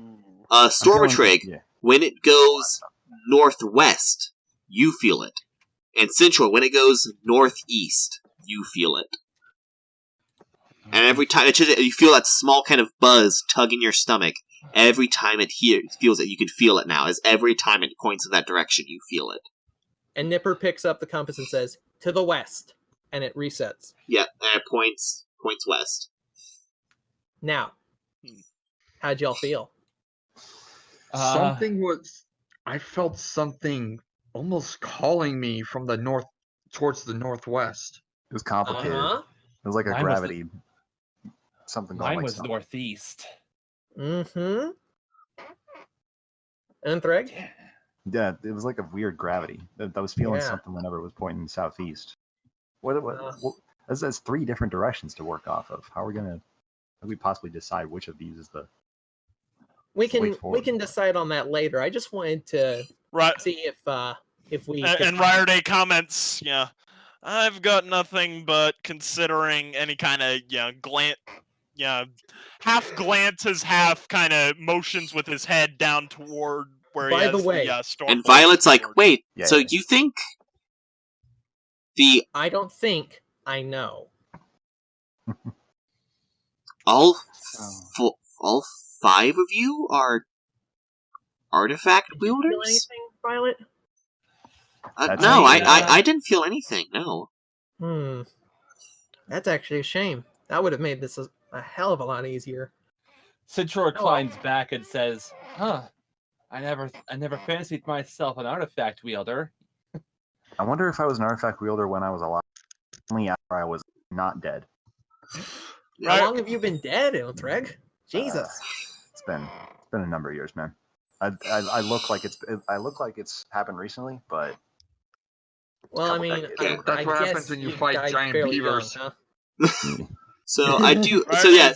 Stormatrig, Yeah. when it goes northwest, you feel it. And Central, when it goes northeast, you feel it. And every time you feel that small kind of buzz tug in your stomach, every time it feels it, you can feel it now. As every time it points in that direction, you feel it. And Nipper picks up the compass and says, "To the west," and it resets. Yeah, and it points west. Now, how'd y'all feel? I felt something almost calling me from the north towards the northwest. It was complicated. Uh-huh. It was like a Mine was gravity. Something going Mine like was something. northeast. Mm-hmm. And Threg? Yeah, it was like a weird gravity. I was feeling Yeah. something whenever it was pointing southeast. What that's three different directions to work off of. How do we possibly decide which of these is the We way can forward? decide on that later. I just wanted to Right. see if we And Ryder comments, yeah, I've got nothing but considering any kind of half glances, half kind of motions with his head down toward where By he the has way, the storm. And Violet's like, wait, Yeah, so yeah. you think the I don't think I know. all five of you are artifact Did you feel wielders? anything, Violet? No, I- I didn't feel anything, no. That's actually a shame. That would have made this a hell of a lot easier. Sintra reclines back and says, "Huh, I never fancied myself an artifact wielder." I wonder if I was an artifact wielder when I was alive, only after I was not dead. How long have you been dead, Ilthreg? Jesus. It's been a number of years, man. I look like it's happened recently, but Well, I mean, Yeah. That's I what guess happens when you you fight died giant fairly beavers. young, huh? So I do. So Ryder's, yeah.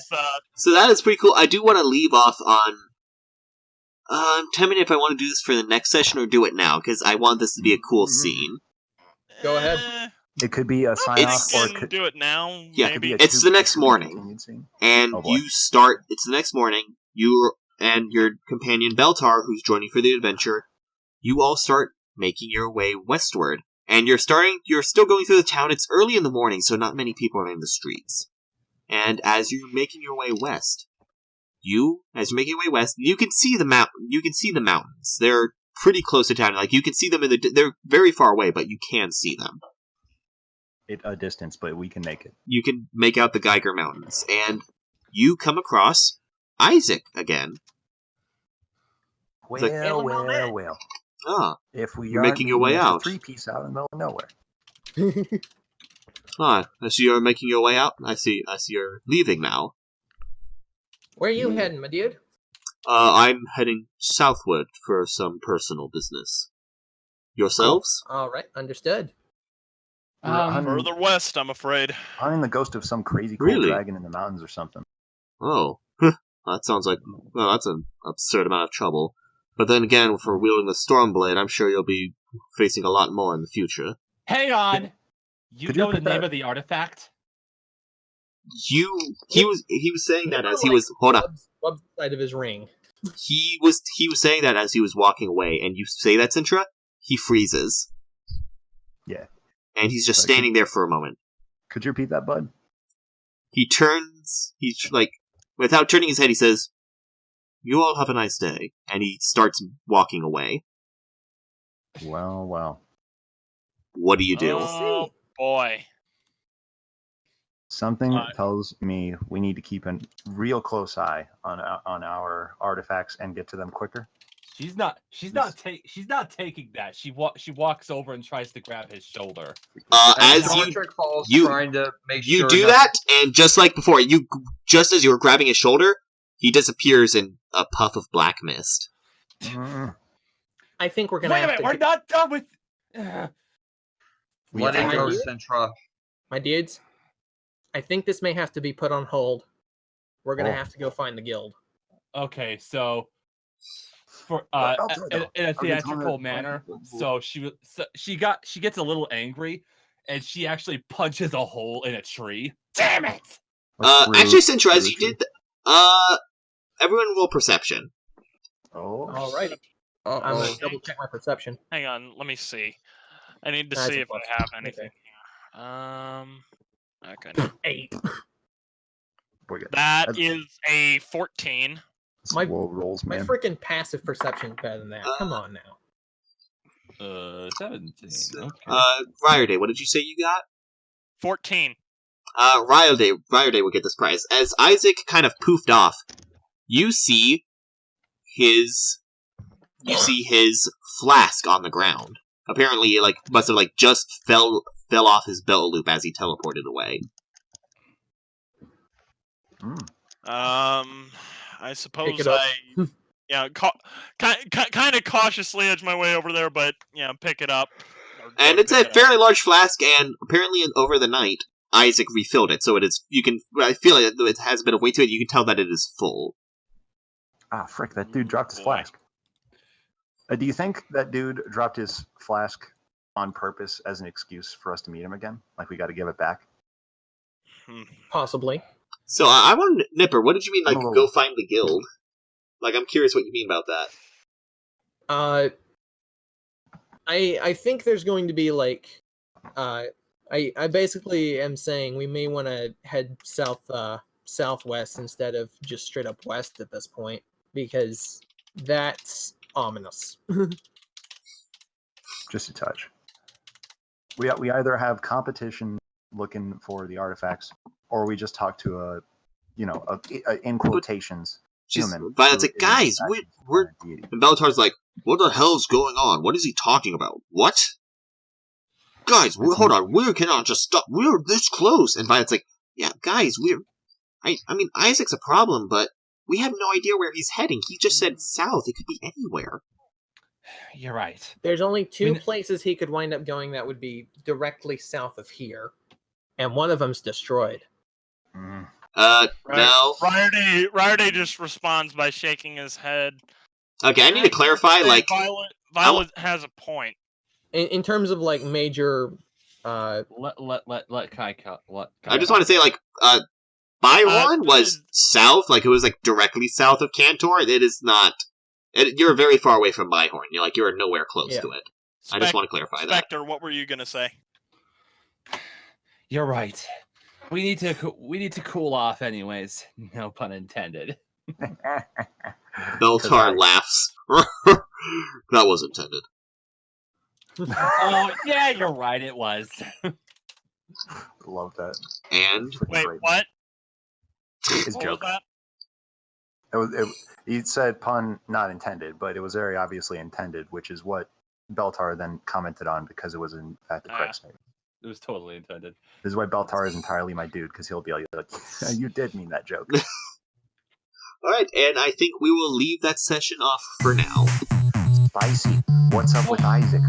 So that is pretty cool. I do want to leave off on. I'm tempted if I want to do this for the next session or do it now because I want this to be a cool scene. Go ahead. it could be a sign off, or it could do it now. Yeah, maybe. it's the next morning, and Oh, boy. you start. It's the next morning. You and your companion Beltar, who's joining for the adventure, you all start making your way westward. And you're still going through the town. It's early in the morning, so not many people are in the streets. And as you're making your way west, you can see the mountains. They're pretty close to town. Like you can see them they're very far away, but you can see them. At a distance, but we can make it. You can make out the Geiger Mountains, and you come across Issac again. Well. Ah, If we You're aren't making your way meeting Mr. out. Three-piece out in the middle of nowhere. I see you're making your way out. I see you're leaving now. Where are you heading, my dude? I'm heading southward for some personal business. Yourselves? All right, understood. Further west, I'm afraid. I'm the ghost of some crazy cool Really? dragon in the mountains or something. Oh, that sounds like, well, that's an absurd amount of trouble. But then again, for wielding the Stormblade, I'm sure you'll be facing a lot more in the future. Hang on. You Could you know the repeat name that? of the artifact? He was saying that as he was Club's side of his ring. he was saying that as he was walking away, and you say that, Sintra, he freezes. Yeah. And he's just standing there for a moment. Could you repeat that, bud? He turns, he's like, without turning his head, he says, "You all have a nice day," and he starts walking away. Well. What do you do? Oh, boy. Something tells me we need to keep a real close eye on our artifacts and get to them quicker. She's not taking that. She walks over and tries to grab his shoulder. And As Stormatrig falls, you trying to make you sure do that, and just like before, just as you were grabbing his shoulder, he disappears in a puff of black mist. I think we're gonna Wait a have minute, to we're not done with. Let it go, dude. Sintra. My dudes, I think this may have to be put on hold. We're gonna have to go find the guild. Okay, so for in a theatrical manner, so she gets a little angry, and she actually punches a hole in a tree. Damn it! Actually, Sintra, as you did, everyone roll perception. All right. I'm gonna double check my perception. Hang on, let me see. I need to That's see a if plus. I have anything here. Okay. 8. That is a 14. My rolls, man. freaking passive perception is better than that. Come on now. 17. Okay. Ryerday, what did you say you got? 14. Ryerday will get this prize. As Isaac kind of poofed off, you see his flask on the ground. Apparently, it must have just fell off his belt loop as he teleported away. I suppose Pick it up. kind of cautiously edge my way over there, but pick it up. And it's a fairly large flask, and apparently over the night, Isaac refilled it, so it is. I feel like it has a bit of weight to it. You can tell that it is full. Ah, frick! That dude dropped his flask. Do you think that dude dropped his flask on purpose as an excuse for us to meet him again? Like we got to give it back? Possibly. So I want Nipper. What did you mean? Go find the guild? I'm curious what you mean about that. I think there's going to be I basically am saying we may want to head southwest instead of just straight up west at this point, because that's ominous. Just a touch. We either have competition looking for the artifacts, or we just talk to a in quotations human. Violet's like, guys, we're and Bellatar's like, what the hell's going on? What is he talking about? What? Guys, hold on. We cannot just stop. We're this close. And Violet's like, yeah, guys, I mean, Isaac's a problem, but we have no idea where he's heading. He just said south. It could be anywhere. You're right. There's only two places he could wind up going that would be directly south of here, and one of them's destroyed. No. Ryerday just responds by shaking his head. Okay, I need to clarify. Violet has a point. In terms of major. Let Kai. I just want to say Byron was south. It was directly south of Cantor. It is not. You're very far away from Byhorn. You're nowhere close to it. I just want to clarify that. Spectre, what were you gonna say? You're right. We need to cool off, anyways. No pun intended. Beltar laughs. That was intended. Oh yeah, you're right. It was. Love that. And wait, what? His What joke. was that? He said pun not intended, but it was very obviously intended, which is what Beltar then commented on because it was in fact the correct statement. It was totally intended. This is why Beltar is entirely my dude, because he'll be like, you did mean that joke. Alright, and I think we will leave that session off for now. Spicy. What's up with Isaac?